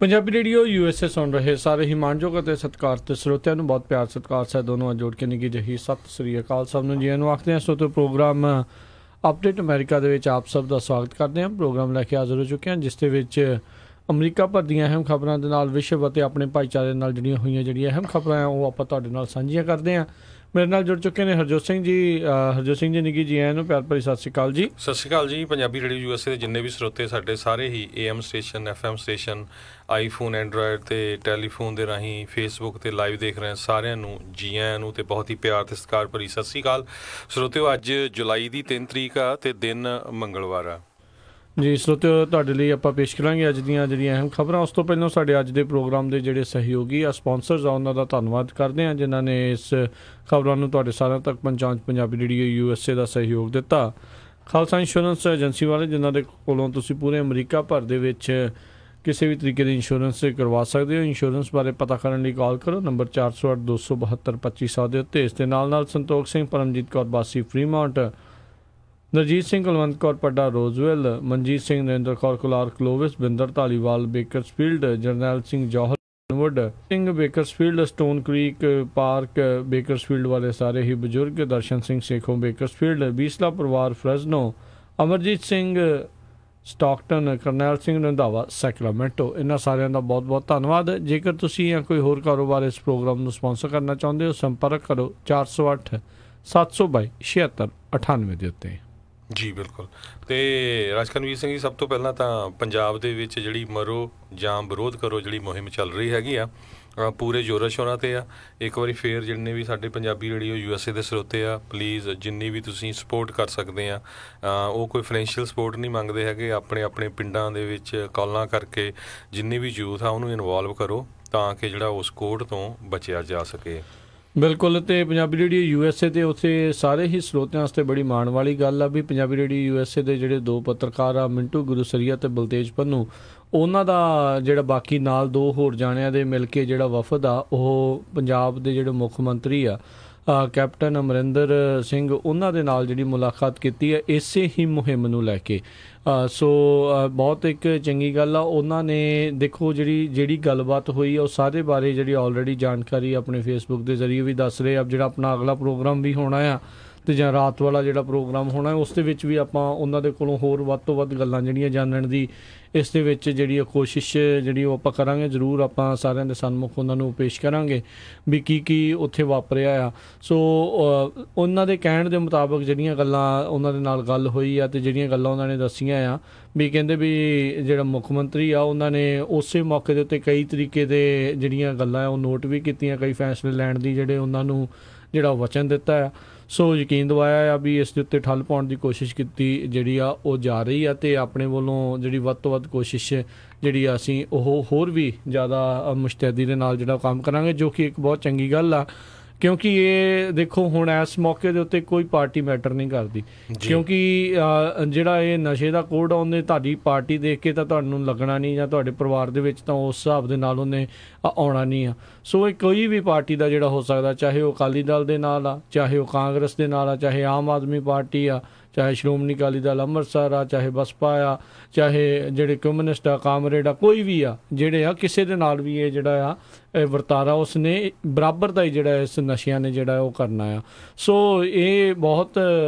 Punjabi radio USA ਸੁਣ ਰਹੇ ਸਾਰੇ ਹੀ ਮਾਣਯੋਗ ਅਤੇ ਸਤਿਕਾਰਤ ਸਰੋਤਿਆਂ ਨੂੰ ਬਹੁਤ ਪਿਆਰ ਸਤਿਕਾਰ ਸਹਿਤ ਦੋਨੋਂ ਜੋੜ ਕੇ ਨਿੱਘੀ ਜਿਹੀ ਸਤਿ ਸ੍ਰੀ ਅਕਾਲ। ਸਭ ਨੂੰ ਜੀ ਨੂੰ ਆਖਦੇ ਹਾਂ। ਸੋ ਪ੍ਰੋਗਰਾਮ ਅਪਡੇਟ ਅਮਰੀਕਾ ਦੇ ਵਿੱਚ ਆਪ ਸਭ ਦਾ ਸਵਾਗਤ ਕਰਦੇ ਹਾਂ। ਪ੍ਰੋਗਰਾਮ ਲੈ ਕੇ ਹਾਜ਼ਰ ਹੋ ਚੁੱਕੇ ਹਾਂ ਜਿਸ ਦੇ ਵਿੱਚ ਅਮਰੀਕਾ ਭਰ ਦੀਆਂ ਅਹਿਮ ਖਬਰਾਂ ਦੇ ਨਾਲ ਵਿਸ਼ਵ ਅਤੇ ਆਪਣੇ ਭਾਈਚਾਰੇ ਨਾਲ ਜੁੜੀਆਂ ਹੋਈਆਂ ਜਿਹੜੀਆਂ ਅਹਿਮ ਖਬਰਾਂ ਆ ਉਹ ਆਪਾਂ ਤੁਹਾਡੇ ਨਾਲ ਸਾਂਝੀਆਂ ਕਰਦੇ ਹਾਂ। ਮੇਰੇ ਨਾਲ ਜੁੜ ਚੁੱਕੇ ਨੇ ਹਰਜੋਤ ਸਿੰਘ ਜੀ ਨਿੱਘੀ ਜੀ ਆਇਆਂ ਨੂੰ ਪਿਆਰ ਭਰੀ ਸਤਿ ਸ਼੍ਰੀ ਅਕਾਲ ਜੀ। ਸਤਿ ਸ਼੍ਰੀ ਅਕਾਲ ਜੀ। ਪੰਜਾਬੀ ਰੇਡੀਓ USA ਦੇ ਜਿੰਨੇ ਵੀ ਸਰੋਤੇ ਸਾਡੇ ਸਾਰੇ ਹੀ AM station FM station iPhone Android ਅਤੇ ਟੈਲੀਫੋਨ ਦੇ ਰਾਹੀਂ ਫੇਸਬੁੱਕ 'ਤੇ ਲਾਈਵ ਦੇਖ ਰਹੇ ਸਾਰਿਆਂ ਨੂੰ ਜੀ ਆਇਆਂ ਨੂੰ ਅਤੇ ਬਹੁਤ ਹੀ ਪਿਆਰ ਅਤੇ ਸਤਿਕਾਰ ਭਰੀ ਸਤਿ ਸ਼੍ਰੀ ਅਕਾਲ। ਸਰੋਤਿਓ ਅੱਜ ਜੁਲਾਈ ਦੀ 3 ਤਰੀਕ ਆ ਅਤੇ ਦਿਨ ਮੰਗਲਵਾਰ ਆ ਜੀ। ਸਰੋਤਿਓ ਤੁਹਾਡੇ ਲਈ ਆਪਾਂ ਪੇਸ਼ ਕਰਾਂਗੇ ਅੱਜ ਦੀਆਂ ਜਿਹੜੀਆਂ ਅਹਿਮ ਖਬਰਾਂ। ਉਸ ਤੋਂ ਪਹਿਲਾਂ ਸਾਡੇ ਅੱਜ ਦੇ ਪ੍ਰੋਗਰਾਮ ਦੇ ਜਿਹੜੇ ਸਹਿਯੋਗੀ ਆ ਸਪੋਂਸਰਸ ਆ ਉਹਨਾਂ ਦਾ ਧੰਨਵਾਦ ਕਰਦੇ ਹਾਂ ਜਿਨ੍ਹਾਂ ਨੇ ਇਸ ਖਬਰਾਂ ਨੂੰ ਤੁਹਾਡੇ ਸਾਰਿਆਂ ਤੱਕ ਪਹੁੰਚਾਉਣ 'ਚ ਪੰਜਾਬੀ ਰੇਡੀਓ USA ਦਾ ਸਹਿਯੋਗ ਦਿੱਤਾ। ਖਾਲਸਾ ਇੰਸ਼ੋਰੈਂਸ ਏਜੰਸੀ ਵਾਲੇ ਜਿਨ੍ਹਾਂ ਦੇ ਕੋਲੋਂ ਤੁਸੀਂ ਪੂਰੇ ਅਮਰੀਕਾ ਭਰ ਦੇ ਵਿੱਚ ਕਿਸੇ ਵੀ ਤਰੀਕੇ ਦੀ ਇੰਸ਼ੋਰੈਂਸ ਕਰਵਾ ਸਕਦੇ ਹੋ। ਇੰਸ਼ੋਰੈਂਸ ਬਾਰੇ ਪਤਾ ਕਰਨ ਲਈ ਕਾਲ ਕਰੋ ਨੰਬਰ 408-272-2500 ਦੇ ਉੱਤੇ। ਇਸ ਦੇ ਨਾਲ Santokh Singh Paramjit Kaur Basi Fremont, Narjit Singh Kulwant Kaur Padda Roseville, Manjit Singh Narinder Kaur Kular Clovis, Binder Dhaliwal Bakersfield, Jarnail Singh Johar Singh Bakersfield, Stone Creek Park Bakersfield ਵਾਲੇ ਸਾਰੇ ਹੀ ਬਜ਼ੁਰਗ, ਦਰਸ਼ਨ ਸਿੰਘ ਸੇਖੋਂ ਬੇਕਰਸਫੀਲਡ, ਬੀਸਲਾ ਪਰਿਵਾਰ Fresno, Amarjit Singh Stockton, Karnail Singh Randhawa Sacramento, ਇਹਨਾਂ ਸਾਰਿਆਂ ਦਾ ਬਹੁਤ ਬਹੁਤ ਧੰਨਵਾਦ। ਜੇਕਰ ਤੁਸੀਂ ਜਾਂ ਕੋਈ ਹੋਰ ਕਾਰੋਬਾਰ ਇਸ ਪ੍ਰੋਗਰਾਮ ਨੂੰ ਸਪੋਂਸਰ ਕਰਨਾ ਚਾਹੁੰਦੇ ਹੋ ਸੰਪਰਕ ਕਰੋ 408-722-7698 ਦੇ ਉੱਤੇ। ਜੀ ਬਿਲਕੁਲ। ਅਤੇ ਰਾਜਕਨਵੀਰ ਸਿੰਘ ਜੀ, ਸਭ ਤੋਂ ਪਹਿਲਾਂ ਤਾਂ ਪੰਜਾਬ ਦੇ ਵਿੱਚ ਜਿਹੜੀ ਮਰੋ ਜਾਂ ਵਿਰੋਧ ਕਰੋ ਜਿਹੜੀ ਮੁਹਿੰਮ ਚੱਲ ਰਹੀ ਹੈਗੀ ਆ ਪੂਰੇ ਜ਼ੋਰਾਂ ਸ਼ੋਰਾਂ 'ਤੇ ਆ। ਇੱਕ ਵਾਰੀ ਫੇਰ ਜਿੰਨੇ ਵੀ ਸਾਡੇ ਪੰਜਾਬੀ ਰੇਡੀਓ USA ਦੇ ਸਰੋਤੇ ਆ ਪਲੀਜ਼ ਜਿੰਨੀ ਵੀ ਤੁਸੀਂ ਸਪੋਰਟ ਕਰ ਸਕਦੇ ਆ ਉਹ ਕੋਈ ਫਾਈਨੈਂਸ਼ੀਅਲ ਸਪੋਰਟ ਨਹੀਂ ਮੰਗਦੇ ਹੈਗੇ। ਆਪਣੇ ਪਿੰਡਾਂ ਦੇ ਵਿੱਚ ਕਾਲਾਂ ਕਰਕੇ ਜਿੰਨੀ ਵੀ ਯੂਥ ਆ ਉਹਨੂੰ ਇਨਵੋਲਵ ਕਰੋ ਤਾਂ ਕਿ ਜਿਹੜਾ ਉਸ ਕੋਡ ਤੋਂ ਬਚਿਆ ਜਾ ਸਕੇ। ਬਿਲਕੁਲ। ਅਤੇ ਪੰਜਾਬੀ ਰੇਡੀਓ USA ਦੇ ਉੱਥੇ ਸਾਰੇ ਹੀ ਸਰੋਤਿਆਂ ਵਾਸਤੇ ਬੜੀ ਮਾਣ ਵਾਲੀ ਗੱਲ ਆ ਵੀ ਪੰਜਾਬੀ ਰੇਡੀਓ USA ਦੇ ਜਿਹੜੇ ਦੋ ਪੱਤਰਕਾਰ ਆ ਮਿੰਟੂ ਗੁਰੂਸਰੀਆ ਅਤੇ ਬਲਤੇਜ ਪੰਨੂ, ਉਹਨਾਂ ਦਾ ਜਿਹੜਾ ਬਾਕੀ ਨਾਲ ਦੋ ਹੋਰ ਜਾਣਿਆਂ ਦੇ ਮਿਲ ਕੇ ਜਿਹੜਾ ਵਫਦ ਆ ਉਹ ਪੰਜਾਬ ਦੇ ਜਿਹੜੇ ਮੁੱਖ ਮੰਤਰੀ ਆ ਕੈਪਟਨ ਅਮਰਿੰਦਰ ਸਿੰਘ ਉਹਨਾਂ ਦੇ ਨਾਲ ਜਿਹੜੀ ਮੁਲਾਕਾਤ ਕੀਤੀ ਹੈ ਇਸੇ ਹੀ ਮੁਹਿੰਮ ਨੂੰ ਲੈ ਕੇ। ਸੋ ਬਹੁਤ ਇੱਕ ਚੰਗੀ ਗੱਲ ਆ। ਉਹਨਾਂ ਨੇ ਦੇਖੋ ਜਿਹੜੀ ਗੱਲਬਾਤ ਹੋਈ ਆ ਉਹ ਸਾਰੇ ਬਾਰੇ ਜਿਹੜੀ ਆਲਰੇਡੀ ਜਾਣਕਾਰੀ ਆਪਣੇ ਫੇਸਬੁੱਕ ਦੇ ਜ਼ਰੀਏ ਵੀ ਦੱਸ ਰਹੇ ਆ। ਜਿਹੜਾ ਆਪਣਾ ਅਗਲਾ ਪ੍ਰੋਗਰਾਮ ਵੀ ਹੋਣਾ ਆ ਅਤੇ ਜਾਂ ਰਾਤ ਵਾਲਾ ਜਿਹੜਾ ਪ੍ਰੋਗਰਾਮ ਹੋਣਾ ਉਸ ਦੇ ਵਿੱਚ ਵੀ ਆਪਾਂ ਉਹਨਾਂ ਦੇ ਕੋਲੋਂ ਹੋਰ ਵੱਧ ਤੋਂ ਵੱਧ ਗੱਲਾਂ ਜਿਹੜੀਆਂ ਜਾਣਨ ਦੀ ਇਸ ਦੇ ਵਿੱਚ ਜਿਹੜੀ ਕੋਸ਼ਿਸ਼ ਜਿਹੜੀ ਉਹ ਆਪਾਂ ਕਰਾਂਗੇ। ਜ਼ਰੂਰ ਆਪਾਂ ਸਾਰਿਆਂ ਦੇ ਸਨਮੁਖ ਉਹਨਾਂ ਨੂੰ ਪੇਸ਼ ਕਰਾਂਗੇ ਵੀ ਕੀ ਉੱਥੇ ਵਾਪਰਿਆ ਆ। ਸੋ ਉਹਨਾਂ ਦੇ ਕਹਿਣ ਦੇ ਮੁਤਾਬਕ ਜਿਹੜੀਆਂ ਗੱਲਾਂ ਉਹਨਾਂ ਦੇ ਨਾਲ ਗੱਲ ਹੋਈ ਆ ਅਤੇ ਜਿਹੜੀਆਂ ਗੱਲਾਂ ਉਹਨਾਂ ਨੇ ਦੱਸੀਆਂ ਆ ਵੀ ਕਹਿੰਦੇ ਵੀ ਜਿਹੜਾ ਮੁੱਖ ਮੰਤਰੀ ਆ ਉਹਨਾਂ ਨੇ ਉਸੇ ਮੌਕੇ ਦੇ ਉੱਤੇ ਕਈ ਤਰੀਕੇ ਦੇ ਜਿਹੜੀਆਂ ਗੱਲਾਂ ਉਹ ਨੋਟ ਵੀ ਕੀਤੀਆਂ, ਕਈ ਫੈਸਲੇ ਲੈਣ ਦੀ ਜਿਹੜੇ ਉਹਨਾਂ ਨੂੰ ਜਿਹੜਾ ਵਚਨ ਦਿੱਤਾ ਆ। ਸੋ ਯਕੀਨ ਦਿਵਾਇਆ ਆ ਵੀ ਇਸ ਦੇ ਉੱਤੇ ਠੱਲ ਪਾਉਣ ਦੀ ਕੋਸ਼ਿਸ਼ ਕੀਤੀ ਜਿਹੜੀ ਆ ਉਹ ਜਾ ਰਹੀ ਆ ਅਤੇ ਆਪਣੇ ਵੱਲੋਂ ਜਿਹੜੀ ਵੱਧ ਤੋਂ ਵੱਧ ਕੋਸ਼ਿਸ਼ ਜਿਹੜੀ ਆ ਅਸੀਂ ਉਹ ਹੋਰ ਵੀ ਜ਼ਿਆਦਾ ਮੁਸ਼ਤੈਦੀ ਦੇ ਨਾਲ ਜਿਹੜਾ ਕੰਮ ਕਰਾਂਗੇ, ਜੋ ਕਿ ਇੱਕ ਬਹੁਤ ਚੰਗੀ ਗੱਲ ਆ। ਕਿਉਂਕਿ ਇਹ ਦੇਖੋ ਹੁਣ ਇਸ ਮੌਕੇ ਦੇ ਉੱਤੇ ਕੋਈ ਪਾਰਟੀ ਮੈਟਰ ਨਹੀਂ ਕਰਦੀ ਕਿਉਂਕਿ ਜਿਹੜਾ ਇਹ ਨਸ਼ੇ ਦਾ ਕੋਡ ਆ ਉਹਨੇ ਤੁਹਾਡੀ ਪਾਰਟੀ ਦੇਖ ਕੇ ਤਾਂ ਤੁਹਾਨੂੰ ਲੱਗਣਾ ਨਹੀਂ ਜਾਂ ਤੁਹਾਡੇ ਪਰਿਵਾਰ ਦੇ ਵਿੱਚ ਤਾਂ ਉਸ ਹਿਸਾਬ ਦੇ ਨਾਲ ਉਹਨੇ ਆਉਣਾ ਨਹੀਂ ਆ। ਸੋ ਇਹ ਕੋਈ ਵੀ ਪਾਰਟੀ ਦਾ ਜਿਹੜਾ ਹੋ ਸਕਦਾ, ਚਾਹੇ ਉਹ ਅਕਾਲੀ ਦਲ ਦੇ ਨਾਲ ਆ, ਚਾਹੇ ਉਹ ਕਾਂਗਰਸ ਦੇ ਨਾਲ ਆ, ਚਾਹੇ ਆਮ ਆਦਮੀ ਪਾਰਟੀ ਆ, ਚਾਹੇ ਸ਼੍ਰੋਮਣੀ ਅਕਾਲੀ ਦਲ ਅੰਮ੍ਰਿਤਸਰ ਆ, ਚਾਹੇ ਬਸਪਾ ਆ, ਚਾਹੇ ਜਿਹੜੇ ਕਮਿਊਨਿਸਟ ਆ, ਕਾਮਰੇਡ ਆ, ਕੋਈ ਵੀ ਆ ਜਿਹੜੇ ਆ ਕਿਸੇ ਦੇ ਨਾਲ ਵੀ ਇਹ ਜਿਹੜਾ ਆ ਇਹ ਵਰਤਾਰਾ ਉਸਨੇ ਬਰਾਬਰ ਦਾ ਹੀ ਜਿਹੜਾ ਇਸ ਨਸ਼ਿਆਂ ਨੇ ਜਿਹੜਾ ਉਹ ਕਰਨਾ ਆ। ਸੋ ਇਹ ਬਹੁਤ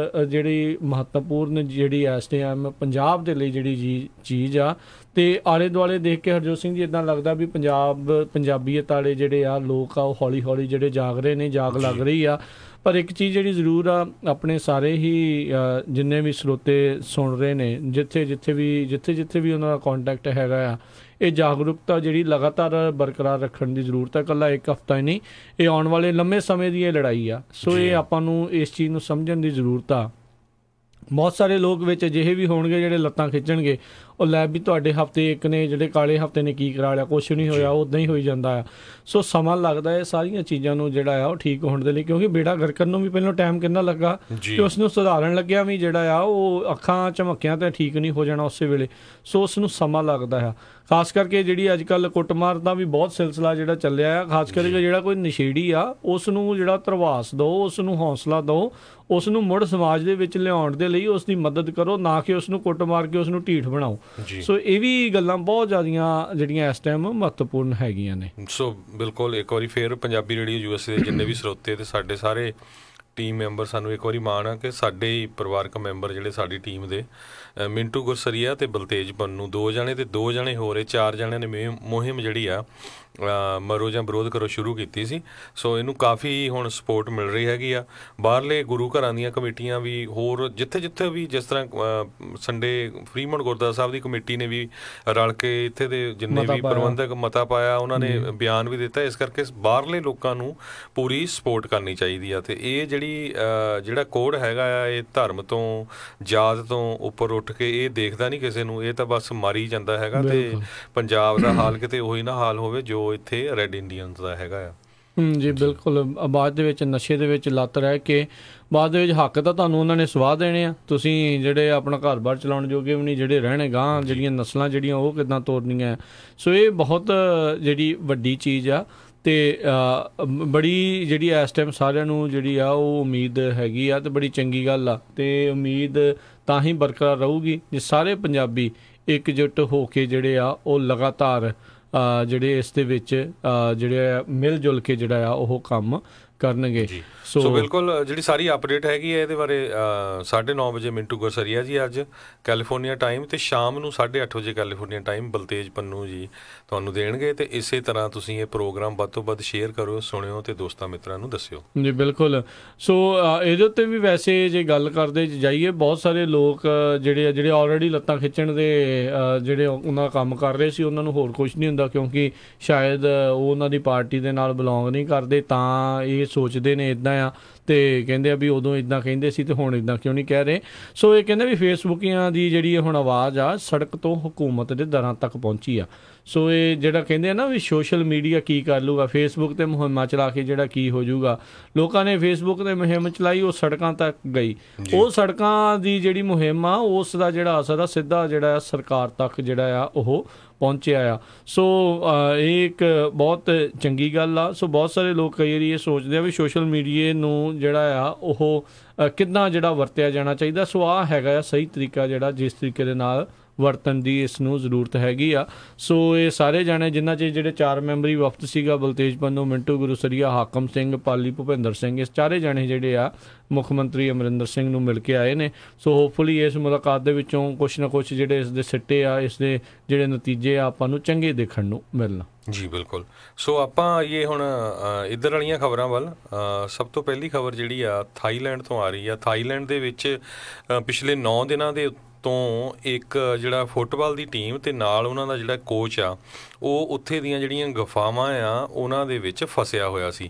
ਜਿਹੜੀ ਮਹੱਤਵਪੂਰਨ ਜਿਹੜੀ ਇਸ ਟਾਈਮ ਪੰਜਾਬ ਦੇ ਲਈ ਜਿਹੜੀ ਚੀਜ਼ ਆ। ਅਤੇ ਆਲੇ ਦੁਆਲੇ ਦੇਖ ਕੇ ਹਰਜੋਤ ਸਿੰਘ ਜੀ ਇੱਦਾਂ ਲੱਗਦਾ ਵੀ ਪੰਜਾਬੀਅਤ ਵਾਲੇ ਜਿਹੜੇ ਆ ਲੋਕ ਆ ਉਹ ਹੌਲੀ ਹੌਲੀ ਜਿਹੜੇ ਜਾਗ ਰਹੇ ਨੇ, ਜਾਗ ਲੱਗ ਰਹੀ ਆ। ਪਰ ਇੱਕ ਚੀਜ਼ ਜਿਹੜੀ ਜ਼ਰੂਰ ਆ ਆਪਣੇ ਸਾਰੇ ਹੀ ਜਿੰਨੇ ਵੀ ਸਰੋਤੇ ਸੁਣ ਰਹੇ ਨੇ ਜਿੱਥੇ ਵੀ ਉਹਨਾਂ ਦਾ ਕੋਂਟੈਕਟ ਹੈਗਾ ਆ, ਇਹ ਜਾਗਰੂਕਤਾ ਜਿਹੜੀ ਲਗਾਤਾਰ ਬਰਕਰਾਰ ਰੱਖਣ ਦੀ ਜ਼ਰੂਰਤ ਹੈ। ਇਕੱਲਾ ਇੱਕ ਹਫ਼ਤਾ ਹੀ ਨਹੀਂ, ਇਹ ਆਉਣ ਵਾਲੇ ਲੰਮੇ ਸਮੇਂ ਦੀ ਇਹ ਲੜਾਈ ਆ। ਸੋ ਇਹ ਆਪਾਂ ਨੂੰ ਇਸ ਚੀਜ਼ ਨੂੰ ਸਮਝਣ ਦੀ ਜ਼ਰੂਰਤ ਆ। ਬਹੁਤ ਸਾਰੇ ਲੋਕ ਵਿੱਚ ਅਜਿਹੇ ਵੀ ਹੋਣਗੇ ਜਿਹੜੇ ਲੱਤਾਂ ਖਿੱਚਣਗੇ ਉਹ ਲੈ ਵੀ ਤੁਹਾਡੇ ਹਫ਼ਤੇ ਇੱਕ ਨੇ ਜਿਹੜੇ ਕਾਲੇ ਹਫ਼ਤੇ ਨੇ ਕੀ ਕਰਾ ਲਿਆ, ਕੁਛ ਨਹੀਂ ਹੋਇਆ, ਉੱਦਾਂ ਹੀ ਹੋਈ ਜਾਂਦਾ ਆ। ਸੋ ਸਮਾਂ ਲੱਗਦਾ ਹੈ ਸਾਰੀਆਂ ਚੀਜ਼ਾਂ ਨੂੰ ਜਿਹੜਾ ਆ ਉਹ ਠੀਕ ਹੋਣ ਦੇ ਲਈ, ਕਿਉਂਕਿ ਬੇੜਾ ਗਰਕਣ ਨੂੰ ਵੀ ਪਹਿਲਾਂ ਟਾਈਮ ਕਿੰਨਾ ਲੱਗਾ ਕਿ ਉਸ ਨੂੰ ਸੁਧਾਰਨ ਲੱਗਿਆ ਵੀ ਜਿਹੜਾ ਆ ਉਹ ਅੱਖਾਂ ਝਮੱਕਿਆਂ ਤਾਂ ਠੀਕ ਨਹੀਂ ਹੋ ਜਾਣਾ ਉਸੇ ਵੇਲੇ। ਸੋ ਉਸ ਨੂੰ ਸਮਾਂ ਲੱਗਦਾ ਆ। ਖਾਸ ਕਰਕੇ ਜਿਹੜੀ ਅੱਜ ਕੱਲ੍ਹ ਕੁੱਟਮਾਰ ਦਾ ਵੀ ਬਹੁਤ ਸਿਲਸਿਲਾ ਜਿਹੜਾ ਚੱਲਿਆ ਆ। ਖਾਸ ਕਰਕੇ ਜਿਹੜਾ ਕੋਈ ਨਸ਼ੇੜੀ ਆ ਉਸ ਨੂੰ ਜਿਹੜਾ ਧਰਵਾਸ ਦਿਓ, ਉਸ ਨੂੰ ਹੌਸਲਾ ਦਿਓ, ਉਸ ਨੂੰ ਮੁੜ ਸਮਾਜ ਦੇ ਵਿੱਚ ਲਿਆਉਣ ਦੇ ਲਈ ਉਸ ਦੀ ਮਦਦ ਕਰੋ, ਨਾ ਕਿ ਉਸ ਨੂੰ ਕੁੱਟ ਮਾਰ ਕੇ ਉਸ ਨੂੰ ਢੀਠ ਬਣਾਓ। ਸੋ ਇਹ ਵੀ ਗੱਲਾਂ ਬਹੁਤ ਜ਼ਿਆਦੀਆਂ ਜਿਹੜੀਆਂ ਇਸ ਟਾਈਮ ਮਹੱਤਵਪੂਰਨ ਹੈਗੀਆਂ ਨੇ। ਸੋ ਬਿਲਕੁਲ ਇੱਕ ਵਾਰੀ ਫੇਰ ਪੰਜਾਬੀ ਰੇਡੀਓ USA ਦੇ ਜਿੰਨੇ ਵੀ ਸਰੋਤੇ ਤੇ ਸਾਡੇ ਸਾਰੇ ਟੀਮ ਮੈਂਬਰ, ਸਾਨੂੰ ਇੱਕ ਵਾਰੀ ਮਾਣ ਆ ਕਿ ਸਾਡੇ ਹੀ ਪਰਿਵਾਰਕ ਮੈਂਬਰ ਜਿਹੜੇ ਸਾਡੀ ਟੀਮ ਦੇ ਮਿੰਟੂ ਗੁਰਸਰੀਆ ਤੇ ਬਲਤੇਜ ਪੰਨੂ 2 ਜਣੇ ਤੇ 2 ਜਣੇ ਹੋ ਰਹੇ 4 ਜਣਿਆਂ ਨੇ ਮੁਹਿੰਮ ਜਿਹੜੀ ਆ ਮਰੋ ਜਾਂ ਵਿਰੋਧ ਕਰੋ ਸ਼ੁਰੂ ਕੀਤੀ ਸੀ। ਸੋ ਇਹਨੂੰ ਕਾਫੀ ਹੁਣ ਸਪੋਰਟ ਮਿਲ ਰਹੀ ਹੈਗੀ ਆ। ਬਾਹਰਲੇ ਗੁਰੂ ਘਰਾਂ ਦੀਆਂ ਕਮੇਟੀਆਂ ਵੀ ਹੋਰ ਜਿੱਥੇ ਜਿੱਥੇ ਵੀ, ਜਿਸ ਤਰ੍ਹਾਂ ਸੰਡੇ ਫਰੀਮੌਂਟ ਗੁਰਦੁਆਰਾ ਸਾਹਿਬ ਦੀ ਕਮੇਟੀ ਨੇ ਵੀ ਰਲ ਕੇ ਇੱਥੇ ਦੇ ਜਿੰਨੇ ਵੀ ਪ੍ਰਬੰਧਕ ਮਤਾ ਪਾਇਆ, ਉਹਨਾਂ ਨੇ ਬਿਆਨ ਵੀ ਦਿੱਤਾ। ਇਸ ਕਰਕੇ ਬਾਹਰਲੇ ਲੋਕਾਂ ਨੂੰ ਪੂਰੀ ਸਪੋਰਟ ਕਰਨੀ ਚਾਹੀਦੀ ਆ। ਤੇ ਇਹ ਜਿਹੜਾ ਕੋਡ ਹੈਗਾ ਆ, ਇਹ ਧਰਮ ਤੋਂ ਜਾਤ ਤੋਂ ਉੱਪਰ ਉੱਠ ਕੇ ਇਹ ਦੇਖਦਾ ਨਹੀਂ ਕਿਸੇ ਨੂੰ, ਇਹ ਤਾਂ ਬਸ ਮਾਰੀ ਜਾਂਦਾ ਹੈਗਾ। ਤੇ ਪੰਜਾਬ ਦਾ ਹਾਲ ਕਿਤੇ ਉਹੀ ਨਾ ਹਾਲ ਹੋਵੇ ਜੋ ਇੱਥੇ ਰੈੱਡ ਇੰਡੀਅਨਸ ਦਾ ਹੈਗਾ ਆ। ਜੀ ਬਿਲਕੁਲ। ਬਾਅਦ ਦੇ ਵਿੱਚ ਨਸ਼ੇ ਦੇ ਵਿੱਚ ਲੱਤ ਰਹਿ ਕੇ ਬਾਅਦ ਦੇ ਵਿੱਚ ਹੱਕ ਤਾਂ ਤੁਹਾਨੂੰ ਉਹਨਾਂ ਨੇ ਸਵਾਹ ਦੇਣੇ ਆ, ਤੁਸੀਂ ਜਿਹੜੇ ਆਪਣਾ ਘਰ-ਬਾਰ ਚਲਾਉਣ ਜੋਗੇ ਵੀ ਨਹੀਂ, ਜਿਹੜੇ ਰਹਿਣੇ ਗਾਂ ਜਿਹੜੀਆਂ ਨਸਲਾਂ ਜਿਹੜੀਆਂ ਉਹ ਕਿੱਦਾਂ ਤੋਰਨੀਆਂ। ਸੋ ਇਹ ਬਹੁਤ ਜਿਹੜੀ ਵੱਡੀ ਚੀਜ਼ ਆ ਤੇ ਬੜੀ ਜਿਹੜੀ ਇਸ ਟਾਈਮ ਸਾਰਿਆਂ ਨੂੰ ਜਿਹੜੀ ਆ ਉਹ ਉਮੀਦ ਹੈਗੀ ਆ ਤੇ ਬੜੀ ਚੰਗੀ ਗੱਲ ਆ। ਤੇ ਉਮੀਦ ਤਾਂ ਹੀ ਬਰਕਰਾਰ ਰਹੂਗੀ ਜੇ ਸਾਰੇ ਪੰਜਾਬੀ ਇਕਜੁੱਟ ਹੋ ਕੇ ਜਿਹੜੇ ਆ ਉਹ ਲਗਾਤਾਰ ਜਿਹੜੇ ਇਸ ਦੇ ਵਿੱਚ ਜਿਹੜੇ ਮਿਲ ਜੁਲ ਕੇ ਜਿਹੜਾ ਆ ਉਹ ਕੰਮ ਕਰਨਗੇ। ਸੋ ਬਿਲਕੁਲ ਜਿਹੜੀ ਸਾਰੀ ਅਪਡੇਟ ਹੈਗੀ ਹੈ ਇਹਦੇ ਬਾਰੇ 9:30 ਵਜੇ ਮਿੰਟੂ ਗੁਰਸਰੀਆ ਜੀ ਅੱਜ ਕੈਲੀਫੋਰਨੀਆ ਟਾਈਮ, ਤੇ ਸ਼ਾਮ ਨੂੰ 8:30 ਵਜੇ ਕੈਲੀਫੋਰਨੀਆ ਟਾਈਮ ਬਲਤੇਜ ਪੰਨੂ ਜੀ ਤੁਹਾਨੂੰ ਦੇਣਗੇ। ਤੇ ਇਸੇ ਤਰ੍ਹਾਂ ਤੁਸੀਂ ਇਹ ਪ੍ਰੋਗਰਾਮ ਵੱਧ ਤੋਂ ਵੱਧ ਸ਼ੇਅਰ ਕਰੋ, ਸੁਣਿਓ ਤੇ ਦੋਸਤਾਂ ਮਿੱਤਰਾਂ ਨੂੰ ਦੱਸਿਓ। ਜੀ ਬਿਲਕੁਲ। ਸੋ ਇਹਦੇ ਉੱਤੇ ਵੀ ਵੈਸੇ ਜੇ ਗੱਲ ਕਰਦੇ ਜਾਈਏ, ਬਹੁਤ ਸਾਰੇ ਲੋਕ ਜਿਹੜੇ ਆਲਰੇਡੀ ਲੱਤਾਂ ਖਿੱਚਣ ਦੇ ਜਿਹੜੇ ਉਹਨਾਂ ਕੰਮ ਕਰ ਰਹੇ ਸੀ, ਉਹਨਾਂ ਨੂੰ ਹੋਰ ਕੁਛ ਨਹੀਂ ਹੁੰਦਾ, ਕਿਉਂਕਿ ਸ਼ਾਇਦ ਉਹ ਉਹਨਾਂ ਦੀ ਪਾਰਟੀ ਦੇ ਨਾਲ ਬਿਲੋਂਗ ਨਹੀਂ ਕਰਦੇ, ਤਾਂ ਇਹ ਸੋਚਦੇ ਨੇ ਇੱਦਾਂ ਆ ਤੇ ਕਹਿੰਦੇ ਆ ਵੀ ਉਦੋਂ ਇੱਦਾਂ ਕਹਿੰਦੇ ਸੀ ਤੇ ਹੁਣ ਇੱਦਾਂ ਕਿਉਂ ਨਹੀਂ ਕਹਿ ਰਹੇ। ਸੋ ਇਹ ਕਹਿੰਦੇ ਵੀ ਫੇਸਬੁੱਕੀਆਂ ਦੀ ਜਿਹੜੀ ਹੁਣ ਆਵਾਜ਼ ਆ ਸੜਕ ਤੋਂ ਹਕੂਮਤ ਦੇ ਦਰਾਂ ਤੱਕ ਪਹੁੰਚੀ ਆ। ਸੋ ਇਹ ਜਿਹੜਾ ਕਹਿੰਦੇ ਆ ਨਾ ਵੀ ਸੋਸ਼ਲ ਮੀਡੀਆ ਕੀ ਕਰ ਲੂਗਾ, ਫੇਸਬੁੱਕ 'ਤੇ ਮੁਹਿੰਮਾਂ ਚਲਾ ਕੇ ਜਿਹੜਾ ਕੀ ਹੋ ਜਾਊਗਾ। ਲੋਕਾਂ ਨੇ ਫੇਸਬੁੱਕ 'ਤੇ ਮੁਹਿੰਮ ਚਲਾਈ, ਉਹ ਸੜਕਾਂ ਤੱਕ ਗਈ। ਉਹ ਸੜਕਾਂ ਦੀ ਜਿਹੜੀ ਮੁਹਿੰਮ ਆ ਉਸ ਦਾ ਜਿਹੜਾ ਅਸਰ ਆ ਸਿੱਧਾ ਜਿਹੜਾ ਸਰਕਾਰ ਤੱਕ ਜਿਹੜਾ ਆ ਉਹ ਪਹੁੰਚਿਆ ਆ। ਸੋ ਇਹ ਇੱਕ ਬਹੁਤ ਚੰਗੀ ਗੱਲ ਆ। ਸੋ ਬਹੁਤ ਸਾਰੇ ਲੋਕ ਕਈ ਵਾਰੀ ਇਹ ਸੋਚਦੇ ਆ ਵੀ ਸੋਸ਼ਲ ਮੀਡੀਆ ਨੂੰ ਜਿਹੜਾ ਆ ਉਹ ਕਿੱਦਾਂ ਜਿਹੜਾ ਵਰਤਿਆ ਜਾਣਾ ਚਾਹੀਦਾ। ਸੋ ਆਹ ਹੈਗਾ ਆ ਸਹੀ ਤਰੀਕਾ ਜਿਹੜਾ ਜਿਸ ਤਰੀਕੇ ਦੇ ਨਾਲ ਵਰਤਣ ਦੀ ਇਸ ਨੂੰ ਜ਼ਰੂਰਤ ਹੈਗੀ ਆ। ਸੋ ਇਹ ਸਾਰੇ ਜਾਣੇ ਜਿਨ੍ਹਾਂ 'ਚ ਜਿਹੜੇ 4 ਮੈਂਬਰੀ ਵਫਦ ਸੀਗਾ, ਬਲਤੇਜ ਪੰਨੂ, ਮਿੰਟੂ ਗੁਰਸਰੀਆ, ਹਾਕਮ ਸਿੰਘ, ਪਾਲੀ ਭੁਪਿੰਦਰ ਸਿੰਘ, ਇਸ ਚਾਰੇ ਜਾਣੇ ਜਿਹੜੇ ਆ ਮੁੱਖ ਮੰਤਰੀ ਅਮਰਿੰਦਰ ਸਿੰਘ ਨੂੰ ਮਿਲ ਕੇ ਆਏ ਨੇ। ਸੋ ਹੋਪਫੁਲੀ ਇਸ ਮੁਲਾਕਾਤ ਦੇ ਵਿੱਚੋਂ ਕੁਛ ਨਾ ਕੁਛ ਜਿਹੜੇ ਇਸ ਦੇ ਸਿੱਟੇ ਆ, ਇਸ ਦੇ ਜਿਹੜੇ ਨਤੀਜੇ ਆ ਆਪਾਂ ਨੂੰ ਚੰਗੇ ਦੇਖਣ ਨੂੰ ਮਿਲਣ। ਜੀ ਬਿਲਕੁਲ। ਸੋ ਆਪਾਂ ਇਹ ਹੁਣ ਇੱਧਰ ਵਾਲੀਆਂ ਖਬਰਾਂ ਵੱਲ, ਸਭ ਤੋਂ ਪਹਿਲੀ ਖਬਰ ਜਿਹੜੀ ਆ ਥਾਈਲੈਂਡ ਤੋਂ ਆ ਰਹੀ ਆ। ਥਾਈਲੈਂਡ ਦੇ ਵਿੱਚ ਪਿਛਲੇ 9 ਦਿਨਾਂ ਦੇ ਤੋਂ ਇੱਕ ਜਿਹੜਾ ਫੁੱਟਬਾਲ ਦੀ ਟੀਮ ਤੇ ਨਾਲ ਉਹਨਾਂ ਦਾ ਜਿਹੜਾ ਕੋਚ ਆ, ਉਹ ਉੱਥੇ ਦੀਆਂ ਜਿਹੜੀਆਂ ਗੁਫਾਵਾਂ ਆ ਉਹਨਾਂ ਦੇ ਵਿੱਚ ਫਸਿਆ ਹੋਇਆ ਸੀ।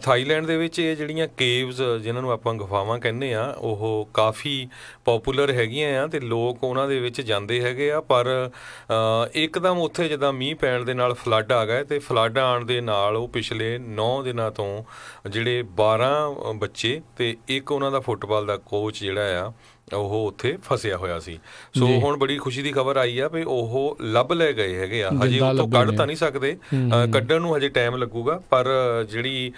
ਥਾਈਲੈਂਡ ਦੇ ਵਿੱਚ ਇਹ ਜਿਹੜੀਆਂ ਕੇਵਜ਼ ਜਿਨ੍ਹਾਂ ਨੂੰ ਆਪਾਂ ਗੁਫਾਵਾਂ ਕਹਿੰਦੇ ਆ, ਉਹ ਕਾਫੀ ਪੋਪੂਲਰ ਹੈਗੀਆਂ ਆ ਤੇ ਲੋਕ ਉਹਨਾਂ ਦੇ ਵਿੱਚ ਜਾਂਦੇ ਹੈਗੇ ਆ। ਪਰ ਇੱਕਦਮ ਉੱਥੇ ਜਿੱਦਾਂ ਮੀਂਹ ਪੈਣ ਦੇ ਨਾਲ ਫਲੱਡ ਆ ਗਏ ਤੇ ਫਲੱਡ ਆਉਣ ਦੇ ਨਾਲ ਉਹ ਪਿਛਲੇ 9 ਦਿਨਾਂ ਤੋਂ ਜਿਹੜੇ 12 ਬੱਚੇ ਤੇ ਇੱਕ ਉਹਨਾਂ ਦਾ ਫੁੱਟਬਾਲ ਦਾ ਕੋਚ ਜਿਹੜਾ ਆ ਉਹ ਉੱਥੇ ਫਸਿਆ ਹੋਇਆ ਸੀ। ਸੋ ਹੁਣ ਬੜੀ ਖੁਸ਼ੀ ਦੀ ਖਬਰ ਆਈ ਆ ਵੀ ਉਹ ਲੱਭ ਲੈ ਗਏ ਹੈਗੇ ਆ। ਹਜੇ ਉਹ ਤੋਂ ਕੱਢ ਤਾਂ ਨਹੀਂ ਸਕਦੇ, ਕੱਢਣ ਨੂੰ ਹਜੇ ਟਾਈਮ ਲੱਗੂਗਾ। ਪਰ ਜਿਹੜੀ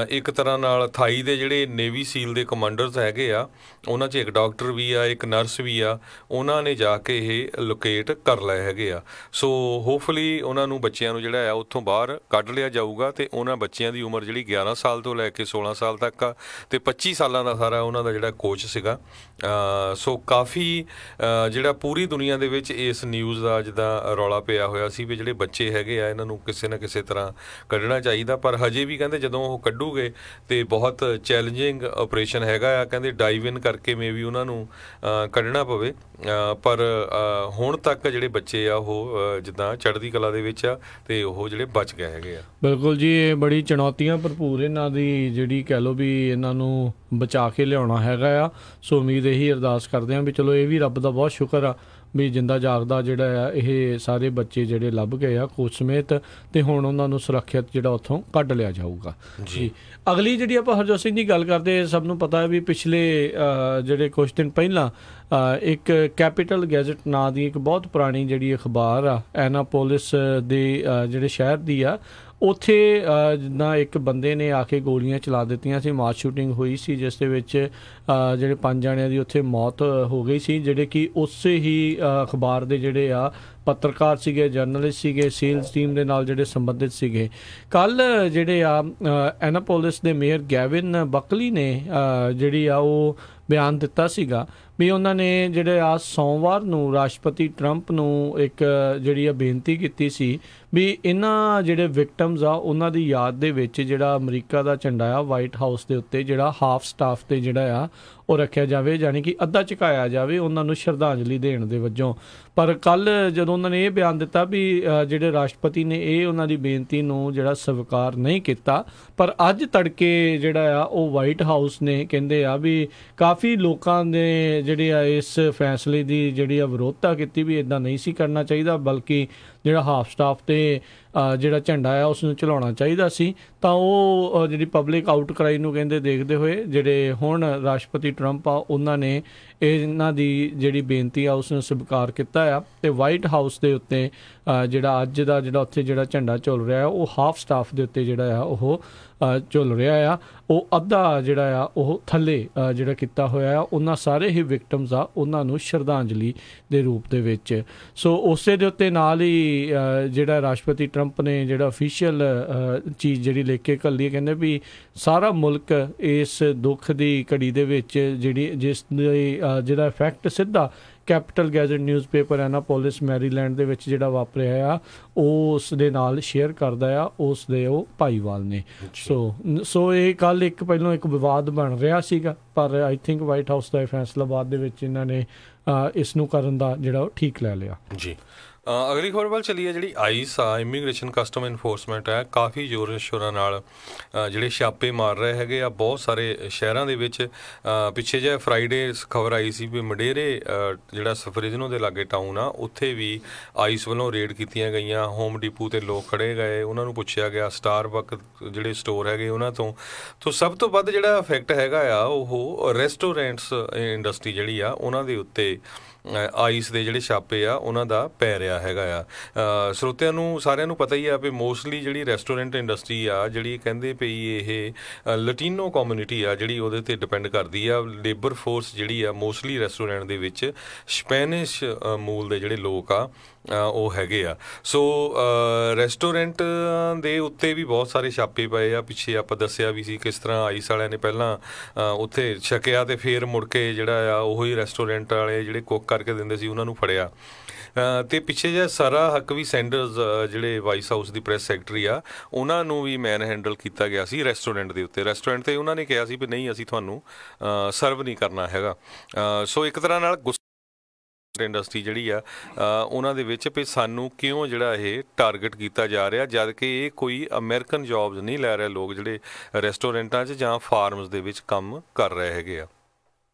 ਇੱਕ ਤਰ੍ਹਾਂ ਨਾਲ ਥਾਈ ਦੇ ਜਿਹੜੇ ਨੇਵੀ ਸੀਲ ਦੇ ਕਮਾਂਡਰਸ ਹੈਗੇ ਆ, ਉਹਨਾਂ 'ਚ ਇੱਕ ਡਾਕਟਰ ਵੀ ਆ, ਇੱਕ ਨਰਸ ਵੀ ਆ, ਉਹਨਾਂ ਨੇ ਜਾ ਕੇ ਇਹ ਲੋਕੇਟ ਕਰ ਲਏ ਹੈਗੇ ਆ। ਸੋ ਹੋਪਫੁਲੀ ਉਹਨਾਂ ਨੂੰ ਬੱਚਿਆਂ ਨੂੰ ਜਿਹੜਾ ਆ ਉੱਥੋਂ ਬਾਹਰ ਕੱਢ ਲਿਆ ਜਾਊਗਾ। ਤੇ ਉਹਨਾਂ ਬੱਚਿਆਂ ਦੀ ਉਮਰ ਜਿਹੜੀ 11 ਸਾਲ ਤੋਂ ਲੈ ਕੇ 16 ਸਾਲ ਤੱਕ ਆ ਤੇ 25 ਸਾਲਾਂ ਦਾ ਸਾਰਾ ਉਹਨਾਂ ਦਾ ਜਿਹੜਾ ਕੋਚ ਸੀਗਾ। ਸੋ ਕਾਫੀ ਜਿਹੜਾ ਪੂਰੀ ਦੁਨੀਆ ਦੇ ਵਿੱਚ ਇਸ ਨਿਊਜ਼ ਦਾ ਜਿੱਦਾਂ ਰੌਲਾ ਪਿਆ ਹੋਇਆ ਸੀ ਵੀ ਜਿਹੜੇ ਬੱਚੇ ਹੈਗੇ ਆ ਇਹਨਾਂ ਨੂੰ ਕਿਸੇ ਨਾ ਕਿਸੇ ਤਰ੍ਹਾਂ ਕੱਢਣਾ ਚਾਹੀਦਾ। ਪਰ ਹਜੇ ਵੀ ਕਹਿੰਦੇ ਜਦੋਂ ਉਹ ਕੱਢੂਗੇ ਤੇ ਬਹੁਤ ਚੈਲੰਜਿੰਗ ਆਪਰੇਸ਼ਨ ਹੈਗਾ ਆ। ਕਹਿੰਦੇ ਡਾਈਵ ਇਨ ਕਰਕੇ ਮੇ ਵੀ ਉਹਨਾਂ ਨੂੰ ਕੱਢਣਾ ਪਵੇ। ਪਰ ਹੁਣ ਤੱਕ ਜਿਹੜੇ ਬੱਚੇ ਆ ਉਹ ਜਿੱਦਾਂ ਚੜ੍ਹਦੀ ਕਲਾ ਦੇ ਵਿੱਚ ਆ ਤੇ ਉਹ ਜਿਹੜੇ ਬਚ ਗਏ ਹੈਗੇ ਆ। ਬਿਲਕੁਲ ਜੀ, ਇਹ ਬੜੀ ਚੁਣੌਤੀਆਂ ਭਰਪੂਰ ਇਹਨਾਂ ਦੀ ਜਿਹੜੀ ਕਹਿ ਲਓ ਵੀ ਇਹਨਾਂ ਨੂੰ ਬਚਾ ਕੇ ਲਿਆਉਣਾ ਹੈਗਾ ਆ। ਸੋ ਉਮੀਦ ਇਹੀ ਅਰਦਾਸ ਕਰਦੇ ਹਾਂ ਵੀ ਚਲੋ ਇਹ ਵੀ ਰੱਬ ਦਾ ਬਹੁਤ ਸ਼ੁਕਰ ਆ ਵੀ ਜਿੰਦਾ ਜਾਗਦਾ ਜਿਹੜਾ ਆ ਇਹ ਸਾਰੇ ਬੱਚੇ ਜਿਹੜੇ ਲੱਭ ਗਏ ਆ ਕੋਚ ਸਮੇਤ, ਤੇ ਹੁਣ ਉਹਨਾਂ ਨੂੰ ਸੁਰੱਖਿਅਤ ਜਿਹੜਾ ਉੱਥੋਂ ਕੱਢ ਲਿਆ ਜਾਊਗਾ। ਜੀ ਅਗਲੀ ਜਿਹੜੀ ਆਪਾਂ ਹਰਜੋਤ ਸਿੰਘ ਦੀ ਗੱਲ ਕਰਦੇ, ਸਭ ਨੂੰ ਪਤਾ ਹੈ ਵੀ ਪਿਛਲੇ ਜਿਹੜੇ ਕੁਛ ਦਿਨ ਪਹਿਲਾਂ ਇੱਕ ਕੈਪੀਟਲ ਗੈਜ਼ਟ ਨਾਂ ਦੀ ਇੱਕ ਬਹੁਤ ਪੁਰਾਣੀ ਜਿਹੜੀ ਅਖਬਾਰ ਆ ਐਨਾਪੋਲਿਸ ਦੇ ਜਿਹੜੇ ਸ਼ਹਿਰ ਦੀ ਆ, ਉੱਥੇ ਜਿੱਦਾਂ ਇੱਕ ਬੰਦੇ ਨੇ ਆ ਕੇ ਗੋਲੀਆਂ ਚਲਾ ਦਿੱਤੀਆਂ ਸੀ, ਮਾਸ ਸ਼ੂਟਿੰਗ ਹੋਈ ਸੀ ਜਿਸ ਦੇ ਵਿੱਚ ਜਿਹੜੇ 5 ਜਣਿਆਂ ਦੀ ਉੱਥੇ ਮੌਤ ਹੋ ਗਈ ਸੀ, ਜਿਹੜੇ ਕਿ ਉਸੇ ਹੀ ਅਖਬਾਰ ਦੇ ਜਿਹੜੇ ਆ ਪੱਤਰਕਾਰ ਸੀਗੇ, ਜਰਨਲਿਸਟ ਸੀਗੇ, ਸੇਲਸ ਟੀਮ ਦੇ ਨਾਲ ਜਿਹੜੇ ਸੰਬੰਧਿਤ ਸੀਗੇ। ਕੱਲ੍ਹ ਜਿਹੜੇ ਆ ਐਨਾਪੋਲਿਸ ਦੇ ਮੇਅਰ ਗੈਵਿਨ ਬਕਲੀ ਨੇ ਜਿਹੜੀ ਆ ਉਹ ਬਿਆਨ ਦਿੱਤਾ ਸੀਗਾ ਵੀ ਉਹਨਾਂ ਨੇ ਜਿਹੜੇ ਆ ਸੋਮਵਾਰ ਨੂੰ ਰਾਸ਼ਟਰਪਤੀ ਟਰੰਪ ਨੂੰ ਇੱਕ ਜਿਹੜੀ ਆ ਬੇਨਤੀ ਕੀਤੀ ਸੀ ਵੀ ਇਹਨਾਂ ਜਿਹੜੇ ਵਿਕਟਮਸ ਆ ਉਹਨਾਂ ਦੀ ਯਾਦ ਦੇ ਵਿੱਚ ਜਿਹੜਾ ਅਮਰੀਕਾ ਦਾ ਝੰਡਾ ਆ ਵਾਈਟ ਹਾਊਸ ਦੇ ਉੱਤੇ ਜਿਹੜਾ ਹਾਫ ਸਟਾਫ ਤੇ ਜਿਹੜਾ ਆ ਉਹ ਰੱਖਿਆ ਜਾਵੇ, ਯਾਨੀ ਕਿ ਅੱਧਾ ਝੁਕਾਇਆ ਜਾਵੇ ਉਹਨਾਂ ਨੂੰ ਸ਼ਰਧਾਂਜਲੀ ਦੇਣ ਦੇ ਵਜੋਂ। ਪਰ ਕੱਲ੍ਹ ਜਦੋਂ ਉਹਨਾਂ ਨੇ ਇਹ ਬਿਆਨ ਦਿੱਤਾ ਵੀ ਜਿਹੜੇ ਰਾਸ਼ਟਰਪਤੀ ਨੇ ਇਹ ਉਹਨਾਂ ਦੀ ਬੇਨਤੀ ਨੂੰ ਜਿਹੜਾ ਸਵੀਕਾਰ ਨਹੀਂ ਕੀਤਾ, ਪਰ ਅੱਜ ਤੜਕੇ ਜਿਹੜਾ ਆ ਉਹ ਵਾਈਟ ਹਾਊਸ ਨੇ ਕਹਿੰਦੇ ਆ ਵੀ ਕਾਫੀ ਲੋਕਾਂ ਨੇ ਜਿਹੜੇ ਆ ਇਸ ਫੈਸਲੇ ਦੀ ਜਿਹੜੀ ਆ ਵਿਰੋਧਤਾ ਕੀਤੀ ਵੀ ਇੱਦਾਂ ਨਹੀਂ ਸੀ ਕਰਨਾ ਚਾਹੀਦਾ, ਬਲਕਿ ਜਿਹੜਾ ਹਾਫ ਸਟਾਫ ਤੇ ਜਿਹੜਾ ਝੰਡਾ ਆ ਉਸ ਨੂੰ ਚਲਾਉਣਾ ਚਾਹੀਦਾ ਸੀ। ਤਾਂ ਉਹ ਜਿਹੜੀ ਪਬਲਿਕ ਆਊਟਕ੍ਰਾਈ ਨੂੰ ਕਹਿੰਦੇ ਦੇਖਦੇ ਹੋਏ ਜਿਹੜੇ ਹੁਣ ਰਾਸ਼ਟਰਪਤੀ ਟਰੰਪ ਆ ਉਹਨਾਂ ਨੇ ਇਹਨਾਂ ਦੀ ਜਿਹੜੀ ਬੇਨਤੀ ਆ ਉਸ ਨੂੰ ਸਵੀਕਾਰ ਕੀਤਾ ਆ ਤੇ ਵਾਈਟ ਹਾਊਸ ਦੇ ਉੱਤੇ ਜਿਹੜਾ ਅੱਜ ਦਾ ਜਿਹੜਾ ਉੱਥੇ ਜਿਹੜਾ ਝੰਡਾ ਝੁੱਲ ਰਿਹਾ ਉਹ ਹਾਫ ਸਟਾਫ ਦੇ ਉੱਤੇ ਜਿਹੜਾ ਆ ਉਹ ਝੁੱਲ ਰਿਹਾ ਆ, ਉਹ ਅੱਧਾ ਜਿਹੜਾ ਆ ਉਹ ਥੱਲੇ ਜਿਹੜਾ ਕੀਤਾ ਹੋਇਆ ਆ ਉਹਨਾਂ ਸਾਰੇ ਹੀ ਵਿਕਟਮਸ ਆ ਉਹਨਾਂ ਨੂੰ ਸ਼ਰਧਾਂਜਲੀ ਦੇ ਰੂਪ ਦੇ ਵਿੱਚ। ਸੋ ਉਸੇ ਦੇ ਉੱਤੇ ਨਾਲ ਹੀ ਜਿਹੜਾ ਰਾਸ਼ਟਰਪਤੀ ਟਰੰਪ ਨੇ ਜਿਹੜਾ ਅਫੀਸ਼ੀਅਲ ਚੀਜ਼ ਜਿਹੜੀ ਲਿਖ ਕੇ ਘੱਲੀ, ਕਹਿੰਦੇ ਵੀ ਸਾਰਾ ਮੁਲਕ ਇਸ ਦੁੱਖ ਦੀ ਘੜੀ ਦੇ ਵਿੱਚ ਜਿਹੜੀ ਜਿਸ ਜਿਹਦਾ ਇਫੈਕਟ ਸਿੱਧਾ ਕੈਪੀਟਲ ਗੈਜ਼ਟ ਨਿਊਜ਼ਪੇਪਰ ਐਨਾਪੋਲਿਸ ਮੈਰੀਲੈਂਡ ਦੇ ਵਿੱਚ ਜਿਹੜਾ ਵਾਪਰਿਆ ਆ ਉਸ ਦੇ ਨਾਲ ਸ਼ੇਅਰ ਕਰਦਾ ਆ ਉਸ ਦੇ ਉਹ ਭਾਈਵਾਲ ਨੇ। ਸੋ ਇਹ ਕੱਲ੍ਹ ਇੱਕ ਪਹਿਲਾਂ ਇੱਕ ਵਿਵਾਦ ਬਣ ਰਿਹਾ ਸੀਗਾ, ਪਰ ਆਈ ਥਿੰਕ ਵਾਈਟ ਹਾਊਸ ਦਾ ਫੈਸਲਾ ਬਾਅਦ ਦੇ ਵਿੱਚ ਇਹਨਾਂ ਨੇ ਇਸ ਨੂੰ ਕਰਨ ਦਾ ਜਿਹੜਾ ਉਹ ਠੀਕ ਲੈ ਲਿਆ ਜੀ। ਅਗਲੀ ਖਬਰ ਵੱਲ ਚੱਲੀਏ। ਜਿਹੜੀ ਆਈਸ ਆ ਇਮੀਗ੍ਰੇਸ਼ਨ ਕਸਟਮ ਇਨਫੋਰਸਮੈਂਟ ਹੈ ਕਾਫੀ ਜ਼ੋਰ ਸ਼ੋਰਾਂ ਨਾਲ ਜਿਹੜੇ ਛਾਪੇ ਮਾਰ ਰਹੇ ਹੈਗੇ ਆ ਬਹੁਤ ਸਾਰੇ ਸ਼ਹਿਰਾਂ ਦੇ ਵਿੱਚ। ਪਿੱਛੇ ਜਿਹੇ ਫਰਾਈਡੇ ਖਬਰ ਆਈ ਸੀ ਵੀ ਮਡੇਰੇ ਜਿਹੜਾ ਸਫਰੇਜਨੋ ਦੇ ਲਾਗੇ ਟਾਊਨ ਆ ਉੱਥੇ ਵੀ ਆਈਸ ਵੱਲੋਂ ਰੇਡ ਕੀਤੀਆਂ ਗਈਆਂ। ਹੋਮ ਡੀਪੂ ਤੇ ਲੋਕ ਖੜੇ ਗਏ, ਉਹਨਾਂ ਨੂੰ ਪੁੱਛਿਆ ਗਿਆ, ਸਟਾਰਬਕ ਜਿਹੜੇ ਸਟੋਰ ਹੈਗੇ ਉਹਨਾਂ ਤੋਂ ਸਭ ਤੋਂ ਵੱਧ ਜਿਹੜਾ ਇਫੈਕਟ ਹੈਗਾ ਆ ਉਹ ਰੈਸਟੋਰੈਂਟਸ ਇੰਡਸਟਰੀ ਜਿਹੜੀ ਆ ਉਹਨਾਂ ਦੇ ਉੱਤੇ ਆਈਸ ਦੇ ਜਿਹੜੇ ਛਾਪੇ ਆ ਉਹਨਾਂ ਦਾ ਪੈ ਰਿਹਾ ਹੈਗਾ ਆ। ਸਰੋਤਿਆਂ ਨੂੰ ਸਾਰਿਆਂ ਨੂੰ ਪਤਾ ਹੀ ਆ ਵੀ ਮੋਸਟਲੀ ਜਿਹੜੀ ਰੈਸਟੋਰੈਂਟ ਇੰਡਸਟਰੀ ਆ ਜਿਹੜੀ ਕਹਿੰਦੇ ਪਈ ਇਹ ਲਟੀਨੋ ਕਮਿਊਨਿਟੀ ਆ ਜਿਹੜੀ ਉਹਦੇ 'ਤੇ ਡਿਪੈਂਡ ਕਰਦੀ ਆ। ਲੇਬਰ ਫੋਰਸ ਜਿਹੜੀ ਆ ਮੋਸਟਲੀ ਰੈਸਟੋਰੈਂਟ ਦੇ ਵਿੱਚ ਸਪੈਨਿਸ਼ ਮੂਲ ਦੇ ਜਿਹੜੇ ਲੋਕ ਆ ਉਹ ਹੈਗੇ ਆ। ਸੋ ਰੈਸਟੋਰੈਂਟ ਦੇ ਉੱਤੇ ਵੀ ਬਹੁਤ ਸਾਰੇ ਛਾਪੇ ਪਏ ਆ। ਪਿੱਛੇ ਆਪਾਂ ਦੱਸਿਆ ਵੀ ਸੀ ਕਿਸ ਤਰ੍ਹਾਂ ਆਈਸ ਵਾਲਿਆਂ ਨੇ ਪਹਿਲਾਂ ਉੱਥੇ ਛਕਿਆ ਤੇ ਫਿਰ ਮੁੜ ਕੇ ਜਿਹੜਾ ਆ ਉਹੀ ਰੈਸਟੋਰੈਂਟ ਵਾਲੇ ਜਿਹੜੇ ਕੁੱਕ ਕਰਕੇ ਦਿੰਦੇ ਸੀ ਉਹਨਾਂ ਨੂੰ ਫੜਿਆ। ਤੇ ਪਿੱਛੇ ਜਿਹਾ ਸਾਰਾ ਹਕਵੀ ਸੈਂਡਰਸ ਜਿਹੜੇ ਵਾਈਸ ਹਾਊਸ ਦੀ ਪ੍ਰੈਸ ਸੈਕਟਰੀ ਆ ਉਹਨਾਂ ਨੂੰ ਵੀ ਮੈਨ ਹੈਂਡਲ ਕੀਤਾ ਗਿਆ ਸੀ ਰੈਸਟੋਰੈਂਟ ਦੇ ਉੱਤੇ। ਰੈਸਟੋਰੈਂਟ 'ਤੇ ਉਹਨਾਂ ਨੇ ਕਿਹਾ ਸੀ ਵੀ ਨਹੀਂ ਅਸੀਂ ਤੁਹਾਨੂੰ ਸਰਵ ਨਹੀਂ ਕਰਨਾ ਹੈਗਾ। ਸੋ ਇੱਕ ਤਰ੍ਹਾਂ ਨਾਲ ਇੰਡਸਟਰੀ ਜਿਹੜੀ ਆ ਉਹਨਾਂ ਦੇ ਵਿੱਚ ਵੀ ਸਾਨੂੰ ਕਿਉਂ ਜਿਹੜਾ ਇਹ ਟਾਰਗੇਟ ਕੀਤਾ ਜਾ ਰਿਹਾ, ਜਦ ਕਿ ਇਹ ਕੋਈ ਅਮਰੀਕਨ ਜੌਬਸ ਨਹੀਂ ਲੈ ਰਹੇ ਲੋਕ ਜਿਹੜੇ ਰੈਸਟੋਰੈਂਟਾਂ 'ਚ ਜਾਂ ਫਾਰਮਸ ਦੇ ਵਿੱਚ ਕੰਮ ਕਰ ਰਹੇ ਹੈਗੇ ਆ।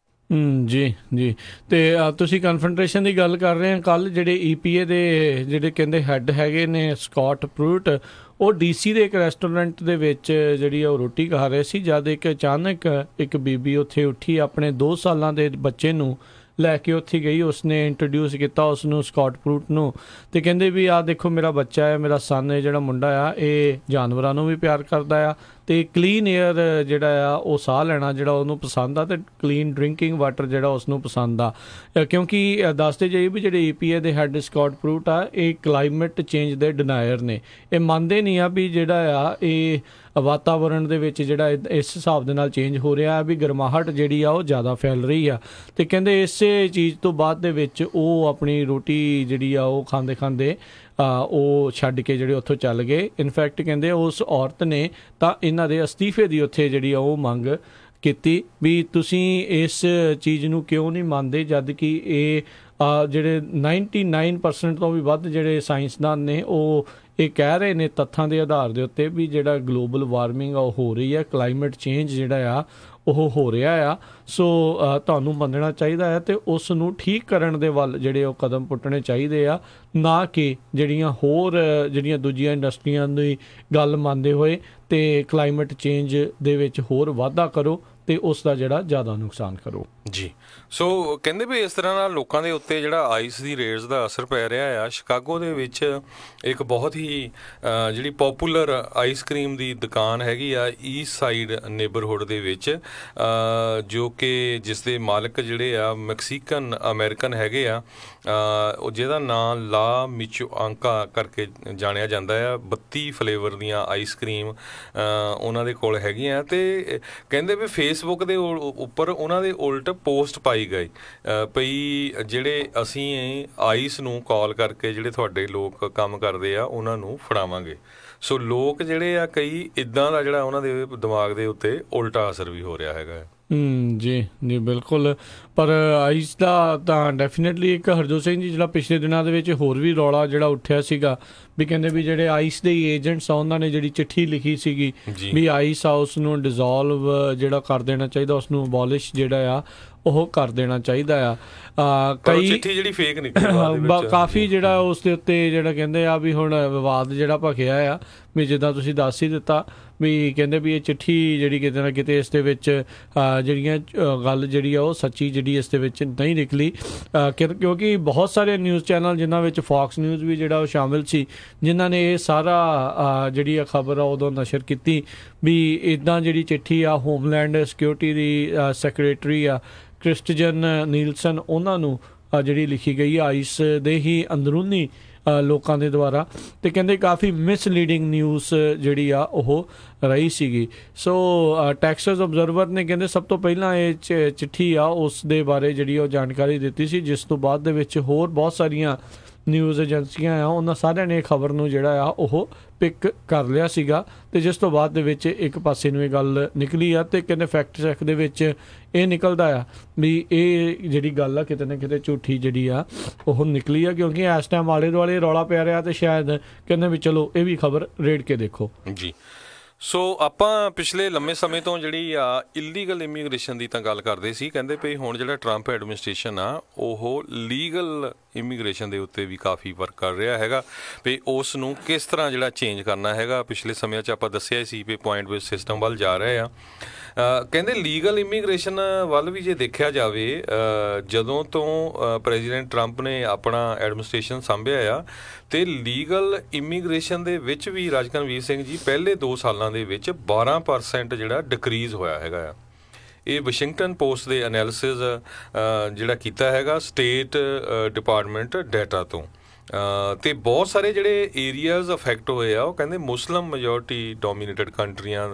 ਜੀ ਜੀ। ਤੇ ਤੁਸੀਂ ਕਨਫਰੰਟੇਸ਼ਨ ਦੀ ਗੱਲ ਕਰ ਰਹੇ ਆ। ਕੱਲ੍ਹ ਜਿਹੜੇ EPA ਦੇ ਜਿਹੜੇ ਕਹਿੰਦੇ ਹੈੱਡ ਹੈਗੇ ਨੇ ਸਕਾਟ ਪ੍ਰੂਟ, ਉਹ DC ਦੇ ਇੱਕ ਰੈਸਟੋਰੈਂਟ ਦੇ ਵਿੱਚ ਜਿਹੜੀ ਉਹ ਰੋਟੀ ਖਾ ਰਹੇ ਸੀ, ਜਦ ਇੱਕ ਅਚਾਨਕ ਇੱਕ ਬੀਬੀ ਉੱਥੇ ਉੱਠੀ ਆਪਣੇ 2 ਸਾਲਾਂ ਦੇ ਬੱਚੇ ਨੂੰ ਲੈ ਕੇ ਉੱਥੇ ਗਈ। ਉਸਨੇ ਇੰਟਰੋਡਿਊਸ ਕੀਤਾ ਉਸ ਨੂੰ ਸਕਾਟ ਪ੍ਰੂਟ ਨੂੰ ਤੇ ਕਹਿੰਦੇ ਵੀ ਆਹ ਦੇਖੋ ਮੇਰਾ ਬੱਚਾ ਹੈ, ਮੇਰਾ ਸਨ ਹੈ ਜਿਹੜਾ ਮੁੰਡਾ ਆ ਇਹ ਜਾਨਵਰਾਂ ਨੂੰ ਵੀ ਪਿਆਰ ਕਰਦਾ ਆ ਤੇ ਕਲੀਨ ਏਅਰ ਜਿਹੜਾ ਆ ਉਹ ਸਾਹ ਲੈਣਾ ਜਿਹੜਾ ਉਹਨੂੰ ਪਸੰਦ ਆ ਤੇ ਕਲੀਨ ਡਰਿੰਕਿੰਗ ਵਾਟਰ ਜਿਹੜਾ ਉਸ ਨੂੰ ਪਸੰਦ ਆ। ਕਿਉਂਕਿ ਦੱਸਦੇ ਜਾਈਏ ਵੀ ਜਿਹੜੇ EPA ਦੇ ਹੈੱਡ ਸਕਾਟ ਪ੍ਰੂਟ ਆ ਇਹ ਕਲਾਈਮੇਟ ਚੇਂਜ ਦੇ ਡਿਨਾਇਰ ਨੇ। ਇਹ ਮੰਨਦੇ ਨਹੀਂ ਆ ਵੀ ਜਿਹੜਾ ਆ ਇਹ ਵਾਤਾਵਰਣ ਦੇ ਵਿੱਚ ਜਿਹੜਾ ਇਸ ਹਿਸਾਬ ਦੇ ਨਾਲ ਚੇਂਜ ਹੋ ਰਿਹਾ ਵੀ ਗਰਮਾਹਟ ਜਿਹੜੀ ਆ ਉਹ ਜ਼ਿਆਦਾ ਫੈਲ ਰਹੀ ਆ। ਤੇ ਕਹਿੰਦੇ ਇਸੇ ਚੀਜ਼ ਤੋਂ ਬਾਅਦ ਦੇ ਵਿੱਚ ਉਹ ਆਪਣੀ ਰੋਟੀ ਜਿਹੜੀ ਆ ਉਹ ਖਾਂਦੇ ਖਾਂਦੇ ਉਹ ਛੱਡ ਕੇ ਜਿਹੜੇ ਉੱਥੋਂ ਚੱਲ ਗਏ। ਇਨਫੈਕਟ ਕਹਿੰਦੇ ਉਸ ਔਰਤ ਨੇ ਤਾਂ ਇਹਨਾਂ ਦੇ ਅਸਤੀਫੇ ਦੀ ਉੱਥੇ ਜਿਹੜੀ ਆ ਉਹ ਮੰਗ ਕੀਤੀ ਵੀ ਤੁਸੀਂ ਇਸ ਚੀਜ਼ ਨੂੰ ਕਿਉਂ ਨਹੀਂ ਮੰਨਦੇ, ਜਦ ਕਿ ਇਹ ਜਿਹੜੇ 99% ਤੋਂ ਵੀ ਵੱਧ ਜਿਹੜੇ ਸਾਇੰਸਦਾਨ ਨੇ ਉਹ ਇਹ ਕਹਿ ਰਹੇ ਨੇ ਤੱਥਾਂ ਦੇ ਆਧਾਰ ਦੇ ਉੱਤੇ ਵੀ ਜਿਹੜਾ ਗਲੋਬਲ ਵਾਰਮਿੰਗ ਆ ਉਹ ਹੋ ਰਹੀ ਹੈ, ਕਲਾਈਮੇਟ ਚੇਂਜ ਜਿਹੜਾ ਆ ਉਹ ਹੋ ਰਿਹਾ ਆ। ਸੋ ਤੁਹਾਨੂੰ ਮੰਨਣਾ ਚਾਹੀਦਾ ਹੈ ਤੇ ਉਸ ਨੂੰ ਠੀਕ ਕਰਨ ਦੇ ਵੱਲ ਜਿਹੜੇ ਉਹ ਕਦਮ ਪੁੱਟਣੇ ਚਾਹੀਦੇ ਆ, ਨਾ ਕਿ ਜਿਹੜੀਆਂ ਹੋਰ ਜਿਹੜੀਆਂ ਦੂਜੀਆਂ ਇੰਡਸਟਰੀਆਂ ਦੀ ਗੱਲ ਮੰਨਦੇ ਹੋਏ ਤੇ ਕਲਾਈਮੇਟ ਚੇਂਜ ਦੇ ਵਿੱਚ ਹੋਰ ਵਾਧਾ ਕਰੋ। ਤੇ ਉਸ ਦਾ ਜਿਹੜਾ ਜ਼ਿਆਦਾ ਨੁਕਸਾਨ ਕਰੋ ਜੀ। ਸੋ ਕਹਿੰਦੇ ਵੀ ਇਸ ਤਰ੍ਹਾਂ ਨਾਲ ਲੋਕਾਂ ਦੇ ਉੱਤੇ ਜਿਹੜਾ ਆਈਸ ਦੀ ਰੇਟਸ ਦਾ ਅਸਰ ਪੈ ਰਿਹਾ ਆ। ਸ਼ਿਕਾਗੋ ਦੇ ਵਿੱਚ ਇੱਕ ਬਹੁਤ ਹੀ ਜਿਹੜੀ ਪੋਪੂਲਰ ਆਈਸ ਕ੍ਰੀਮ ਦੀ ਦੁਕਾਨ ਹੈਗੀ ਆ ਈਸਟ ਸਾਈਡ ਨੇਬਰਹੁੱਡ ਦੇ ਵਿੱਚ, ਜੋ ਕਿ ਜਿਸ ਦੇ ਮਾਲਕ ਜਿਹੜੇ ਆ ਮੈਕਸੀਕਨ ਅਮਰੀਕਨ ਹੈਗੇ ਆ, ਉਹ ਜਿਹਦਾ ਨਾਂ ਲਾ ਮਿਚੋਆਂਕਾ ਕਰਕੇ ਜਾਣਿਆ ਜਾਂਦਾ ਆ। 32 ਫਲੇਵਰ ਦੀਆਂ ਆਈਸ ਕ੍ਰੀਮ ਉਹਨਾਂ ਦੇ ਕੋਲ ਹੈਗੀਆਂ। ਅਤੇ ਕਹਿੰਦੇ ਵੀ ਫੇਸਬੁੱਕ ਦੇ ਉੱਪਰ ਉਹਨਾਂ ਦੇ ਉਲਟ ਪੋਸਟ ਪਾਈ ਗਈ ਪਈ, ਜਿਹੜੇ ਅਸੀਂ ਆਈਸ ਨੂੰ ਕਾਲ ਕਰਕੇ ਜਿਹੜੇ ਤੁਹਾਡੇ ਲੋਕ ਕੰਮ ਕਰਦੇ ਆ ਉਹਨਾਂ ਨੂੰ ਫੜਾਵਾਂਗੇ। ਸੋ ਲੋਕ ਜਿਹੜੇ ਆ ਕਈ ਇੱਦਾਂ ਦਾ ਜਿਹੜਾ ਉਹਨਾਂ ਦੇ ਦਿਮਾਗ ਦੇ ਉੱਤੇ ਉਲਟਾ ਅਸਰ ਵੀ ਹੋ ਰਿਹਾ ਹੈਗਾ। ਜੀ ਜੀ ਬਿਲਕੁਲ। ਪਰ ਆਈਸ ਦਾ ਤਾਂ ਡੈਫੀਨੇਟਲੀ ਇੱਕ ਹਰਜੋਤ ਸਿੰਘ ਜੀ ਜਿਹੜਾ ਪਿਛਲੇ ਦਿਨਾਂ ਦੇ ਵਿੱਚ ਹੋਰ ਵੀ ਰੌਲਾ ਜਿਹੜਾ ਉੱਠਿਆ ਸੀਗਾ ਵੀ ਕਹਿੰਦੇ ਵੀ ਜਿਹੜੇ ਆਈਸ ਦੇ ਏਜੰਟਸ ਆ ਉਹਨਾਂ ਨੇ ਜਿਹੜੀ ਚਿੱਠੀ ਲਿਖੀ ਸੀਗੀ ਵੀ ਆਈਸ ਹਾਊਸ ਨੂੰ ਡਿਜ਼ੋਲਵ ਜਿਹੜਾ ਕਰ ਦੇਣਾ ਚਾਹੀਦਾ, ਉਸ ਨੂੰ ਅਬੋਲਿਸ਼ ਜਿਹੜਾ ਆ ਉਹ ਕਰ ਦੇਣਾ ਚਾਹੀਦਾ ਆ। ਕਈ ਚਿੱਠੀ ਜਿਹੜੀ ਫੇਕ ਨਿਕਲੀ ਕਾਫੀ ਜਿਹੜਾ ਉਸ ਦੇ ਉੱਤੇ ਜਿਹੜਾ ਕਹਿੰਦੇ ਆ ਵੀ ਹੁਣ ਵਿਵਾਦ ਜਿਹੜਾ ਭਖਿਆ ਆ ਵੀ ਜਿੱਦਾਂ ਤੁਸੀਂ ਦੱਸ ਹੀ ਦਿੱਤਾ ਵੀ ਕਹਿੰਦੇ ਵੀ ਇਹ ਚਿੱਠੀ ਜਿਹੜੀ ਕਿਤੇ ਨਾ ਕਿਤੇ ਇਸ ਦੇ ਵਿੱਚ ਜਿਹੜੀਆਂ ਗੱਲ ਜਿਹੜੀ ਆ ਉਹ ਸੱਚੀ ਜਿਹੜੀ ਇਸ ਦੇ ਵਿੱਚ ਨਹੀਂ ਨਿਕਲੀ, ਕਿਉਂਕਿ ਬਹੁਤ ਸਾਰੇ ਨਿਊਜ਼ ਚੈਨਲ ਜਿਨ੍ਹਾਂ ਵਿੱਚ ਫੌਕਸ ਨਿਊਜ਼ ਵੀ ਜਿਹੜਾ ਉਹ ਸ਼ਾਮਿਲ ਸੀ, ਜਿਨ੍ਹਾਂ ਨੇ ਇਹ ਸਾਰਾ ਜਿਹੜੀ ਆ ਖਬਰ ਆ ਉਦੋਂ ਨਸ਼ਰ ਕੀਤੀ ਵੀ ਇੱਦਾਂ ਜਿਹੜੀ ਚਿੱਠੀ ਆ ਹੋਮਲੈਂਡ ਸਿਕਿਉਰਿਟੀ ਦੀ ਸੈਕਟਰੀ ਆ ਕ੍ਰਿਸਟੀਅਨ ਨੀਲਸਨ ਉਹਨਾਂ ਨੂੰ ਜਿਹੜੀ ਲਿਖੀ ਗਈ ਆਈਸ ਦੇ ਹੀ ਅੰਦਰੂਨੀ ਲੋਕਾਂ ਦੇ ਦੁਆਰਾ, ਤੇ ਕਹਿੰਦੇ ਕਾਫੀ ਮਿਸਲੀਡਿੰਗ ਨਿਊਜ਼ ਜਿਹੜੀ ਆ ਉਹ ਰਹੀ ਸੀਗੀ। ਸੋ ਟੈਕਸਸ ਆਬਜ਼ਰਵਰ ਨੇ ਕਹਿੰਦੇ ਸਭ ਤੋਂ ਪਹਿਲਾਂ ਇਹ ਚਿੱਠੀ ਆ ਉਸ ਦੇ ਬਾਰੇ ਜਿਹੜੀ ਉਹ ਜਾਣਕਾਰੀ ਦਿੱਤੀ ਸੀ, ਜਿਸ ਤੋਂ ਬਾਅਦ ਦੇ ਵਿੱਚ ਹੋਰ ਬਹੁਤ ਸਾਰੀਆਂ ਨਿਊਜ਼ ਏਜੰਸੀਆਂ ਆ ਉਹਨਾਂ ਸਾਰਿਆਂ ਨੇ ਖਬਰ ਨੂੰ ਜਿਹੜਾ ਆ ਉਹ ਪਿਕ ਕਰ ਲਿਆ ਸੀਗਾ, ਤੇ ਜਿਸ ਤੋਂ ਬਾਅਦ ਦੇ ਵਿੱਚ ਇੱਕ ਪਾਸੇ ਨੂੰ ਇਹ ਗੱਲ ਨਿਕਲੀ ਆ। ਤੇ ਕਹਿੰਦੇ ਫੈਕਟ ਚੈੱਕ ਦੇ ਵਿੱਚ ਇਹ ਨਿਕਲਦਾ ਆ ਵੀ ਇਹ ਜਿਹੜੀ ਗੱਲ ਆ ਕਿਤੇ ਨਾ ਕਿਤੇ ਝੂਠੀ ਜਿਹੜੀ ਆ ਉਹ ਨਿਕਲੀ ਆ, ਕਿਉਂਕਿ ਇਸ ਟਾਈਮ ਆਲੇ ਦੁਆਲੇ ਰੌਲਾ ਪੈ ਰਿਹਾ ਤੇ ਸ਼ਾਇਦ ਕਹਿੰਦੇ ਵੀ ਚਲੋ ਇਹ ਵੀ ਖਬਰ ਰੇਡ ਕੇ ਦੇਖੋ ਜੀ। ਸੋ ਆਪਾਂ ਪਿਛਲੇ ਲੰਮੇ ਸਮੇਂ ਤੋਂ ਜਿਹੜੀ ਆ ਇਲੀਗਲ ਇਮੀਗ੍ਰੇਸ਼ਨ ਦੀ ਤਾਂ ਗੱਲ ਕਰਦੇ ਸੀ, ਕਹਿੰਦੇ ਪਈ ਹੁਣ ਜਿਹੜਾ ਟਰੰਪ ਐਡਮਿਨਿਸਟ੍ਰੇਸ਼ਨ ਆ ਉਹ ਲੀਗਲ ਇਮੀਗ੍ਰੇਸ਼ਨ ਦੇ ਉੱਤੇ ਵੀ ਕਾਫੀ ਵਰਕ ਕਰ ਰਿਹਾ ਹੈਗਾ ਵੀ ਉਸ ਨੂੰ ਕਿਸ ਤਰ੍ਹਾਂ ਜਿਹੜਾ ਚੇਂਜ ਕਰਨਾ ਹੈਗਾ। ਪਿਛਲੇ ਸਮਿਆਂ 'ਚ ਆਪਾਂ ਦੱਸਿਆ ਸੀ ਵੀ ਪੁਆਇੰਟ ਬੇਸ ਸਿਸਟਮ ਵੱਲ ਜਾ ਰਹੇ ਆ। ਕਹਿੰਦੇ ਲੀਗਲ ਇਮੀਗ੍ਰੇਸ਼ਨ ਵੱਲ ਵੀ ਜੇ ਦੇਖਿਆ ਜਾਵੇ, ਜਦੋਂ ਤੋਂ ਪ੍ਰੈਜ਼ੀਡੈਂਟ ਟਰੰਪ ਨੇ ਆਪਣਾ ਐਡਮਿਨਿਸਟ੍ਰੇਸ਼ਨ ਸੰਭਿਆ ਆ ਤੇ ਲੀਗਲ ਇਮੀਗ੍ਰੇਸ਼ਨ ਦੇ ਵਿੱਚ ਵੀ ਰਾਜਕਨਵੀਰ ਸਿੰਘ ਜੀ ਪਹਿਲੇ 2 ਸਾਲਾਂ ਦੇ ਵਿੱਚ 12% ਜਿਹੜਾ ਡਿਕਰੀਜ਼ ਹੋਇਆ ਹੈਗਾ ਆ। ਇਹ ਵਾਸ਼ਿੰਗਟਨ ਪੋਸਟ ਦੇ ਐਨਾਲਿਸਿਸ ਜਿਹੜਾ ਕੀਤਾ ਹੈਗਾ ਸਟੇਟ ਡਿਪਾਰਟਮੈਂਟ ਡਾਟਾ ਤੋਂ, ਤੇ ਬਹੁਤ ਸਾਰੇ ਜਿਹੜੇ ਏਰੀਆਜ਼ ਅਫੈਕਟ ਹੋਏ ਆ ਉਹ ਕਹਿੰਦੇ ਮੁਸਲਿਮ ਮੈਜੋਰਟੀ ਡੋਮੀਨੇਟਡ ਕੰਟਰੀਆਂ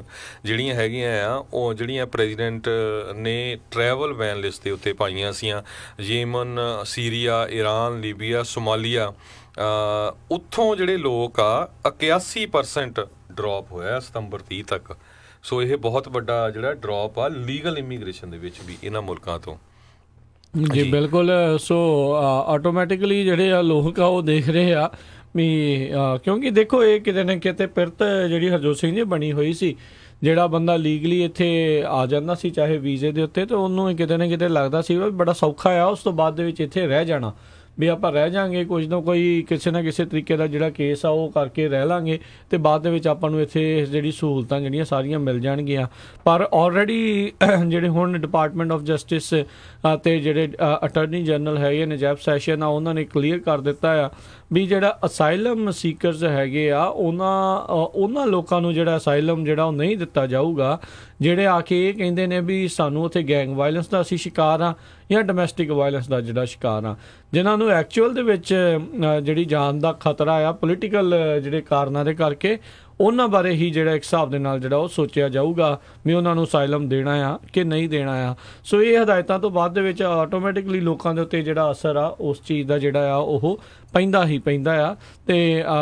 ਜਿਹੜੀਆਂ ਹੈਗੀਆਂ ਆ ਉਹ ਜਿਹੜੀਆਂ ਪ੍ਰੈਜ਼ੀਡੈਂਟ ਨੇ ਟਰੈਵਲ ਬੈਨ ਲਿਸਟ ਦੇ ਉੱਤੇ ਪਾਈਆਂ ਸੀਆਂ, ਯੇਮਨ, ਸੀਰੀਆ, ਈਰਾਨ, ਲੀਬੀਆ, ਸੋਮਾਲੀਆ, ਉੱਥੋਂ ਜਿਹੜੇ ਲੋਕ ਆ 81% ਡਰੋਪ ਹੋਇਆ ਸਤੰਬਰ 30 ਤੱਕ। ਸੋ ਇਹ ਬਹੁਤ ਵੱਡਾ ਜਿਹੜਾ ਡਰੋਪ ਆ ਲੀਗਲ ਇਮੀਗ੍ਰੇਸ਼ਨ ਦੇ ਵਿੱਚ ਵੀ ਇਹਨਾਂ ਮੁਲਕਾਂ ਤੋਂ। ਜੀ ਬਿਲਕੁਲ। ਸੋ ਆਟੋਮੈਟਿਕਲੀ ਜਿਹੜੇ ਆ ਲੋਕ ਆ ਉਹ ਦੇਖ ਰਹੇ ਆ ਵੀ ਕਿਉਂਕਿ ਦੇਖੋ ਇਹ ਕਿਤੇ ਨਾ ਕਿਤੇ ਪਿਰਤ ਜਿਹੜੀ ਹਰਜੋਤ ਸਿੰਘ ਜੀ ਬਣੀ ਹੋਈ ਸੀ, ਜਿਹੜਾ ਬੰਦਾ ਲੀਗਲੀ ਇੱਥੇ ਆ ਜਾਂਦਾ ਸੀ ਚਾਹੇ ਵੀਜ਼ੇ ਦੇ ਉੱਤੇ, ਤੇ ਉਹਨੂੰ ਕਿਤੇ ਨਾ ਕਿਤੇ ਲੱਗਦਾ ਸੀ ਵੀ ਬੜਾ ਸੌਖਾ ਆ ਉਸ ਤੋਂ ਬਾਅਦ ਦੇ ਵਿੱਚ ਇੱਥੇ ਰਹਿ ਜਾਣਾ, ਵੀ ਆਪਾਂ ਰਹਿ ਜਾਾਂਗੇ ਕੁਝ ਨਾ ਕੋਈ ਕਿਸੇ ਨਾ ਕਿਸੇ ਤਰੀਕੇ ਦਾ ਜਿਹੜਾ ਕੇਸ ਆ ਉਹ ਕਰਕੇ ਰਹਿ ਲਾਂਗੇ ਤੇ ਬਾਅਦ ਦੇ ਵਿੱਚ ਆਪਾਂ ਨੂੰ ਇੱਥੇ ਜਿਹੜੀ ਸਹੂਲਤਾਂ ਜਿਹੜੀਆਂ ਸਾਰੀਆਂ ਮਿਲ ਜਾਣਗੀਆਂ। ਪਰ ਆਲਰੇਡੀ ਜਿਹੜੇ ਹੁਣ ਡਿਪਾਰਟਮੈਂਟ ਆਫ ਜਸਟਿਸ ਅਤੇ ਜਿਹੜੇ ਅਟਾਰਨੀ ਜਨਰਲ ਹੈਗੇ ਨੇ ਜੈਫ ਸੈਸ਼ਨ ਆ, ਉਹਨਾਂ ਨੇ ਕਲੀਅਰ ਕਰ ਦਿੱਤਾ ਆ ਵੀ ਜਿਹੜਾ ਅਸਾਈਲਮ ਸੀਕਰਸ ਹੈਗੇ ਆ ਉਹਨਾਂ ਲੋਕਾਂ ਨੂੰ ਜਿਹੜਾ ਅਸਾਈਲਮ ਜਿਹੜਾ ਉਹ ਨਹੀਂ ਦਿੱਤਾ ਜਾਊਗਾ, ਜਿਹੜੇ ਆ ਕੇ ਇਹ ਕਹਿੰਦੇ ਨੇ ਵੀ ਸਾਨੂੰ ਉੱਥੇ ਗੈਂਗ ਵਾਇਲੈਂਸ ਦਾ ਅਸੀਂ ਸ਼ਿਕਾਰ ਆ ਜਾਂ ਡੋਮੈਸਟਿਕ ਵਾਇਲੈਂਸ ਦਾ ਜਿਹੜਾ ਸ਼ਿਕਾਰ ਆ, ਜਿਨ੍ਹਾਂ ਨੂੰ ਐਕਚੁਅਲ ਦੇ ਵਿੱਚ ਜਿਹੜੀ ਜਾਨ ਦਾ ਖਤਰਾ ਆ ਪੋਲੀਟੀਕਲ ਜਿਹੜੇ ਕਾਰਨਾਂ ਦੇ ਕਰਕੇ, ਉਹਨਾਂ ਬਾਰੇ ਹੀ ਜਿਹੜਾ ਇੱਕ ਹਿਸਾਬ ਦੇ ਨਾਲ ਜਿਹੜਾ ਉਹ ਸੋਚਿਆ ਜਾਊਗਾ ਵੀ ਉਹਨਾਂ ਨੂੰ ਅਸਾਈਲਮ ਦੇਣਾ ਆ ਕਿ ਨਹੀਂ ਦੇਣਾ ਆ। ਸੋ ਇਹ ਹਦਾਇਤਾਂ ਤੋਂ ਬਾਅਦ ਦੇ ਵਿੱਚ ਆਟੋਮੈਟਿਕਲੀ ਲੋਕਾਂ ਦੇ ਉੱਤੇ ਜਿਹੜਾ ਅਸਰ ਆ ਉਸ ਚੀਜ਼ ਦਾ ਜਿਹੜਾ ਆ ਉਹ ਪੈਂਦਾ ਹੀ ਪੈਂਦਾ ਆ। ਤੇ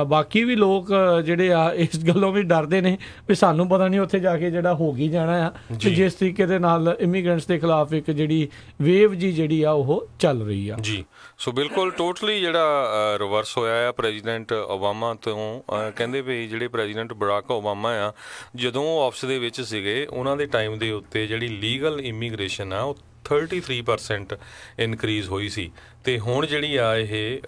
ਬਾਕੀ ਵੀ ਲੋਕ ਜਿਹੜੇ ਆ ਇਸ ਗੱਲੋਂ ਵੀ ਡਰਦੇ ਨੇ ਵੀ ਸਾਨੂੰ ਪਤਾ ਨਹੀਂ ਉੱਥੇ ਜਾ ਕੇ ਜਿਹੜਾ ਹੋ ਗਈ ਜਾਣਾ ਆ, ਤੇ ਜਿਸ ਤਰੀਕੇ ਦੇ ਨਾਲ ਇਮੀਗ੍ਰੈਂਟਸ ਦੇ ਖਿਲਾਫ ਇੱਕ ਜਿਹੜੀ ਵੇਵ ਜਿਹੜੀ ਆ ਉਹ ਚੱਲ ਰਹੀ ਆ। ਜੀ ਸੋ ਬਿਲਕੁਲ ਟੋਟਲੀ ਜਿਹੜਾ ਰਿਵਰਸ ਹੋਇਆ ਆ ਪ੍ਰੈਜ਼ੀਡੈਂਟ ਓਬਾਮਾ ਤੋਂ। ਕਹਿੰਦੇ ਵੀ ਜਿਹੜੇ ਪ੍ਰੈਜ਼ੀਡੈਂਟ ਬਰਾਕ ਓਬਾਮਾ ਆ ਜਦੋਂ ਉਹ ਆਫਿਸ ਦੇ ਵਿੱਚ ਸੀਗੇ ਉਹਨਾਂ ਦੇ ਟਾਈਮ ਦੇ ਉੱਤੇ ਜਿਹੜੀ ਲੀਗਲ ਇਮੀਗ੍ਰੇਸ਼ਨ ਆ ਉਹ 33% ਇਨਕਰੀਜ਼ ਹੋਈ ਸੀ। ਤੇ ਹੁਣ ਜਿਹੜੀ ਆ ਇਹ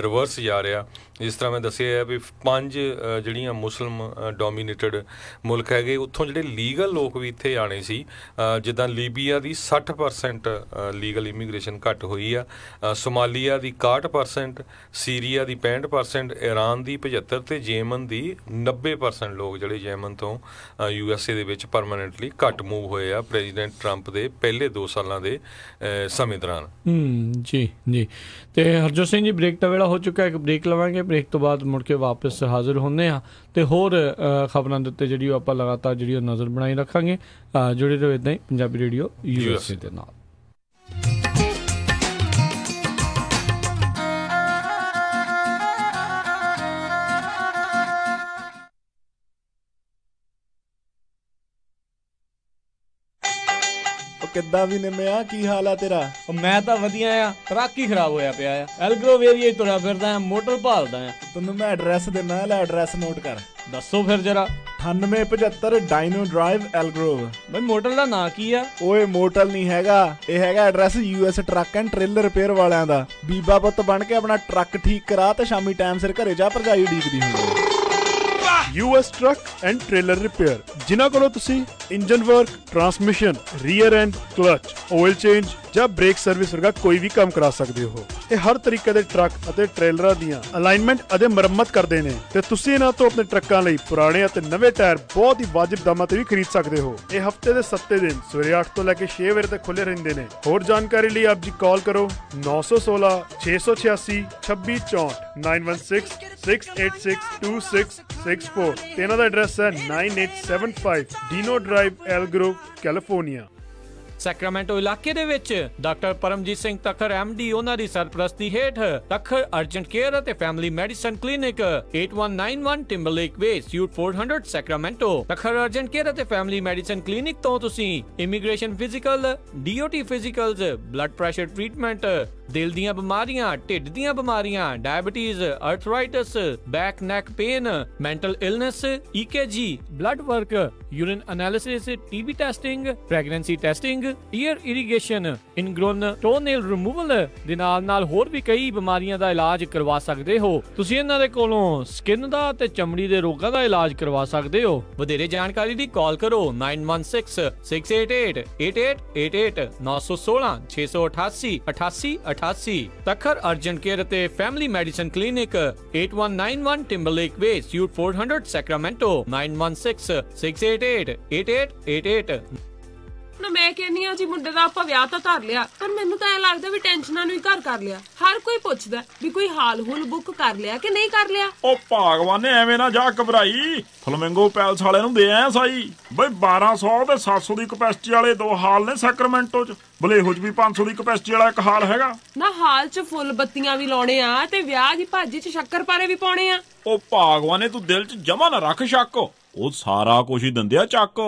ਰਿਵਰਸ ਜਾ ਰਿਹਾ। ਜਿਸ ਤਰ੍ਹਾਂ ਮੈਂ ਦੱਸਿਆ ਵੀ 5 ਜਿਹੜੀਆਂ ਮੁਸਲਿਮ ਡੋਮੀਨੇਟਡ ਮੁਲਕ ਹੈਗੇ, ਉੱਥੋਂ ਜਿਹੜੇ ਲੀਗਲ ਲੋਕ ਵੀ ਇੱਥੇ ਆਣੇ ਸੀ, ਜਿੱਦਾਂ ਲੀਬੀਆ ਦੀ 60% ਲੀਗਲ ਇਮੀਗ੍ਰੇਸ਼ਨ ਘੱਟ ਹੋਈ ਆ, ਸੋਮਾਲੀਆ ਦੀ 61%, ਸੀਰੀਆ ਦੀ 65%, ਈਰਾਨ ਦੀ 75% ਤੇ ਯੇਮਨ ਦੀ 90% ਲੋਕ ਜਿਹੜੇ ਯੇਮਨ ਤੋਂ USA ਦੇ ਵਿੱਚ ਪਰਮਾਨੈਂਟਲੀ ਘੱਟ ਮੂਵ ਹੋਏ ਆ ਪ੍ਰੈਜ਼ੀਡੈਂਟ ਟਰੰਪ ਦੇ ਪਹਿਲੇ 2 ਸਾਲਾਂ ਦੇ ਸਮੇਂ ਦੌਰਾਨ। ਜੀ ਜੀ। ਤੇ ਹਰਜੋਤ ਸਿੰਘ ਜੀ, ਬ੍ਰੇਕ ਦਾ ਵੇਲਾ ਹੋ ਚੁੱਕਾ ਹੈ, ਇੱਕ ਬ੍ਰੇਕ ਲਵਾਂਗੇ। ਬ੍ਰੇਕ ਤੋਂ ਬਾਅਦ ਮੁੜ ਕੇ ਵਾਪਸ ਹਾਜ਼ਰ ਹੁੰਦੇ ਹਾਂ ਤੇ ਹੋਰ ਖਬਰਾਂ ਦੇ ਉੱਤੇ ਜਿਹੜੀ ਆਪਾਂ ਲਗਾਤਾਰ ਜਿਹੜੀ ਨਜ਼ਰ ਬਣਾਈ ਰੱਖਾਂਗੇ। ਜੁੜੇ ਰਹੋ ਇੱਦਾਂ ਹੀ ਪੰਜਾਬੀ ਰੇਡੀਓ USA ਦੇ ਨਾਲ। ਕਿੱਦਾਂ ਵੀ ਨਿੰਮਿਆ, ਕੀ ਹਾਲ ਆ ਤੇਰਾ? ਮੈਂ ਤਾਂ ਵਧੀਆ ਆ, ਟਰੱਕ ਹੀ ਖਰਾਬ ਹੋਇਆ ਪਿਆ ਆ। ਐਲਗਰੋਵ ਏਰੀਆ ਤੁਰਿਆ ਫਿਰਦਾ ਆ, ਮੋਟਰ ਭਾਲਦਾ ਆ। ਤੈਨੂੰ ਮੈਂ ਐਡਰੈਸ ਦਿੰਦਾ, ਲੈ ਐਡਰੈਸ ਨੋਟ ਕਰ। ਦੱਸੋ ਫਿਰ ਜਰਾ। 9875 ਡਾਇਨੋ ਡਰਾਈਵ ਐਲਗਰੋਵ। ਬਈ ਮੋਟਰ ਦਾ ਨਾਂ ਕੀ ਆ? ਓਏ ਮੋਟਲ ਨਹੀਂ ਹੈਗਾ, ਇਹ ਹੈਗਾ address US truck and trailer repair ਵਾਲਿਆਂ ਦਾ। ਬੀਬਾ ਪੁੱਤ ਬਣ ਕੇ ਆਪਣਾ ਟਰੱਕ ਠੀਕ ਕਰਾ ਤੇ ਸ਼ਾਮੀ ਟਾਈਮ ਸਿਰ ਘਰੇ ਜਾ, ਭਰਜਾਈ ਉਡੀਕਦੀ ਹੁੰਦੀ। US truck and trailer repair, ਜਿਨ੍ਹਾਂ ਕੋਲੋਂ ਤੁਸੀਂ engine work, transmission, rear and clutch, oil change ਜਾਂ ਬ੍ਰੇਕ ਸਰਵਿਸ ਵਰਗਾ ਕੋਈ ਵੀ ਕੰਮ ਕਰਾ ਸਕਦੇ ਹੋ। ਇਹ ਹਰ ਤਰੀਕੇ ਦੇ ਟਰੱਕ ਅਤੇ ਟ੍ਰੇਲਰਾਂ ਦੀਆਂ ਅਲਾਈਨਮੈਂਟ ਅਤੇ ਮੁਰੰਮਤ ਕਰਦੇ ਨੇ ਤੇ ਤੁਸੀਂ ਇਹਨਾਂ ਤੋਂ ਆਪਣੇ ਟਰੱਕਾਂ ਲਈ ਪੁਰਾਣੇ ਅਤੇ ਨਵੇਂ ਟਾਇਰ ਬਹੁਤ ਹੀ ਵਾਜਿਬ ਦਾਮਾਂ ਤੇ ਵੀ ਖਰੀਦ ਸਕਦੇ ਹੋ। ਇਹ ਹਫਤੇ ਦੇ 7 ਦਿਨ ਸਵੇਰੇ 8 ਤੋਂ ਲੈ ਕੇ 6 ਵਜੇ ਤੱਕ ਖੁੱਲੇ ਰਹਿੰਦੇ ਨੇ। ਹੋਰ ਜਾਣਕਾਰੀ ਲਈ ਆਪ ਜੀ ਕਾਲ ਕਰੋ 916 686 2664 916 686 2664 ਤੇ ਇਹਨਾਂ ਦਾ ਐਡਰੈਸ ਹੈ 9875 Dino Drive Elk Grove, California. Sacramento ਇਲਾਕੇ ਦੇ ਵਿੱਚ ਡਾਕਟਰ ਪਰਮਜੀਤ ਸਿੰਘ ਤੱਖਰ MD ਉਹਨਾਂ ਦੀ ਸਰਪ੍ਰਸਤੀ ਹੇਠ ਤੱਖਰ ਅਰਜੈਂਟ ਕੇਅਰ ਅਤੇ Family Medicine Clinic 8191 Timberlake Way, suite 400 Sacramento. Takhar Urgent Care ਅਤੇ ਫੈਮਿਲੀ ਮੈਡੀਸਨ ਕਲੀਨਿਕ ਤੋਂ ਤੁਸੀਂ immigration physical, DOT physicals, blood pressure treatment, ਦਿਲ ਦੀਆਂ ਬਿਮਾਰੀਆਂ, ਢਿੱਡ ਦੀਆਂ ਬਿਮਾਰੀਆਂ, diabetes, arthritis, back neck pain, mental illness, EKG, blood work, urine analysis, TB testing, pregnancy testing, ear irrigation, ingrown toenail removal ਦੇ ਨਾਲ ਹੋਰ ਵੀ ਕਈ ਬਿਮਾਰੀਆਂ ਦਾ ਇਲਾਜ ਕਰਵਾ ਸਕਦੇ ਹੋ। ਤੁਸੀਂ ਇਹਨਾਂ ਦੇ ਕੋਲੋਂ ਸਕਿਨ ਦਾ ਤੇ ਚਮੜੀ ਦੇ ਰੋਗਾਂ ਦਾ ਇਲਾਜ ਕਰਵਾ ਸਕਦੇ ਹੋ। ਵਧੇਰੇ ਜਾਣਕਾਰੀ ਲਈ ਕਾਲ ਕਰੋ 9166 688 8888 916 688 8888। ਤੱਖਰ ਅਰਜੈਂਟ ਕੇਅਰ ਅਤੇ Family Medicine Clinic 8191 Timberlake Way, suite 400 Sacramento, 9166 688 8888। ਨਾ ਮੈਂ ਕਹਿੰਨੀ ਆ ਜੀ, ਮੁੰਡੇ ਦਾ ਆਪਾਂ ਵਿਆਹ ਤਾਂ ਧਰ ਲਿਆ, ਪਰ ਮੈਨੂੰ ਤਾਂ ਐ ਲੱਗਦਾ ਵੀ ਟੈਨਸ਼ਨਾਂ ਨੂੰ ਹੀ ਘਰ ਕਰ ਲਿਆ। ਹਰ ਕੋਈ ਪੁੱਛਦਾ ਵੀ ਕੋਈ ਹਾਲ ਹੁਲ ਬੁੱਕ ਕਰ ਲਿਆ ਕਿ ਨਹੀਂ ਕਰ ਲਿਆ। ਉਹ ਭਗਵਾਨ ਨੇ ਐਵੇਂ ਨਾ ਜਾ ਘਬਰਾਈ, ਫਲਮਿੰਗੋ ਪੈਲਸ ਵਾਲਿਆਂ ਨੂੰ ਦੇ ਆਇਆ ਸਾਈ। ਬਈ 1200 ਤੇ 700 ਦੀ ਕਪੈਸਿਟੀ ਵਾਲੇ 2 ਹਾਲ ਨੇ ਸੈਕਰਾਮੈਂਟੋ ਚ। ਬਲੇਹੋ ਚ ਵੀ 500 ਦੀ ਕਪੈਸਿਟੀ ਵਾਲਾ ਇੱਕ ਹਾਲ ਹੈਗਾ। ਨਾ ਹਾਲ ਚ ਫੁੱਲ ਬੱਤੀਆਂ ਵੀ ਲਾਉਣੇ ਆ ਤੇ ਵਿਆਹ ਦੀ ਭਾਜੀ ਚ ਸ਼ੱਕਰਪਾਰੇ ਵੀ ਪਾਉਣੇ ਆ। ਉਹ ਭਗਵਾਨ ਨੇ ਤੂੰ ਦਿਲ ਚ ਜਮਾ ਨਾ ਰੱਖ ਸ਼ੱਕ, ਉਹ ਸਾਰਾ ਕੁਝ ਹੀ ਦਿੰਦੇ ਆ ਚੱਕ।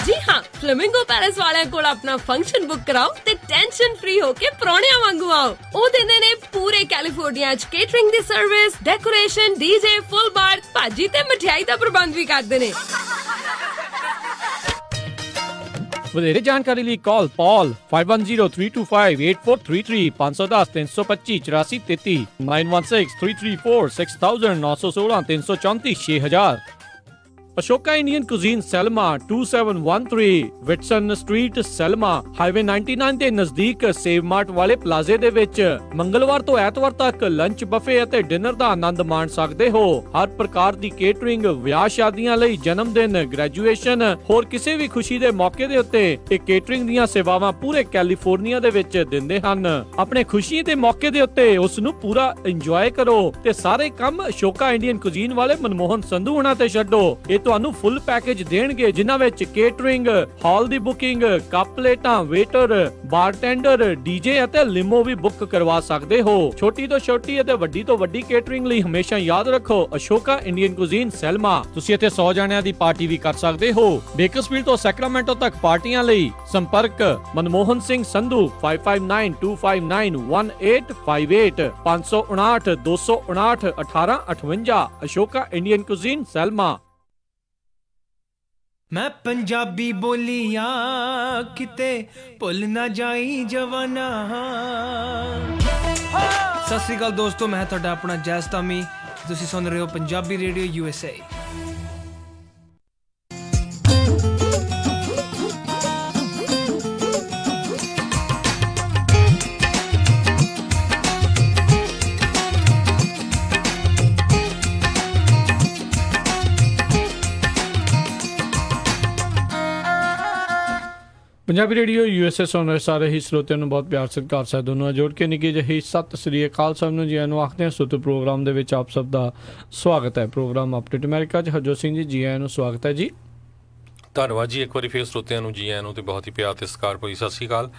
ਜੀ ਹਾਂ, ਫਲੇਮਿੰਗੋ ਪੈਲੇਸ ਵਾਲਿਆਂ ਕੋਲ ਆਪਣਾ ਫੰਕਸ਼ਨ ਬੁੱਕ ਕਰਾਓ ਤੇ ਟੈਨਸ਼ਨ ਫ੍ਰੀ ਹੋ ਕੇ ਪ੍ਰਾਹੁਣਿਆਂ ਵਾਂਗੂ ਆਓ। ਉਹ ਦਿੰਦੇ ਨੇ ਪੂਰੇ ਕੈਲੀਫੋਰਨੀਆ ਚ ਕੇਟਰਿੰਗ ਦੀ ਸਰਵਿਸ, ਡੈਕੋਰੇਸ਼ਨ, DJ, ਫੁੱਲ ਬਾਰ, ਭਾਜੀ ਤੇ ਮਠਿਆਈ ਦਾ ਪ੍ਰਬੰਧ ਵੀ ਕਰਦੇ ਨੇ। ਵਧੇਰੇ ਜਾਣਕਾਰੀ ਲਈ ਕਾਲ ਪੌਲ 5103258433 510 325 8433 916 334 6000 916 334 6000। Ashoka Indian cuisine Selma 2713 Whitson street Selma highway 99 ਦੇ ਨਜ਼ਦੀਕ ਸੇਵ ਮਾਰਟ ਵਾਲੇ ਪਲਾਜ਼ੇ ਦੇ ਵਿੱਚ ਮੰਗਲਵਾਰ ਤੋਂ ਐਤਵਾਰ ਤੱਕ ਲੰਚ ਬਫੇ ਅਤੇ ਡਿਨਰ ਦਾ ਆਨੰਦ ਮਾਣ ਸਕਦੇ ਹੋ। ਹਰ ਪ੍ਰਕਾਰ ਦੀ ਕੇਟਰਿੰਗ, ਵਿਆਹ ਸ਼ਾਦੀਆਂ ਲਈ, ਜਨਮ ਦਿਨ, ਗ੍ਰੈਜੂਏਸ਼ਨ, ਹੋਰ ਕਿਸੇ ਵੀ ਖੁਸ਼ੀ ਦੇ ਮੌਕੇ ਦੇ ਉੱਤੇ ਇਹ ਕੇਟਰਿੰਗ ਦੀਆਂ ਸੇਵਾਵਾਂ ਪੂਰੇ ਕੈਲੀਫੋਰਨੀਆ ਦੇ ਵਿੱਚ ਦਿੰਦੇ ਹਨ। ਆਪਣੇ ਖੁਸ਼ੀ ਦੇ ਮੌਕੇ ਦੇ ਉੱਤੇ ਉਸ ਨੂੰ ਪੂਰਾ ਇੰਜੋਏ ਕਰੋ ਤੇ ਸਾਰੇ ਕੰਮ ਅਸ਼ੋਕਾ ਇੰਡੀਅਨ ਕੁਜ਼ੀਨ ਵਾਲੇ ਮਨਮੋਹਨ ਸੰਧੂ ਹੁਣਾਂ ਤੇ ਛੱਡੋ। ਤੁਹਾਨੂੰ ਫੁੱਲ ਪੈਕੇਜ ਦੇਣਗੇ ਜਿਨ੍ਹਾਂ ਵਿੱਚ ਕੇਟਰਿੰਗ, ਹਾਲ ਦੀ ਬੁਕਿੰਗ, ਕੱਪ ਪਲੇਟਾਂ, ਵੇਟਰ, ਬਾਰਟੈਂਡਰ, DJ ਅਤੇ ਲਿਮੋ ਵੀ ਬੁੱਕ ਕਰਵਾ ਸਕਦੇ ਹੋ। ਛੋਟੀ ਤੋਂ ਛੋਟੀ ਅਤੇ ਵੱਡੀ ਤੋਂ ਵੱਡੀ ਕੇਟਰਿੰਗ ਲਈ ਹਮੇਸ਼ਾ ਯਾਦ ਰੱਖੋ ਅਸ਼ੋਕਾ ਇੰਡੀਅਨ ਕੁਜ਼ੀਨ ਸੈਲਮਾ। ਤੁਸੀਂ ਇੱਥੇ 100 ਜਣਿਆਂ ਦੀ ਪਾਰਟੀ ਵੀ ਕਰ ਸਕਦੇ ਹੋ। ਬੇਕਰਸਫੀਲਡ ਤੋਂ ਸੈਕਰਾਮੈਂਟੋ ਤੱਕ ਪਾਰਟੀਆਂ ਲਈ ਸੰਪਰਕ ਮਨਮੋਹਨ ਸਿੰਘ ਸੰਧੂ 5592591858 559 259 1858 ਅਸ਼ੋਕਾ ਇੰਡੀਅਨ ਕੁਜ਼ੀਨ ਸੈਲਮਾ। मैं पंजाबी बोलिया किते भुल ना जाई जवाना। सत श्री अकाल दोस्तों, मैं तुहाडा अपना जैस धामी, तुसीं सुन रहे हो Punjabi radio USA। Punjabi radio USA ਸੁਣ ਰਹੇ ਸਾਰੇ ਹੀ ਸਰੋਤਿਆਂ ਨੂੰ ਬਹੁਤ ਪਿਆਰ ਸਤਿਕਾਰ ਸਾਹਿਬ ਦੋਨੋਂ ਜੋੜ ਕੇ ਨਿੱਕੀ ਜਿਹੀ ਸਤਿ ਸ੍ਰੀ ਅਕਾਲ ਸਭ ਨੂੰ ਜੀ ਆਇਆਂ ਨੂੰ ਆਖਦੇ ਹਾਂ। ਸੁੱਤ ਪ੍ਰੋਗਰਾਮ ਦੇ ਵਿੱਚ ਆਪ ਸਭ ਦਾ ਸਵਾਗਤ ਹੈ। ਪ੍ਰੋਗਰਾਮ ਅਪਡੇਟ ਅਮਰੀਕਾ 'ਚ ਹਰਜੋਤ ਸਿੰਘ ਜੀ ਆਇਆਂ ਨੂੰ ਸਵਾਗਤ ਹੈ ਜੀ। ਧੰਨਵਾਦ ਜੀ ਇੱਕ ਵਾਰੀ ਫਿਰ ਸਰੋਤਿਆਂ ਨੂੰ ਜੀ ਆਇਆਂ ਨੂੰ ਤੇ ਬਹੁਤ ਹੀ ਪਿਆਰ ਤੇ ਸਤਿਕਾਰ ਭਰੀ ਸਤਿ ਸ਼੍ਰੀ ਅਕਾਲ।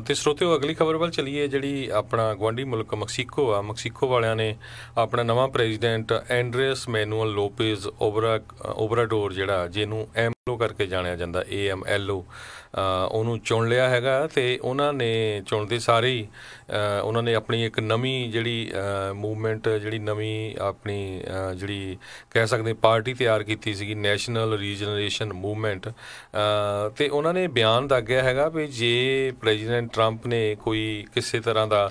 ਤੇ ਸਰੋਤਿਓ ਅਗਲੀ ਖਬਰ ਵੱਲ ਚੱਲੀਏ, ਜਿਹੜੀ ਆਪਣਾ ਗੁਆਂਢੀ ਮੁਲਕ ਮੈਕਸੀਕੋ ਆ। ਮੈਕਸੀਕੋ ਵਾਲਿਆਂ ਨੇ ਆਪਣਾ ਨਵਾਂ ਪ੍ਰੈਜ਼ੀਡੈਂਟ ਐਂਡਰੇਸ ਮੈਨੂਅਲ ਲੋਪੇਜ਼ ਓਬਰਾਡੋਰ, ਜਿਹੜਾ ਜਿਹਨੂੰ ਐਮਐਲਓ ਕਰਕੇ ਜਾਣਿਆ ਜਾਂਦਾ, AMLO, ਉਹਨੂੰ ਚੁਣ ਲਿਆ ਹੈਗਾ। ਤੇ ਉਹਨਾਂ ਨੇ ਚੁਣਦੇ ਸਾਰੇ ਹੀ ਉਹਨਾਂ ਨੇ ਆਪਣੀ ਇੱਕ ਨਵੀਂ ਜਿਹੜੀ ਮੂਵਮੈਂਟ, ਜਿਹੜੀ ਨਵੀਂ ਆਪਣੀ ਜਿਹੜੀ ਕਹਿ ਸਕਦੇ ਪਾਰਟੀ ਤਿਆਰ ਕੀਤੀ ਸੀਗੀ, ਨੈਸ਼ਨਲ ਰੀਜਨਰੇਸ਼ਨ ਮੂਵਮੈਂਟ। ਤੇ ਉਹਨਾਂ ਨੇ ਬਿਆਨ ਦਾਗਿਆ ਹੈਗਾ ਵੀ ਜੇ ਪ੍ਰੈਜ਼ੀਡੈਂਟ ਟਰੰਪ ਨੇ ਕੋਈ ਕਿਸੇ ਤਰ੍ਹਾਂ ਦਾ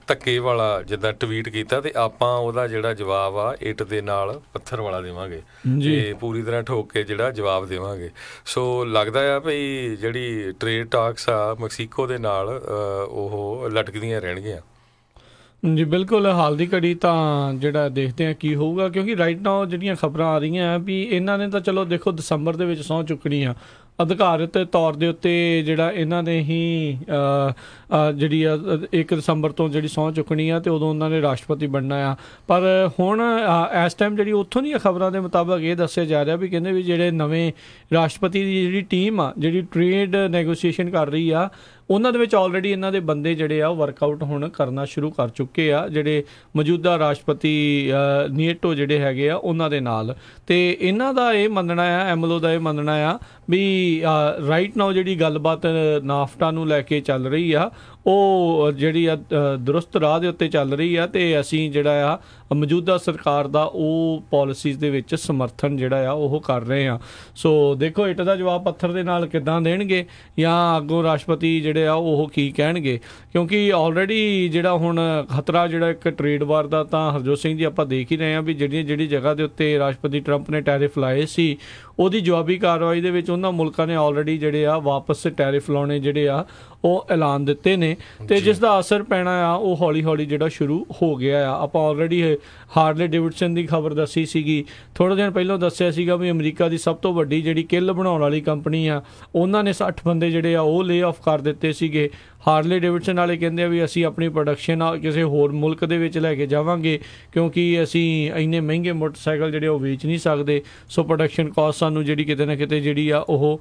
ਧੱਕੇ ਵਾਲਾ ਜਿੱਦਾਂ ਟਵੀਟ ਕੀਤਾ ਤੇ ਆਪਾਂ ਉਹਦਾ ਜਿਹੜਾ ਜਵਾਬ ਆ ਇੱਟ ਦੇ ਨਾਲ ਪੱਥਰ ਵਾਲਾ ਦੇਵਾਂਗੇ, ਤੇ ਪੂਰੀ ਤਰ੍ਹਾਂ ਠੋਕ ਕੇ ਜਿਹੜਾ ਜਵਾਬ ਦੇਵਾਂਗੇ। ਸੋ ਲੱਗਦਾ ਆ ਵੀ ਜਿਹੜੀ ਟ੍ਰੇਡ ਟਾਕਸ ਆ ਮੈਕਸੀਕੋ ਦੇ ਨਾਲ ਉਹ ਲਟਕਦੀਆਂ ਰਹਿਣਗੀਆਂ। ਜੀ ਬਿਲਕੁਲ, ਹਾਲ ਦੀ ਘੜੀ ਤਾਂ ਜਿਹੜਾ ਦੇਖਦੇ ਹਾਂ ਕੀ ਹੋਊਗਾ, ਕਿਉਂਕਿ ਰਾਈਟ ਨਾਓ ਜਿਹੜੀਆਂ ਖਬਰਾਂ ਆ ਰਹੀਆਂ ਵੀ ਇਹਨਾਂ ਨੇ ਤਾਂ ਚਲੋ ਦੇਖੋ ਦਸੰਬਰ ਦੇ ਵਿੱਚ ਸਹੁੰ ਚੁੱਕਣੀ ਆ ਅਧਿਕਾਰਤ ਤੌਰ ਦੇ ਉੱਤੇ, ਜਿਹੜਾ ਇਹਨਾਂ ਨੇ ਹੀ ਜਿਹੜੀ ਆ 1 ਦਸੰਬਰ ਤੋਂ ਜਿਹੜੀ ਸਹੁੰ ਚੁੱਕਣੀ ਆ ਤੇ ਉਦੋਂ ਉਹਨਾਂ ਨੇ ਰਾਸ਼ਟਰਪਤੀ ਬਣਨਾ ਆ। ਪਰ ਹੁਣ ਇਸ ਟਾਈਮ ਜਿਹੜੀ ਉੱਥੋਂ ਦੀਆਂ ਖਬਰਾਂ ਦੇ ਮੁਤਾਬਕ ਇਹ ਦੱਸਿਆ ਜਾ ਰਿਹਾ ਵੀ ਕਹਿੰਦੇ ਵੀ ਜਿਹੜੇ ਨਵੇਂ ਰਾਸ਼ਟਰਪਤੀ ਦੀ ਜਿਹੜੀ ਟੀਮ ਆ ਜਿਹੜੀ ਟ੍ਰੇਡ ਨੈਗੋਸੀਏਸ਼ਨ ਕਰ ਰਹੀ ਆ, ਉਹਨਾਂ ਦੇ ਵਿੱਚ ਆਲਰੇਡੀ ਇਹਨਾਂ ਦੇ ਬੰਦੇ ਜਿਹੜੇ ਆ ਉਹ ਵਰਕਆਊਟ ਹੁਣ ਕਰਨਾ ਸ਼ੁਰੂ ਕਰ ਚੁੱਕੇ ਆ, ਜਿਹੜੇ ਮੌਜੂਦਾ ਰਾਸ਼ਟਰਪਤੀ ਨੀਟੋ ਜਿਹੜੇ ਹੈਗੇ ਆ ਉਹਨਾਂ ਦੇ ਨਾਲ। ਤੇ ਇਹਨਾਂ ਦਾ ਇਹ ਮੰਨਣਾ ਆ, ਐਮਐਲਓ ਦਾ ਇਹ ਮੰਨਣਾ ਆ ਵੀ ਰਾਈਟ ਨਾਓ ਜਿਹੜੀ ਗੱਲਬਾਤ ਨਾਫਟਾ ਨੂੰ ਲੈ ਕੇ ਚੱਲ ਰਹੀ ਆ ਉਹ ਜਿਹੜੀ ਆ ਦਰੁਸਤ ਰਾਹ ਦੇ ਉੱਤੇ ਚੱਲ ਰਹੀ ਆ, ਤੇ ਅਸੀਂ ਜਿਹੜਾ ਆ ਮੌਜੂਦਾ ਸਰਕਾਰ ਦਾ ਉਹ ਪਾਲਿਸੀਜ਼ ਦੇ ਵਿੱਚ ਸਮਰਥਨ ਜਿਹੜਾ ਆ ਉਹ ਕਰ ਰਹੇ ਆ। ਸੋ ਦੇਖੋ ਇੱਟ ਦਾ ਜਵਾਬ ਪੱਥਰ ਦੇ ਨਾਲ ਕਿੱਦਾਂ ਦੇਣਗੇ ਜਾਂ ਅੱਗੋਂ ਰਾਸ਼ਟਰਪਤੀ ਜਿਹੜੇ ਆ ਉਹ ਕੀ ਕਹਿਣਗੇ, ਕਿਉਂਕਿ ਆਲਰੇਡੀ ਜਿਹੜਾ ਹੁਣ ਖਤਰਾ ਜਿਹੜਾ ਇੱਕ ਟ੍ਰੇਡ ਵਾਰ ਦਾ ਤਾਂ ਹਰਜੋਤ ਸਿੰਘ ਜੀ ਆਪਾਂ ਦੇਖ ਹੀ ਰਹੇ ਹਾਂ ਵੀ ਜਿਹੜੀ ਜਗ੍ਹਾ ਦੇ ਉੱਤੇ ਰਾਸ਼ਟਰਪਤੀ ਟਰੰਪ ਨੇ ਟੈਰਿਫ ਲਾਏ ਸੀ ਉਹਦੀ ਜਵਾਬੀ ਕਾਰਵਾਈ ਦੇ ਵਿੱਚ ਉਹਨਾਂ ਮੁਲਕਾਂ ਨੇ ਆਲਰੇਡੀ ਜਿਹੜੇ ਆ ਵਾਪਸ ਟੈਰਿਫ ਲਾਉਣੇ ਜਿਹੜੇ ਆ ਉਹ ਐਲਾਨ ਦਿੱਤੇ ਨੇ, ਤੇ ਜਿਸ ਦਾ ਅਸਰ ਪੈਣਾ ਆ ਉਹ ਹੌਲੀ ਹੌਲੀ ਜਿਹੜਾ ਸ਼ੁਰੂ ਹੋ ਗਿਆ ਆ। ਆਪਾਂ ਆਲਰੇਡੀ ਹਾਰਲੇ ਡੇਵਿਡਸਨ ਦੀ ਖਬਰ ਦੱਸੀ ਸੀਗੀ, ਥੋੜ੍ਹੇ ਦਿਨ ਪਹਿਲਾਂ ਦੱਸਿਆ ਸੀਗਾ ਵੀ ਅਮਰੀਕਾ ਦੀ ਸਭ ਤੋਂ ਵੱਡੀ ਜਿਹੜੀ ਕਿੱਲ ਬਣਾਉਣ ਵਾਲੀ ਕੰਪਨੀ ਆ ਉਹਨਾਂ ਨੇ 60 ਬੰਦੇ ਜਿਹੜੇ ਆ ਉਹ ਲੇ ਆਫ ਕਰ ਦਿੱਤੇ ਸੀਗੇ। ਹਾਰਲੇ ਡੇਵਿਡਸਨ ਵਾਲੇ ਕਹਿੰਦੇ ਆ ਵੀ ਅਸੀਂ ਆਪਣੀ ਪ੍ਰੋਡਕਸ਼ਨ ਕਿਸੇ ਹੋਰ ਮੁਲਕ ਦੇ ਵਿੱਚ ਲੈ ਕੇ ਜਾਵਾਂਗੇ ਕਿਉਂਕਿ ਅਸੀਂ ਇੰਨੇ ਮਹਿੰਗੇ ਮੋਟਰਸਾਈਕਲ ਜਿਹੜੇ ਉਹ ਵੇਚ ਨਹੀਂ ਸਕਦੇ, ਸੋ ਪ੍ਰੋਡਕਸ਼ਨ ਕਾਸਟ ਸਾਨੂੰ ਜਿਹੜੀ ਕਿਤੇ ਨਾ ਕਿਤੇ ਜਿਹੜੀ ਆ ਉਹ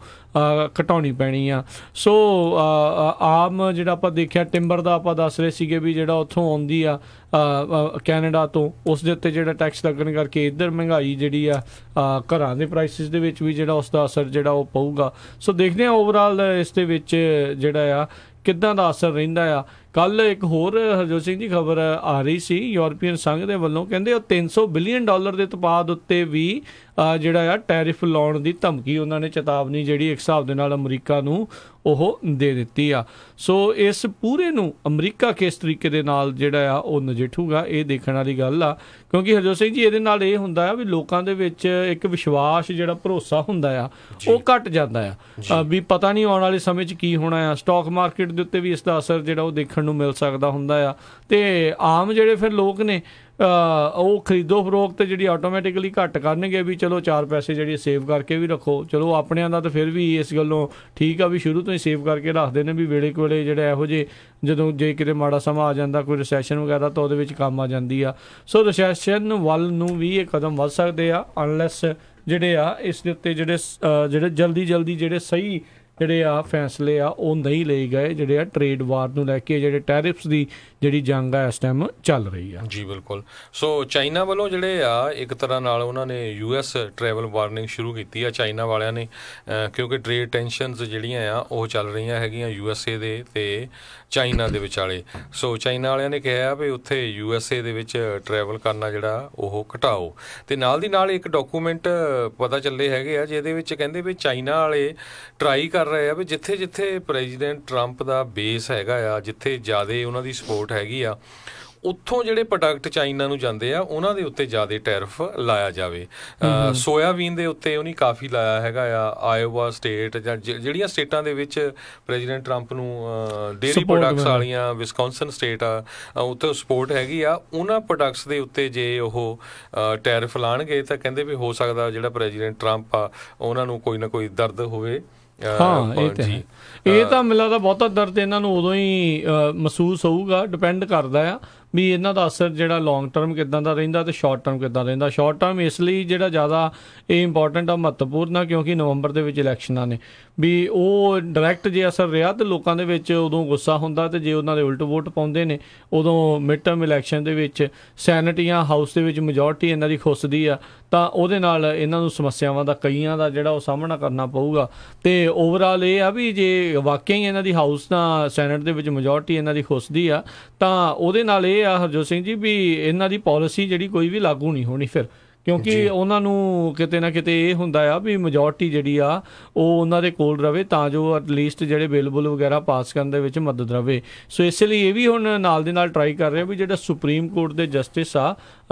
ਘਟਾਉਣੀ ਪੈਣੀ ਆ। ਸੋ ਆਮ ਜਿਹੜਾ ਆਪਾਂ ਦੇਖਿਆ ਟਿੰਬਰ ਦਾ ਆਪਾਂ ਦੱਸ ਰਹੇ ਸੀਗੇ ਵੀ ਜਿਹੜਾ ਉੱਥੋਂ ਆਉਂਦੀ ਆ ਕੈਨੇਡਾ ਤੋਂ, ਉਸ ਦੇ ਉੱਤੇ ਜਿਹੜਾ ਟੈਕਸ ਲੱਗਣ ਕਰਕੇ ਇੱਧਰ ਮਹਿੰਗਾਈ ਜਿਹੜੀ ਆ ਘਰਾਂ ਦੇ ਪ੍ਰਾਈਸਿਸ ਦੇ ਵਿੱਚ ਵੀ ਜਿਹੜਾ ਉਸ ਦਾ ਅਸਰ ਜਿਹੜਾ ਉਹ ਪਊਗਾ। ਸੋ ਦੇਖਦੇ ਹਾਂ ਓਵਰਆਲ ਇਸ ਦੇ ਵਿੱਚ ਜਿਹੜਾ ਆ ਕਿੱਦਾਂ ਦਾ ਅਸਰ ਰਹਿੰਦਾ ਆ। ਕੱਲ੍ਹ ਇੱਕ ਹੋਰ ਹਰਜੋਤ ਸਿੰਘ ਦੀ ਖਬਰ ਆ ਰਹੀ ਸੀ ਯੂਰਪੀਅਨ ਸੰਘ ਦੇ ਵੱਲੋਂ, ਕਹਿੰਦੇ ਉਹ $300 ਬਿਲੀਅਨ ਦੇ ਉਤਪਾਦ ਉੱਤੇ ਵੀ ਜਿਹੜਾ ਆ ਟੈਰਿਫ ਲਾਉਣ ਦੀ ਧਮਕੀ ਉਹਨਾਂ ਨੇ ਚੇਤਾਵਨੀ ਜਿਹੜੀ ਇੱਕ ਹਿਸਾਬ ਦੇ ਨਾਲ ਅਮਰੀਕਾ ਨੂੰ ਉਹ ਦੇ ਦਿੱਤੀ ਆ। ਸੋ ਇਸ ਪੂਰੇ ਨੂੰ ਅਮਰੀਕਾ ਕਿਸ ਤਰੀਕੇ ਦੇ ਨਾਲ ਜਿਹੜਾ ਆ ਉਹ ਨਜਿੱਠੂਗਾ ਇਹ ਦੇਖਣ ਵਾਲੀ ਗੱਲ ਆ, ਕਿਉਂਕਿ ਹਰਜੋਤ ਸਿੰਘ ਜੀ ਇਹਦੇ ਨਾਲ ਇਹ ਹੁੰਦਾ ਆ ਵੀ ਲੋਕਾਂ ਦੇ ਵਿੱਚ ਇੱਕ ਵਿਸ਼ਵਾਸ ਜਿਹੜਾ ਭਰੋਸਾ ਹੁੰਦਾ ਆ ਉਹ ਘਟ ਜਾਂਦਾ ਆ ਵੀ ਪਤਾ ਨਹੀਂ ਆਉਣ ਵਾਲੇ ਸਮੇਂ 'ਚ ਕੀ ਹੋਣਾ ਆ। ਸਟਾਕ ਮਾਰਕੀਟ ਦੇ ਉੱਤੇ ਵੀ ਇਸ ਦਾ ਅਸਰ ਜਿਹੜਾ ਉਹ ਦੇਖਣ ਨੂੰ ਮਿਲ ਸਕਦਾ ਹੁੰਦਾ ਆ, ਤੇ ਆਮ ਜਿਹੜੇ ਫਿਰ ਲੋਕ ਨੇ ਉਹ ਖਰੀਦੋ ਫਰੋਖਤ ਜਿਹੜੀ ਆਟੋਮੈਟਿਕਲੀ ਘੱਟ ਕਰਨਗੇ ਵੀ ਚਲੋ 4 ਪੈਸੇ ਜਿਹੜੀ ਸੇਵ ਕਰਕੇ ਵੀ ਰੱਖੋ। ਚਲੋ ਆਪਣਿਆਂ ਦਾ ਤਾਂ ਫਿਰ ਵੀ ਇਸ ਗੱਲੋਂ ਠੀਕ ਆ ਵੀ ਸ਼ੁਰੂ ਤੋਂ ਹੀ ਸੇਵ ਕਰਕੇ ਰੱਖਦੇ ਨੇ ਵੀ ਵੇਲੇ ਕੋਲੇ ਜਿਹੜਾ ਇਹੋ ਜਿਹੇ ਜਦੋਂ ਜੇ ਕਿਤੇ ਮਾੜਾ ਸਮਾਂ ਆ ਜਾਂਦਾ ਕੋਈ ਰਿਸੈਸ਼ਨ ਵਗੈਰਾ ਤਾਂ ਉਹਦੇ ਵਿੱਚ ਕੰਮ ਆ ਜਾਂਦੀ ਆ। ਸੋ ਰਿਸੈਸ਼ਨ ਵੱਲ ਨੂੰ ਵੀ ਇਹ ਕਦਮ ਵੱਧ ਸਕਦੇ ਆ ਅਨਲੈਸ ਜਿਹੜੇ ਆ ਇਸ ਦੇ ਉੱਤੇ ਜਿਹੜੇ ਜਲਦੀ ਜਿਹੜੇ ਸਹੀ ਜਿਹੜੇ ਆ ਫੈਸਲੇ ਆ ਉਹ ਨਹੀਂ ਲਏ ਗਏ, ਜਿਹੜੇ ਆ ਟ੍ਰੇਡ ਵਾਰ ਨੂੰ ਲੈ ਕੇ, ਜਿਹੜੇ ਟੈਰਿਫਸ ਦੀ ਜਿਹੜੀ ਜੰਗ ਆ ਇਸ ਟਾਈਮ ਚੱਲ ਰਹੀ ਆ। ਜੀ ਬਿਲਕੁਲ। ਸੋ ਚਾਈਨਾ ਵੱਲੋਂ ਜਿਹੜੇ ਆ ਇੱਕ ਤਰ੍ਹਾਂ ਨਾਲ ਉਹਨਾਂ ਨੇ US ਟਰੈਵਲ ਵਾਰਨਿੰਗ ਸ਼ੁਰੂ ਕੀਤੀ ਆ ਚਾਈਨਾ ਵਾਲਿਆਂ ਨੇ, ਕਿਉਂਕਿ ਟ੍ਰੇਡ ਟੈਂਸ਼ਨਸ ਜਿਹੜੀਆਂ ਆ ਉਹ ਚੱਲ ਰਹੀਆਂ ਹੈਗੀਆਂ USA ਦੇ ਤੇ ਚਾਈਨਾ ਦੇ ਵਿਚਾਲੇ। ਸੋ ਚਾਈਨਾ ਵਾਲਿਆਂ ਨੇ ਕਿਹਾ ਵੀ ਉੱਥੇ USA ਦੇ ਵਿੱਚ ਟਰੈਵਲ ਕਰਨਾ ਜਿਹੜਾ ਉਹ ਘਟਾਓ। ਤੇ ਨਾਲ ਦੀ ਨਾਲ ਇੱਕ ਡਾਕੂਮੈਂਟ ਪਤਾ ਚੱਲੇ ਹੈਗੇ ਆ ਜਿਹਦੇ ਵਿੱਚ ਕਹਿੰਦੇ ਵੀ ਚਾਈਨਾ ਵਾਲੇ ਟਰਾਈ ਕਰ ਰਹੇ ਆ ਵੀ ਜਿੱਥੇ ਜਿੱਥੇ ਪ੍ਰੈਜ਼ੀਡੈਂਟ ਟਰੰਪ ਦਾ ਬੇਸ ਹੈਗਾ ਆ, ਜਿੱਥੇ ਜ਼ਿਆਦਾ ਉਹਨਾਂ ਦੀ ਸਪੋਰਟ ਹੈਗੀ ਆ, ਉੱਥੋਂ ਜਿਹੜੇ ਪ੍ਰੋਡਕਟ ਚਾਈਨਾ ਨੂੰ ਜਾਂਦੇ ਆ ਉਹਨਾਂ ਦੇ ਉੱਤੇ ਜ਼ਿਆਦਾ ਟੈਰਿਫ ਲਾਇਆ ਜਾਵੇ। ਸੋਇਆਬੀਨ ਦੇ ਉੱਤੇ ਉਹਨੇ ਕਾਫੀ ਲਾਇਆ ਹੈਗਾ ਆ। ਆਇਓਵਾ ਸਟੇਟ ਜਾਂ ਜਿਹੜੀਆਂ ਸਟੇਟਾਂ ਦੇ ਵਿੱਚ ਪ੍ਰੈਜ਼ੀਡੈਂਟ ਟਰੰਪ ਨੂੰ ਡੇਅਰੀ ਪ੍ਰੋਡਕਟਸ ਵਾਲੀਆਂ, ਵਿਸਕੌਨਸਨ ਸਟੇਟ ਆ, ਉੱਥੇ ਸਪੋਰਟ ਹੈਗੀ ਆ, ਉਹਨਾਂ ਪ੍ਰੋਡਕਟਸ ਦੇ ਉੱਤੇ ਜੇ ਉਹ ਟੈਰਿਫ ਲਾਉਣਗੇ ਤਾਂ ਕਹਿੰਦੇ ਵੀ ਹੋ ਸਕਦਾ ਜਿਹੜਾ ਪ੍ਰੈਜ਼ੀਡੈਂਟ ਟਰੰਪ ਆ ਉਹਨਾਂ ਨੂੰ ਕੋਈ ਨਾ ਕੋਈ ਦਰਦ ਹੋਵੇ। ਹਾਂ ਇਹ ਤਾਂ ਹੈ, ਇਹ ਤਾਂ ਮੈਨੂੰ ਲੱਗਦਾ ਬਹੁਤਾ ਦਰਦ ਇਹਨਾਂ ਨੂੰ ਉਦੋਂ ਹੀ ਮਹਿਸੂਸ ਹੋਊਗਾ। ਡਿਪੈਂਡ ਕਰਦਾ ਆ ਵੀ ਇਹਨਾਂ ਦਾ ਅਸਰ ਜਿਹੜਾ ਲੌਂਗ ਟਰਮ ਕਿੱਦਾਂ ਦਾ ਰਹਿੰਦਾ ਤੇ ਸ਼ਾਰਟ ਟਰਮ ਕਿੱਦਾਂ ਰਹਿੰਦਾ। ਸ਼ਾਰਟ ਟਰਮ ਇਸ ਲਈ ਜਿਹੜਾ ਜ਼ਿਆਦਾ ਇਹ ਇੰਪੋਰਟੈਂਟ ਆ, ਮਹੱਤਵਪੂਰਨ ਆ, ਕਿਉਂਕਿ ਨਵੰਬਰ ਦੇ ਵਿੱਚ ਇਲੈਕਸ਼ਨਾਂ ਨੇ, ਵੀ ਉਹ ਡਾਇਰੈਕਟ ਜੇ ਅਸਰ ਰਿਹਾ ਤੇ ਲੋਕਾਂ ਦੇ ਵਿੱਚ ਉਦੋਂ ਗੁੱਸਾ ਹੁੰਦਾ, ਤੇ ਜੇ ਉਹਨਾਂ ਦੇ ਉਲਟ ਵੋਟ ਪਾਉਂਦੇ ਨੇ ਉਦੋਂ ਮਿਡ ਟਰਮ ਇਲੈਕਸ਼ਨ ਦੇ ਵਿੱਚ ਸੈਨੇਟ ਜਾਂ ਹਾਊਸ ਦੇ ਵਿੱਚ ਮੈਜੋਰਟੀ ਇਹਨਾਂ ਦੀ ਖੁੱਸਦੀ ਆ, ਤਾਂ ਉਹਦੇ ਨਾਲ ਇਹਨਾਂ ਨੂੰ ਸਮੱਸਿਆਵਾਂ ਦਾ ਕਈਆਂ ਦਾ ਜਿਹੜਾ ਉਹ ਸਾਹਮਣਾ ਕਰਨਾ ਪਊਗਾ। ਤੇ ਓਵਰਆਲ ਇਹ ਆ ਵੀ ਜੇ ਵਾਕਿਆ ਹੀ ਇਹਨਾਂ ਦੀ ਹਾਊਸ ਤਾਂ ਸੈਨੇਟ ਦੇ ਵਿੱਚ ਮੈਜੋਰਟੀ ਇਹਨਾਂ ਦੀ ਖੁੱਸਦੀ ਆ, ਤਾਂ ਉਹਦੇ ਨਾਲ ਇਹ ਆ ਹਰਜੋਤ ਸਿੰਘ ਜੀ ਵੀ ਇਹਨਾਂ ਦੀ ਪਾਲਿਸੀ ਜਿਹੜੀ ਕੋਈ ਵੀ ਲਾਗੂ ਨਹੀਂ ਹੋਣੀ ਫਿਰ, ਕਿਉਂਕਿ ਉਹਨਾਂ ਨੂੰ ਕਿਤੇ ਨਾ ਕਿਤੇ ਇਹ ਹੁੰਦਾ ਆ ਵੀ ਮੈਜੋਰਟੀ ਜਿਹੜੀ ਆ ਉਹ ਉਹਨਾਂ ਦੇ ਕੋਲ ਰਵੇ, ਤਾਂ ਜੋ ਐਟਲੀਸਟ ਜਿਹੜੇ ਬਿੱਲ ਬੁੱਲ ਵਗੈਰਾ ਪਾਸ ਕਰਨ ਦੇ ਵਿੱਚ ਮਦਦ ਰਵੇ। ਸੋ ਇਸ ਲਈ ਇਹ ਵੀ ਹੁਣ ਨਾਲ ਦੇ ਨਾਲ ਟਰਾਈ ਕਰ ਰਹੇ ਵੀ ਜਿਹੜਾ ਸੁਪਰੀਮ ਕੋਰਟ ਦੇ ਜਸਟਿਸ ਆ,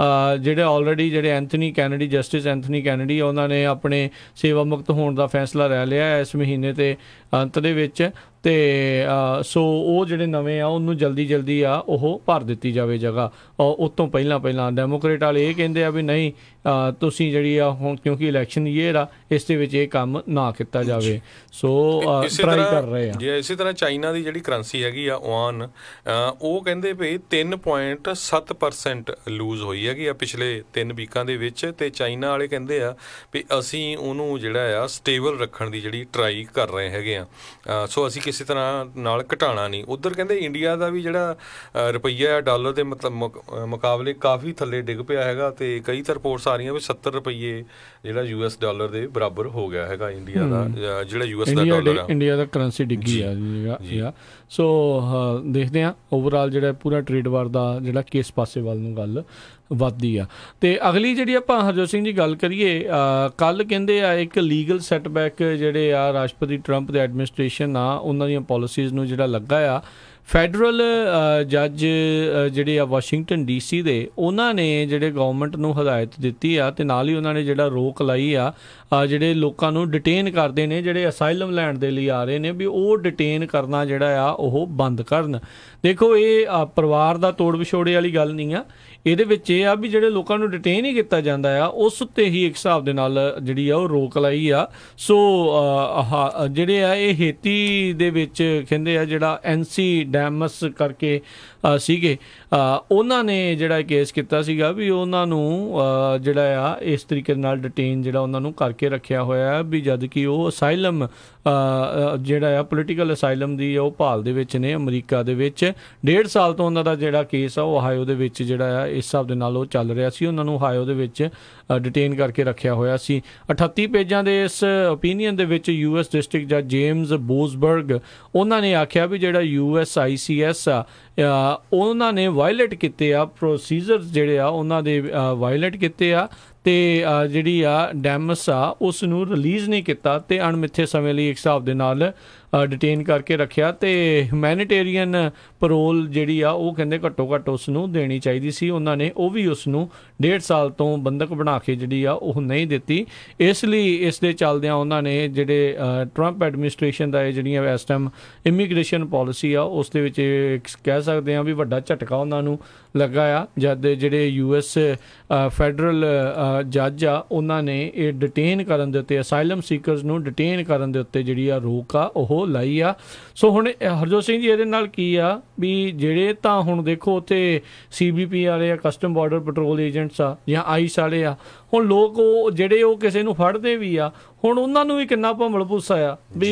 ਜਿਹੜੇ ਆਲਰੇਡੀ ਜਿਹੜੇ Anthony Kennedy, justice Anthony Kennedy, ਉਹਨਾਂ ਨੇ ਆਪਣੇ ਸੇਵਾ ਮੁਕਤ ਹੋਣ ਦਾ ਫੈਸਲਾ ਲੈ ਲਿਆ ਇਸ ਮਹੀਨੇ ਦੇ ਅੰਤ ਦੇ ਵਿੱਚ। ਤੇ ਸੋ ਉਹ ਜਿਹੜੇ ਨਵੇਂ ਆ ਉਹਨੂੰ ਜਲਦੀ ਆ ਉਹ ਭਰ ਦਿੱਤੀ ਜਾਵੇ ਜਗ੍ਹਾ, ਉਸ ਤੋਂ ਪਹਿਲਾਂ ਡੈਮੋਕ੍ਰੇਟ ਵਾਲੇ ਇਹ ਕਹਿੰਦੇ ਆ ਵੀ ਨਹੀਂ, ਤੁਸੀਂ ਜਿਹੜੀ ਆ ਹੁਣ ਕਿਉਂਕਿ ਇਲੈਕਸ਼ਨ ਈਅਰ ਆ ਇਸ ਦੇ ਵਿੱਚ ਇਹ ਕੰਮ ਨਾ ਕੀਤਾ ਜਾਵੇ। ਸੋ ਟਰਾਈ ਕਰ ਰਹੇ ਆ। ਜੇ ਇਸੇ ਤਰ੍ਹਾਂ ਚਾਈਨਾ ਦੀ ਜਿਹੜੀ ਕਰੰਸੀ ਹੈਗੀ ਆ ਯੂਆਨ, ਉਹ ਕਹਿੰਦੇ ਵੀ 3.7% ਲੂਜ਼ ਹੋਈ ਹੈਗੀ ਆ ਪਿਛਲੇ 3 ਵੀਕਾਂ ਦੇ ਵਿੱਚ, ਤੇ ਚਾਈਨਾ ਵਾਲੇ ਕਹਿੰਦੇ ਆ ਵੀ ਅਸੀਂ ਉਹਨੂੰ ਜਿਹੜਾ ਆ ਸਟੇਬਲ ਰੱਖਣ ਦੀ ਜਿਹੜੀ ਟਰਾਈ ਕਰ ਰਹੇ ਹੈਗੇ ਆ। ਸੋ ਅਸੀਂ ਕਿਸੇ ਤਰ੍ਹਾਂ ਨਾਲ ਘਟਾਣਾ ਨਹੀਂ। ਉੱਧਰ ਕਹਿੰਦੇ ਇੰਡੀਆ ਦਾ ਵੀ ਜਿਹੜਾ ਰੁਪਈਆ ਡਾਲਰ ਦੇ ਮੁਕਾਬਲੇ ਕਾਫੀ ਥੱਲੇ ਡਿੱਗ ਪਿਆ ਹੈਗਾ, ਤੇ ਕਈ ਤਾਂ ਰਿਪੋਰਟਸ ਆ ਰਹੀਆਂ ਵੀ 70 ਰੁਪਈਏ ਜਿਹੜਾ US ਡਾਲਰ ਦੇ ਬਰਾਬਰ ਹੋ ਗਿਆ ਹੈਗਾ ਇੰਡੀਆ ਦਾ, ਜਿਹੜਾ US ਦਾ ਡਾਲਰ ਆ, ਇੰਡੀਆ ਦਾ ਕਰੰਸੀ ਡਿੱਗੀ ਆ। ਸੋ ਦੇਖਦੇ ਆ ਓਵਰਆਲ ਜਿਹੜਾ ਪੂਰਾ ਟ੍ਰੇਡ ਵਾਰ ਦਾ ਜਿਹੜਾ ਕਿਸ ਪਾਸੇ ਵੱਲ ਨੂੰ ਗੱਲ ਵੱਧਦੀ ਆ। ਤੇ ਅਗਲੀ ਜਿਹੜੀ ਆਪਾਂ ਹਰਜੋਤ ਸਿੰਘ ਜੀ ਗੱਲ ਕਰੀਏ, ਕੱਲ ਕਹਿੰਦੇ ਆ ਇੱਕ ਲੀਗਲ ਸੈਟਬੈਕ ਜਿਹੜੇ ਆ ਰਾਸ਼ਟਰਪਤੀ ਟਰੰਪ ਦੇ ਐਡਮਿਨਿਸਟ੍ਰੇਸ਼ਨ ਆ ਉਹਨਾਂ ਦੀਆਂ ਪਾਲਿਸੀਜ਼ ਨੂੰ ਜਿਹੜਾ ਲੱਗਾ ਆ। ਫੈਡਰਲ ਜੱਜ ਜਿਹੜੇ ਆ ਵਾਸ਼ਿੰਗਟਨ DC ਦੇ, ਉਹਨਾਂ ਨੇ ਜਿਹੜੇ ਗਵਰਨਮੈਂਟ ਨੂੰ ਹਦਾਇਤ ਦਿੱਤੀ ਆ ਤੇ ਨਾਲ ਹੀ ਉਹਨਾਂ ਨੇ ਜਿਹੜਾ ਰੋਕ ਲਾਈ ਆ ਜਿਹੜੇ ਲੋਕਾਂ ਨੂੰ ਡਿਟੇਨ ਕਰਦੇ ਨੇ, ਜਿਹੜੇ ਅਸਾਈਲਮ ਲੈਣ ਦੇ ਲਈ ਆ ਰਹੇ ਨੇ, ਵੀ ਉਹ ਡਿਟੇਨ ਕਰਨਾ ਜਿਹੜਾ ਆ ਉਹ ਬੰਦ ਕਰਨ। ਦੇਖੋ ਇਹ ਪਰਿਵਾਰ ਦਾ ਤੋੜ ਵਿਛੋੜੇ ਵਾਲੀ ਗੱਲ ਨਹੀਂ ਆ, ਇਹਦੇ ਵਿੱਚ ਇਹ ਆ ਵੀ ਜਿਹੜੇ ਲੋਕਾਂ ਨੂੰ ਡਿਟੇਨ ਹੀ ਕੀਤਾ ਜਾਂਦਾ ਆ ਉਸ ਉੱਤੇ ਹੀ ਇੱਕ ਹਿਸਾਬ ਦੇ ਨਾਲ ਜਿਹੜੀ ਆ ਉਹ ਰੋਕ ਲਾਈ ਆ। ਸੋ ਜਿਹੜੇ ਆ ਇਹ ਹੇਤੀ ਦੇ ਵਿੱਚ ਕਹਿੰਦੇ ਆ ਜਿਹੜਾ NC ਡੈਮਸ ਕਰਕੇ ਸੀਗੇ, ਉਹਨਾਂ ਨੇ ਜਿਹੜਾ ਕੇਸ ਕੀਤਾ ਸੀਗਾ ਵੀ ਉਹਨਾਂ ਨੂੰ ਜਿਹੜਾ ਆ ਇਸ ਤਰੀਕੇ ਨਾਲ ਡਿਟੇਨ ਜਿਹੜਾ ਉਹਨਾਂ ਨੂੰ ਕਰਕੇ ਰੱਖਿਆ ਹੋਇਆ ਵੀ ਜਦ ਕਿ ਉਹ ਅਸਾਈਲਮ ਜਿਹੜਾ ਆ ਪੋਲੀਟੀਕਲ ਅਸਾਈਲਮ ਦੀ ਉਹ ਭਾਲ ਦੇ ਵਿੱਚ ਨੇ ਅਮਰੀਕਾ ਦੇ ਵਿੱਚ। 1.5 ਸਾਲ ਤੋਂ ਉਹਨਾਂ ਦਾ ਜਿਹੜਾ ਕੇਸ ਆ ਉਹ ਓਹਾਇਓ ਦੇ ਵਿੱਚ ਜਿਹੜਾ ਆ ਇਸ ਹਿਸਾਬ ਦੇ ਨਾਲ ਉਹ ਚੱਲ ਰਿਹਾ ਸੀ। ਉਹਨਾਂ ਨੂੰ ਓਹਾਇਓ ਦੇ ਵਿੱਚ ਡਿਟੇਨ ਕਰਕੇ ਰੱਖਿਆ ਹੋਇਆ ਸੀ। 38 ਪੇਜਾਂ ਦੇ ਇਸ ਓਪੀਨੀਅਨ ਦੇ ਵਿੱਚ US ਡਿਸਟ੍ਰਿਕਟ ਜੱਜ ਜੇਮਸ ਬੋਜ਼ਬਰਗ ਉਹਨਾਂ ਨੇ ਆਖਿਆ ਵੀ ਜਿਹੜਾ USICS ਆ ਉਹਨਾਂ ਨੇ ਵਾਇਲੇਟ ਕੀਤੇ ਆ ਪ੍ਰੋਸੀਜਰਸ ਜਿਹੜੇ ਆ ਉਹਨਾਂ ਦੇ ਵਾਇਲੇਟ ਕੀਤੇ ਆ, ਤੇ ਜਿਹੜੀ ਆ ਡੈਮਸ ਆ ਉਸ ਨੂੰ ਰਿਲੀਜ਼ ਨਹੀਂ ਕੀਤਾ ਤੇ ਅਣਮਿੱਥੇ ਸਮੇਂ ਲਈ ਇੱਕ ਹਿਸਾਬ ਦੇ ਨਾਲ ਡਿਟੇਨ ਕਰਕੇ ਰੱਖਿਆ। ਤੇ ਹਿਊਮੈਨਿਟੇਰੀਅਨ ਪਰੋਲ ਜਿਹੜੀ ਆ ਉਹ ਕਹਿੰਦੇ ਘੱਟੋ ਘੱਟ ਉਸ ਨੂੰ ਦੇਣੀ ਚਾਹੀਦੀ ਸੀ, ਉਹਨਾਂ ਨੇ ਉਹ ਵੀ ਉਸ ਨੂੰ 1.5 ਸਾਲ ਤੋਂ ਬੰਦਕ ਬਣਾ ਕੇ ਜਿਹੜੀ ਆ ਉਹ ਨਹੀਂ ਦਿੱਤੀ। ਇਸ ਲਈ ਇਸ ਦੇ ਚੱਲਦਿਆਂ ਉਹਨਾਂ ਨੇ ਜਿਹੜੇ ਟਰੰਪ ਐਡਮਿਨਿਸਟ੍ਰੇਸ਼ਨ ਦਾ ਇਹ ਜਿਹੜੀਆਂ ਇਸ ਟਾਈਮ ਇਮੀਗ੍ਰੇਸ਼ਨ ਪਾਲਿਸੀ ਆ ਉਸ ਦੇ ਵਿੱਚ ਕਹਿ ਸਕਦੇ ਹਾਂ ਵੀ ਵੱਡਾ ਝਟਕਾ ਉਹਨਾਂ ਨੂੰ ਲੱਗਾ ਆ, ਜਦ ਜਿਹੜੇ US ਫੈਡਰਲ ਜੱਜ ਆ ਉਹਨਾਂ ਨੇ ਇਹ ਡਿਟੇਨ ਕਰਨ ਦੇ ਉੱਤੇ, ਅਸਾਈਲਮ ਸੀਕਰਸ ਨੂੰ ਡਿਟੇਨ ਕਰਨ ਦੇ ਉੱਤੇ ਜਿਹੜੀ ਆ ਰੋਕ ਆ ਉਹ ਉਹ ਲਾਈ ਆ। ਸੋ ਹੁਣ ਹਰਜੋਤ ਸਿੰਘ ਜੀ ਇਹਦੇ ਨਾਲ ਕੀ ਆ ਵੀ ਜਿਹੜੇ ਤਾਂ ਹੁਣ ਦੇਖੋ ਉੱਥੇ CBP ਵਾਲੇ ਆ, ਕਸਟਮ ਬਾਰਡਰ ਪੈਟਰੋਲ ਏਜੰਟਸ ਆ ਜਾਂ ਆਈਸ ਵਾਲੇ ਆ, ਹੁਣ ਲੋਕ ਉਹ ਜਿਹੜੇ ਉਹ ਕਿਸੇ ਨੂੰ ਫੜਦੇ ਵੀ ਆ, ਹੁਣ ਉਹਨਾਂ ਨੂੰ ਵੀ ਕਿੰਨਾ ਭੰਬਲ ਭੁੱਸਾ ਆ ਵੀ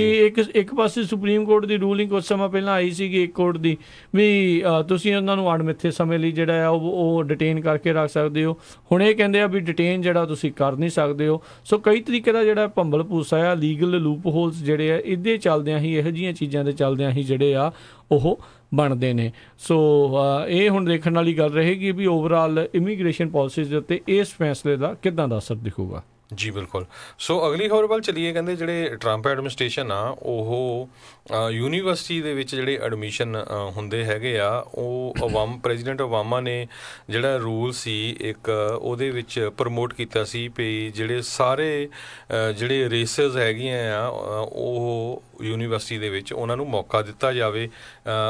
ਇੱਕ ਪਾਸੇ ਸੁਪਰੀਮ ਕੋਰਟ ਦੀ ਰੂਲਿੰਗ ਕੁਝ ਸਮਾਂ ਪਹਿਲਾਂ ਆਈ ਸੀਗੀ ਇੱਕ ਕੋਰਟ ਦੀ ਵੀ ਤੁਸੀਂ ਉਹਨਾਂ ਨੂੰ ਅਣਮਿੱਥੇ ਸਮੇਂ ਲਈ ਜਿਹੜਾ ਆ ਉਹ ਡਿਟੇਨ ਕਰਕੇ ਰੱਖ ਸਕਦੇ ਹੋ। ਹੁਣ ਇਹ ਕਹਿੰਦੇ ਆ ਵੀ ਡਿਟੇਨ ਜਿਹੜਾ ਤੁਸੀਂ ਕਰ ਨਹੀਂ ਸਕਦੇ ਹੋ। ਸੋ ਕਈ ਤਰੀਕੇ ਦਾ ਜਿਹੜਾ ਭੰਬਲ ਭੁੱਸਾ ਆ, ਲੀਗਲ ਲੂਪ ਹੋਲਸ ਜਿਹੜੇ ਆ, ਇਹਦੇ ਚੱਲਦਿਆਂ ਹੀ ਇਹੋ ਜਿਹੀਆਂ ਚੀਜ਼ਾਂ ਦੇ ਚੱਲਦਿਆਂ ਹੀ ਜਿਹੜੇ ਆ ਉਹ ਬਣਦੇ ਨੇ। ਸੋ ਇਹ ਹੁਣ ਦੇਖਣ ਵਾਲੀ ਗੱਲ ਰਹੇਗੀ ਵੀ ਓਵਰਆਲ ਇਮੀਗ੍ਰੇਸ਼ਨ ਪਾਲਿਸੀਜ਼ ਦੇ ਉੱਤੇ ਇਸ ਫੈਸਲੇ ਦਾ ਕਿੱਦਾਂ ਦਾ ਅਸਰ ਦਿਖੂਗਾ। ਜੀ ਬਿਲਕੁਲ। ਸੋ ਅਗਲੀ ਖਬਰ ਵੱਲ ਚੱਲੀਏ। ਕਹਿੰਦੇ ਜਿਹੜੇ ਟਰੰਪ ਐਡਮਿਨਿਸਟ੍ਰੇਸ਼ਨ ਆ ਉਹ ਯੂਨੀਵਰਸਿਟੀ ਦੇ ਵਿੱਚ ਜਿਹੜੇ ਐਡਮਿਸ਼ਨ ਹੁੰਦੇ ਹੈਗੇ ਆ, ਉਹ ਪ੍ਰੈਜ਼ੀਡੈਂਟ ਓਬਾਮਾ ਨੇ ਜਿਹੜਾ ਰੂਲ ਸੀ ਇੱਕ ਉਹਦੇ ਵਿੱਚ ਪ੍ਰਮੋਟ ਕੀਤਾ ਸੀ ਵੀ ਜਿਹੜੇ ਸਾਰੇ ਜਿਹੜੇ ਰੇਸਸ ਹੈਗੀਆਂ ਆ ਉਹ ਯੂਨੀਵਰਸਿਟੀ ਦੇ ਵਿੱਚ ਉਹਨਾਂ ਨੂੰ ਮੌਕਾ ਦਿੱਤਾ ਜਾਵੇ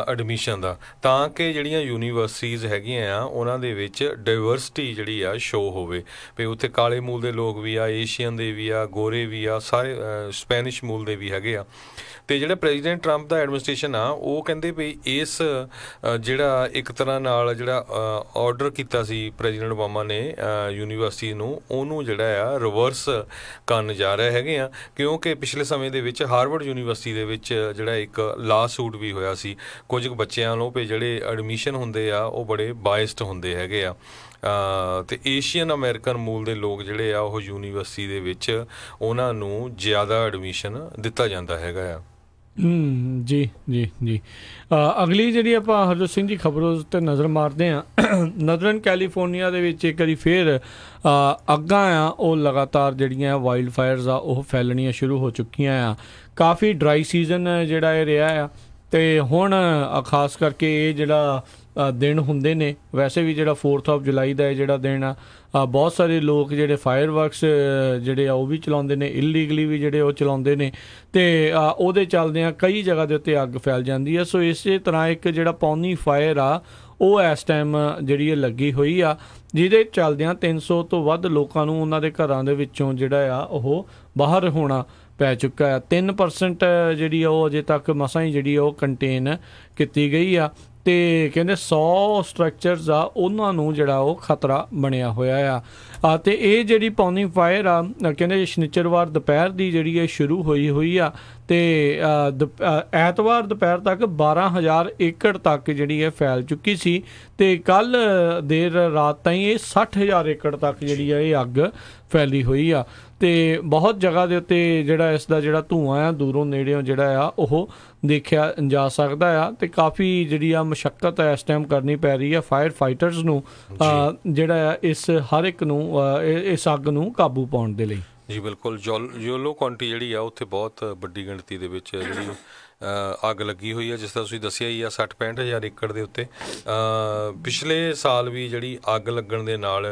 ਐਡਮਿਸ਼ਨ ਦਾ, ਤਾਂ ਕਿ ਜਿਹੜੀਆਂ ਯੂਨੀਵਰਸਿਟੀਜ਼ ਹੈਗੀਆਂ ਆ ਉਹਨਾਂ ਦੇ ਵਿੱਚ ਡਾਇਵਰਸਿਟੀ ਜਿਹੜੀ ਆ ਸ਼ੋ ਹੋਵੇ ਵੀ ਉੱਥੇ ਕਾਲੇ ਮੂਲ ਦੇ ਲੋਕ ਵੀ ਆ, ਏਸ਼ੀਅਨ ਦੇ ਵੀ ਆ, ਗੋਰੇ ਵੀ ਆ, ਸਾਰੇ ਸਪੈਨਿਸ਼ ਮੂਲ ਦੇ ਵੀ ਹੈਗੇ ਆ। ਅਤੇ ਜਿਹੜਾ ਪ੍ਰੈਜ਼ੀਡੈਂਟ ਟਰੰਪ ਦਾ ਐਡਮਿਨਿਸਟ੍ਰੇਸ਼ਨ ਆ ਉਹ ਕਹਿੰਦੇ ਵੀ ਇਸ ਜਿਹੜਾ ਇੱਕ ਤਰ੍ਹਾਂ ਨਾਲ ਜਿਹੜਾ ਆਰਡਰ ਕੀਤਾ ਸੀ ਪ੍ਰੈਜ਼ੀਡੈਂਟ ਓਬਾਮਾ ਨੇ ਯੂਨੀਵਰਸਿਟੀ ਨੂੰ, ਉਹਨੂੰ ਜਿਹੜਾ ਆ ਰਿਵਰਸ ਕਰਨ ਜਾ ਰਹੇ ਹੈਗੇ ਆ, ਕਿਉਂਕਿ ਪਿਛਲੇ ਸਮੇਂ ਦੇ ਵਿੱਚ ਹਾਰਵਰਡ ਯੂਨੀਵਰਸਿਟੀ ਦੇ ਵਿੱਚ ਜਿਹੜਾ ਇੱਕ ਲਾ ਸੂਟ ਵੀ ਹੋਇਆ ਸੀ ਕੁਝ ਕੁ ਬੱਚਿਆਂ ਨੂੰ ਵੀ ਜਿਹੜੇ ਐਡਮਿਸ਼ਨ ਹੁੰਦੇ ਆ ਉਹ ਬੜੇ ਬਾਇਸਡ ਹੁੰਦੇ ਹੈਗੇ ਆ ਅਤੇ ਏਸ਼ੀਅਨ ਅਮਰੀਕਨ ਮੂਲ ਦੇ ਲੋਕ ਜਿਹੜੇ ਆ ਉਹ ਯੂਨੀਵਰਸਿਟੀ ਦੇ ਵਿੱਚ ਉਹਨਾਂ ਨੂੰ ਜ਼ਿਆਦਾ ਐਡਮਿਸ਼ਨ ਦਿੱਤਾ ਜਾਂਦਾ ਹੈਗਾ ਆ। ਜੀ ਜੀ ਜੀ ਅਗਲੀ ਜਿਹੜੀ ਆਪਾਂ ਹਰਜੋਤ ਸਿੰਘ ਜੀ ਖਬਰ ਉਸ 'ਤੇ ਨਜ਼ਰ ਮਾਰਦੇ ਹਾਂ। ਨਦਰਨ ਕੈਲੀਫੋਰਨੀਆ ਦੇ ਵਿੱਚ ਇੱਕ ਵਾਰੀ ਫਿਰ ਅੱਗਾਂ ਆ ਉਹ ਲਗਾਤਾਰ ਜਿਹੜੀਆਂ ਵਾਈਲਡ ਫਾਇਰਸ ਆ ਉਹ ਫੈਲਣੀਆਂ ਸ਼ੁਰੂ ਹੋ ਚੁੱਕੀਆਂ ਆ। ਕਾਫੀ ਡਰਾਈ ਸੀਜ਼ਨ ਜਿਹੜਾ ਇਹ ਰਿਹਾ ਆ ਅਤੇ ਹੁਣ ਖਾਸ ਕਰਕੇ ਇਹ ਜਿਹੜਾ ਦਿਨ ਹੁੰਦੇ ਨੇ, ਵੈਸੇ ਵੀ ਜਿਹੜਾ 4 ਜੁਲਾਈ ਦਾ ਇਹ ਜਿਹੜਾ ਦਿਨ ਆ ਬਹੁਤ ਸਾਰੇ ਲੋਕ ਜਿਹੜੇ ਫਾਇਰ ਵਰਕਸ ਜਿਹੜੇ ਆ ਉਹ ਵੀ ਚਲਾਉਂਦੇ ਨੇ, ਇਲੀਗਲੀ ਵੀ ਜਿਹੜੇ ਉਹ ਚਲਾਉਂਦੇ ਨੇ ਅਤੇ ਉਹਦੇ ਚੱਲਦਿਆਂ ਕਈ ਜਗ੍ਹਾ ਦੇ ਉੱਤੇ ਅੱਗ ਫੈਲ ਜਾਂਦੀ ਆ। ਸੋ ਇਸੇ ਤਰ੍ਹਾਂ ਇੱਕ ਜਿਹੜਾ ਪੌਨੀ ਫਾਇਰ ਆ ਉਹ ਇਸ ਟਾਈਮ ਜਿਹੜੀ ਇਹ ਲੱਗੀ ਹੋਈ ਆ, ਜਿਹਦੇ ਚੱਲਦਿਆਂ 300 ਤੋਂ ਵੱਧ ਲੋਕਾਂ ਨੂੰ ਉਹਨਾਂ ਦੇ ਘਰਾਂ ਦੇ ਵਿੱਚੋਂ ਜਿਹੜਾ ਆ ਉਹ ਬਾਹਰ ਹੋਣਾ ਪੈ ਚੁੱਕਾ ਆ। 3% ਜਿਹੜੀ ਉਹ ਅਜੇ ਤੱਕ ਮਸਾਂ ਹੀ ਜਿਹੜੀ ਉਹ ਕੰਟੇਨ ਕੀਤੀ ਗਈ ਆ ਅਤੇ ਕਹਿੰਦੇ 100 ਸਟਰਕਚਰਸ ਆ ਉਹਨਾਂ ਨੂੰ ਜਿਹੜਾ ਉਹ ਖਤਰਾ ਬਣਿਆ ਹੋਇਆ ਆ। ਅਤੇ ਇਹ ਜਿਹੜੀ ਪੌਨੀ ਫਾਇਰ ਆ ਕਹਿੰਦੇ ਸ਼ਨੀਚਰਵਾਰ ਦੁਪਹਿਰ ਦੀ ਜਿਹੜੀ ਇਹ ਸ਼ੁਰੂ ਹੋਈ ਆ ਅਤੇ ਐਤਵਾਰ ਦੁਪਹਿਰ ਤੱਕ 12,000 ਏਕੜ ਤੱਕ ਜਿਹੜੀ ਇਹ ਫੈਲ ਚੁੱਕੀ ਸੀ ਅਤੇ ਕੱਲ੍ਹ ਦੇਰ ਰਾਤ ਤਾਈਂ ਇਹ 60,000 ਏਕੜ ਤੱਕ ਜਿਹੜੀ ਆ ਇਹ ਅੱਗ ਫੈਲੀ ਹੋਈ ਆ ਅਤੇ ਬਹੁਤ ਜਗ੍ਹਾ ਦੇ ਉੱਤੇ ਜਿਹੜਾ ਇਸ ਦਾ ਜਿਹੜਾ ਧੂੰਆਂ ਆ ਦੂਰੋਂ ਨੇੜਿਓਂ ਜਿਹੜਾ ਆ ਉਹ ਦੇਖਿਆ ਜਾ ਸਕਦਾ ਆ ਅਤੇ ਕਾਫੀ ਜਿਹੜੀ ਆ ਮਸ਼ੱਕਤ ਇਸ ਟਾਈਮ ਕਰਨੀ ਪੈ ਰਹੀ ਆ ਫਾਇਰ ਫਾਈਟਰਸ ਨੂੰ ਜਿਹੜਾ ਆ ਇਸ ਹਰ ਇੱਕ ਨੂੰ ਇਸ ਅੱਗ ਨੂੰ ਕਾਬੂ ਪਾਉਣ ਦੇ ਲਈ। ਜੀ ਬਿਲਕੁਲ। ਯੋਲੋ ਕਾਉਂਟੀ ਜਿਹੜੀ ਆ ਉੱਥੇ ਬਹੁਤ ਵੱਡੀ ਗਿਣਤੀ ਦੇ ਵਿੱਚ ਜਿਹੜੀ ਅੱਗ ਲੱਗੀ ਹੋਈ ਆ, ਜਿਸ ਤਰ੍ਹਾਂ ਤੁਸੀਂ ਦੱਸਿਆ ਹੀ ਆ 60-65,000 ਏਕੜ ਦੇ ਉੱਤੇ। ਪਿਛਲੇ ਸਾਲ ਵੀ ਜਿਹੜੀ ਅੱਗ ਲੱਗਣ ਦੇ ਨਾਲ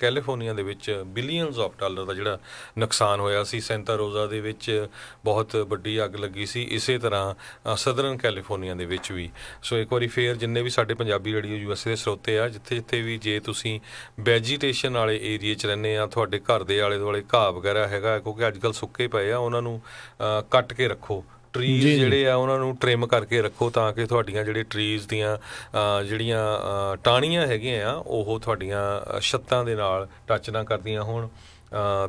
ਕੈਲੀਫੋਰਨੀਆ ਦੇ ਵਿੱਚ ਬਿਲੀਅਨਸ ਆਫ ਡਾਲਰ ਦਾ ਜਿਹੜਾ ਨੁਕਸਾਨ ਹੋਇਆ ਸੀ। ਸੈਂਟਾ ਰੋਜ਼ਾ ਦੇ ਵਿੱਚ ਬਹੁਤ ਵੱਡੀ ਅੱਗ ਲੱਗੀ ਸੀ, ਇਸੇ ਤਰ੍ਹਾਂ ਸਦਰਨ ਕੈਲੀਫੋਰਨੀਆ ਦੇ ਵਿੱਚ ਵੀ। ਸੋ ਇੱਕ ਵਾਰੀ ਫੇਰ ਜਿੰਨੇ ਵੀ ਸਾਡੇ ਪੰਜਾਬੀ ਰੇਡੀਓ USA ਦੇ ਸਰੋਤੇ ਆ, ਜਿੱਥੇ ਜਿੱਥੇ ਵੀ ਜੇ ਤੁਸੀਂ ਵੈਜੀਟੇਸ਼ਨ ਵਾਲੇ ਏਰੀਏ 'ਚ ਰਹਿੰਦੇ ਆ, ਤੁਹਾਡੇ ਘਰ ਦੇ ਆਲੇ ਦੁਆਲੇ ਘਾਹ ਵਗੈਰਾ ਹੈਗਾ, ਕਿਉਂਕਿ ਅੱਜ ਕੱਲ੍ਹ ਸੁੱਕੇ ਪਏ ਆ, ਉਹਨਾਂ ਨੂੰ ਕੱਟ ਕੇ ਰੱਖੋ। ਟਰੀਜ਼ ਜਿਹੜੇ ਆ ਉਹਨਾਂ ਨੂੰ ਟ੍ਰਿਮ ਕਰਕੇ ਰੱਖੋ ਤਾਂ ਕਿ ਤੁਹਾਡੀਆਂ ਜਿਹੜੇ ਟਰੀਜ਼ ਦੀਆਂ ਜਿਹੜੀਆਂ ਟਾਹਣੀਆਂ ਹੈਗੀਆਂ ਆ ਉਹ ਤੁਹਾਡੀਆਂ ਛੱਤਾਂ ਦੇ ਨਾਲ ਟੱਚ ਨਾ ਕਰਦੀਆਂ ਹੋਣ,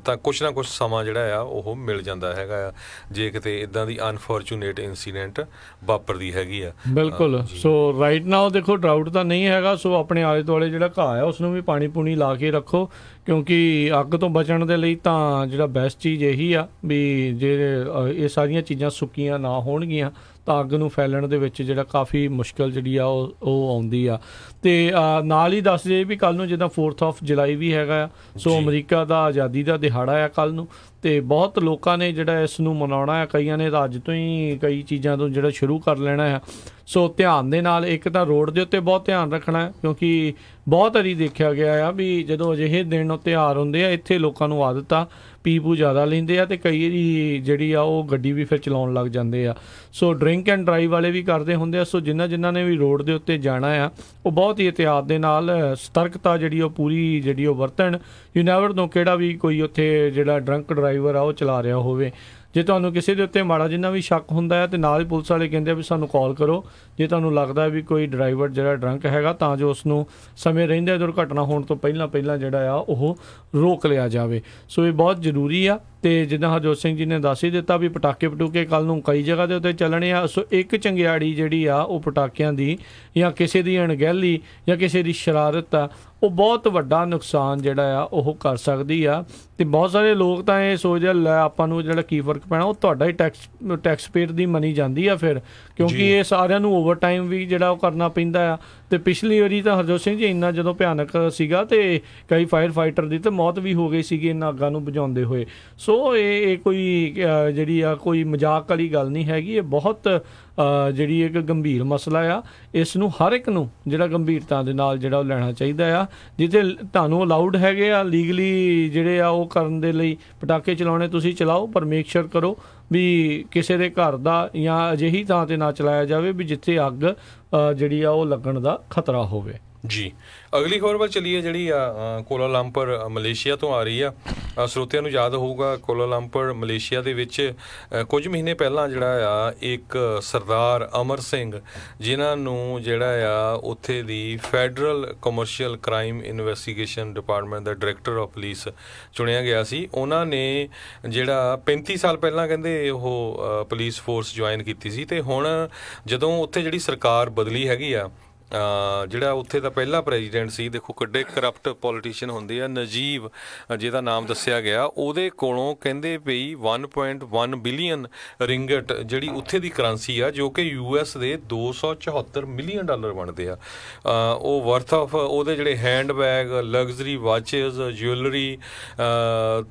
ਤਾਂ ਕੁਛ ਨਾ ਕੁਛ ਸਮਾਂ ਜਿਹੜਾ ਆ ਉਹ ਮਿਲ ਜਾਂਦਾ ਹੈਗਾ ਆ ਜੇ ਕਿਤੇ ਇੱਦਾਂ ਦੀ ਅਨਫੋਰਚੂਨੇਟ ਇੰਸੀਡੈਂਟ ਵਾਪਰਦੀ ਹੈਗੀ ਆ। ਬਿਲਕੁਲ। ਸੋ ਰਾਈਟ ਨਾਓ ਦੇਖੋ ਡਰਾਊਟ ਤਾਂ ਨਹੀਂ ਹੈਗਾ, ਸੋ ਆਪਣੇ ਆਲੇ ਦੁਆਲੇ ਜਿਹੜਾ ਘਾਹ ਆ ਉਸ ਨੂੰ ਵੀ ਪਾਣੀ ਪੂਣੀ ਲਾ ਕੇ ਰੱਖੋ, ਕਿਉਂਕਿ ਅੱਗ ਤੋਂ ਬਚਣ ਦੇ ਲਈ ਤਾਂ ਜਿਹੜਾ ਬੈਸਟ ਚੀਜ਼ ਇਹੀ ਆ ਵੀ ਜੇ ਇਹ ਸਾਰੀਆਂ ਚੀਜ਼ਾਂ ਸੁੱਕੀਆਂ ਨਾ ਹੋਣਗੀਆਂ ਤਾਂ ਅੱਗ ਨੂੰ ਫੈਲਣ ਦੇ ਵਿੱਚ ਜਿਹੜਾ ਕਾਫੀ ਮੁਸ਼ਕਿਲ ਜਿਹੜੀ ਆ ਉਹ ਆਉਂਦੀ ਆ। ਅਤੇ ਨਾਲ ਹੀ ਦੱਸ ਜੇ ਵੀ ਕੱਲ੍ਹ ਨੂੰ ਜਿੱਦਾਂ 4 ਜੁਲਾਈ ਵੀ ਹੈਗਾ ਆ, ਸੋ ਅਮਰੀਕਾ ਦਾ ਆਜ਼ਾਦੀ ਦਾ ਦਿਹਾੜਾ ਆ ਕੱਲ੍ਹ ਨੂੰ, ਅਤੇ ਬਹੁਤ ਲੋਕਾਂ ਨੇ ਜਿਹੜਾ ਇਸ ਨੂੰ ਮਨਾਉਣਾ ਆ, ਕਈਆਂ ਨੇ ਤਾਂ ਅੱਜ ਤੋਂ ਹੀ ਕਈ ਚੀਜ਼ਾਂ ਤੋਂ ਜਿਹੜਾ ਸ਼ੁਰੂ ਕਰ ਲੈਣਾ ਆ। ਸੋ ਧਿਆਨ ਦੇ ਨਾਲ ਇੱਕ ਤਾਂ ਰੋਡ ਦੇ ਉੱਤੇ ਬਹੁਤ ਧਿਆਨ ਰੱਖਣਾ, ਕਿਉਂਕਿ ਬਹੁਤ ਵਾਰੀ ਦੇਖਿਆ ਗਿਆ ਆ ਵੀ ਜਦੋਂ ਅਜਿਹੇ ਦਿਨ ਤਿਉਹਾਰ ਹੁੰਦੇ ਆ ਇੱਥੇ ਲੋਕਾਂ ਨੂੰ ਆਦਤ ਆ ਪੀ ਜ਼ਿਆਦਾ ਲੈਂਦੇ ਆ ਅਤੇ ਕਈ ਜਿਹੜੀ ਆ ਉਹ ਗੱਡੀ ਵੀ ਫਿਰ ਚਲਾਉਣ ਲੱਗ ਜਾਂਦੇ ਆ। ਸੋ ਡਰਿੰਕ ਐਂਡ ਡਰਾਈਵ ਵਾਲੇ ਵੀ ਕਰਦੇ ਹੁੰਦੇ ਆ। ਸੋ ਜਿਨ੍ਹਾਂ ਨੇ ਵੀ ਰੋਡ ਦੇ ਉੱਤੇ ਜਾਣਾ ਆ ਉਹ ਬਹੁਤ ਹੀ ਇਹਤਿਆਤ ਦੇ ਨਾਲ ਸਤਰਕਤਾ ਜਿਹੜੀ ਉਹ ਪੂਰੀ ਜਿਹੜੀ ਉਹ ਵਰਤਣ। ਯੂ ਨੈਵਰ ਨੋ ਕਿਹੜਾ ਵੀ ਕੋਈ ਉੱਥੇ ਜਿਹੜਾ ਡਰੰਕ ਡਰਾਈਵਰ ਆ ਉਹ ਚਲਾ ਰਿਹਾ ਹੋਵੇ। ਜੇ ਤੁਹਾਨੂੰ ਕਿਸੇ ਦੇ ਉੱਤੇ ਮਾੜਾ ਜਿੰਨਾ ਵੀ ਸ਼ੱਕ ਹੁੰਦਾ ਹੈ, ਤੇ ਨਾਲ ਹੀ ਪੁਲਿਸ ਵਾਲੇ ਕਹਿੰਦੇ ਆ ਵੀ ਸਾਨੂੰ ਕਾਲ ਕਰੋ ਜੇ ਤੁਹਾਨੂੰ ਲੱਗਦਾ ਵੀ ਕੋਈ ਡਰਾਈਵਰ ਜਿਹੜਾ ਡਰੰਕ ਹੈਗਾ, ਤਾਂ ਜੋ ਉਸ ਨੂੰ ਸਮੇਂ ਰਹਿੰਦੇ ਦੁਰਘਟਨਾ ਹੋਣ ਤੋਂ ਪਹਿਲਾਂ ਜਿਹੜਾ ਆ ਉਹ ਰੋਕ ਲਿਆ ਜਾਵੇ। ਸੋ ਇਹ ਬਹੁਤ ਜ਼ਰੂਰੀ ਆ। ਤੇ ਜਿੱਦਾਂ ਹਰਜੋਤ ਸਿੰਘ ਜੀ ਨੇ ਦੱਸ ਹੀ ਦਿੱਤਾ ਵੀ ਪਟਾਕੇ ਪਟੂਕੇ ਕੱਲ੍ਹ ਨੂੰ ਕਈ ਜਗ੍ਹਾ ਦੇ ਉੱਤੇ ਚੱਲਣੇ ਆ। ਸੋ ਇੱਕ ਚੰਗਿਆੜੀ ਜਿਹੜੀ ਆ ਉਹ ਪਟਾਕਿਆਂ ਦੀ ਜਾਂ ਕਿਸੇ ਦੀ ਅਣਗਹਿਲੀ ਜਾਂ ਕਿਸੇ ਦੀ ਸ਼ਰਾਰਤ ਆ, ਉਹ ਬਹੁਤ ਵੱਡਾ ਨੁਕਸਾਨ ਜਿਹੜਾ ਆ ਉਹ ਕਰ ਸਕਦੀ ਆ। ਤੇ ਬਹੁਤ ਸਾਰੇ ਲੋਕ ਤਾਂ ਇਹ ਸੋਚਦੇ ਲੈ ਆਪਾਂ ਨੂੰ ਜਿਹੜਾ ਕੀ ਫਰਕ ਪੈਣਾ, ਉਹ ਤੁਹਾਡਾ ਹੀ ਟੈਕਸ ਪੇਅਰ ਦੀ ਮਨੀ ਜਾਂਦੀ ਆ ਫਿਰ, ਕਿਉਂਕਿ ਇਹ ਸਾਰਿਆਂ ਨੂੰ ਓਵਰ ਟਾਈਮ ਵੀ ਜਿਹੜਾ ਉਹ ਕਰਨਾ ਪੈਂਦਾ ਆ। ਤੇ ਪਿਛਲੀ ਵਾਰੀ ਤਾਂ ਹਰਜੋਤ ਸਿੰਘ ਜੀ ਇੰਨਾ ਜਦੋਂ ਭਿਆਨਕ ਸੀਗਾ ਤੇ ਕਈ ਫਾਇਰ ਫਾਈਟਰ ਦੀ ਤਾਂ ਮੌਤ ਵੀ ਹੋ ਗਈ ਸੀਗੀ ਇਹਨਾਂ ਅੱਗਾਂ ਨੂੰ ਬੁਝਾਉਂਦੇ ਹੋਏ। ਸੋ ਇਹ ਕੋਈ ਜਿਹੜੀ ਆ ਕੋਈ ਮਜ਼ਾਕ ਵਾਲੀ ਗੱਲ ਨਹੀਂ ਹੈਗੀ, ਇਹ ਬਹੁਤ ਜਿਹੜੀ ਇੱਕ ਗੰਭੀਰ ਮਸਲਾ ਆ। ਇਸ ਨੂੰ ਹਰ ਇੱਕ ਨੂੰ ਜਿਹੜਾ ਗੰਭੀਰਤਾ ਦੇ ਨਾਲ ਜਿਹੜਾ ਉਹ ਲੈਣਾ ਚਾਹੀਦਾ ਆ। ਜਿੱਥੇ ਤੁਹਾਨੂੰ ਅਲਾਊਡ ਹੈਗੇ ਆ ਲੀਗਲੀ ਜਿਹੜੇ ਆ ਉਹ ਕਰਨ ਦੇ ਲਈ ਪਟਾਕੇ ਚਲਾਉਣੇ, ਤੁਸੀਂ ਚਲਾਓ, ਪਰ ਮੇਕ ਸ਼ੋਰ ਕਰੋ ਵੀ ਕਿਸੇ ਦੇ ਘਰ ਦਾ ਜਾਂ ਅਜਿਹੀ ਥਾਂ 'ਤੇ ਨਾ ਚਲਾਇਆ ਜਾਵੇ ਵੀ ਜਿੱਥੇ ਅੱਗ ਜਿਹੜੀ ਆ ਉਹ ਲੱਗਣ ਦਾ ਖਤਰਾ ਹੋਵੇ। ਜੀ, ਅਗਲੀ ਖਬਰ ਵੱਲ ਚੱਲੀਏ, ਜਿਹੜੀ ਆ ਕੋਲਾਲੰਪਰ ਮਲੇਸ਼ੀਆ ਤੋਂ ਆ ਰਹੀ ਆ। ਸਰੋਤਿਆਂ ਨੂੰ ਯਾਦ ਹੋਊਗਾ ਕੋਲਾਲੰਪਰ ਮਲੇਸ਼ੀਆ ਦੇ ਵਿੱਚ ਕੁਝ ਮਹੀਨੇ ਪਹਿਲਾਂ ਜਿਹੜਾ ਆ ਇੱਕ ਸਰਦਾਰ ਅਮਰ ਸਿੰਘ, ਜਿਨ੍ਹਾਂ ਨੂੰ ਜਿਹੜਾ ਆ ਉੱਥੇ ਦੀ federal commercial crime investigation department the director of police ਚੁਣਿਆ ਗਿਆ ਸੀ। ਉਹਨਾਂ ਨੇ ਜਿਹੜਾ 35 ਸਾਲ ਪਹਿਲਾਂ ਕਹਿੰਦੇ ਉਹ ਪੁਲਿਸ ਫੋਰਸ ਜੁਆਇਨ ਕੀਤੀ ਸੀ, ਤੇ ਹੁਣ ਜਦੋਂ ਉੱਥੇ ਜਿਹੜੀ ਸਰਕਾਰ ਬਦਲੀ ਹੈਗੀ ਆ, ਜਿਹੜਾ ਉੱਥੇ ਦਾ ਪਹਿਲਾ ਪ੍ਰੈਜ਼ੀਡੈਂਟ ਸੀ, ਦੇਖੋ ਕਿੱਡੇ ਕਰਪਟ ਪੋਲੀਟੀਸ਼ੀਅਨ ਹੁੰਦੇ ਆ, ਨਜੀਬ ਜਿਹਦਾ ਨਾਮ ਦੱਸਿਆ ਗਿਆ, ਉਹਦੇ ਕੋਲੋਂ ਕਹਿੰਦੇ ਪਈ 1.1 ਬਿਲੀਅਨ ਰਿੰਗਟ ਜਿਹੜੀ ਉੱਥੇ ਦੀ ਕਰੰਸੀ ਆ, ਜੋ ਕਿ US ਦੇ $274 ਮਿਲੀਅਨ ਬਣਦੇ ਆ, ਉਹ ਵਰਥ ਆਫ ਉਹਦੇ ਜਿਹੜੇ hand bag, luxury watches, jewellery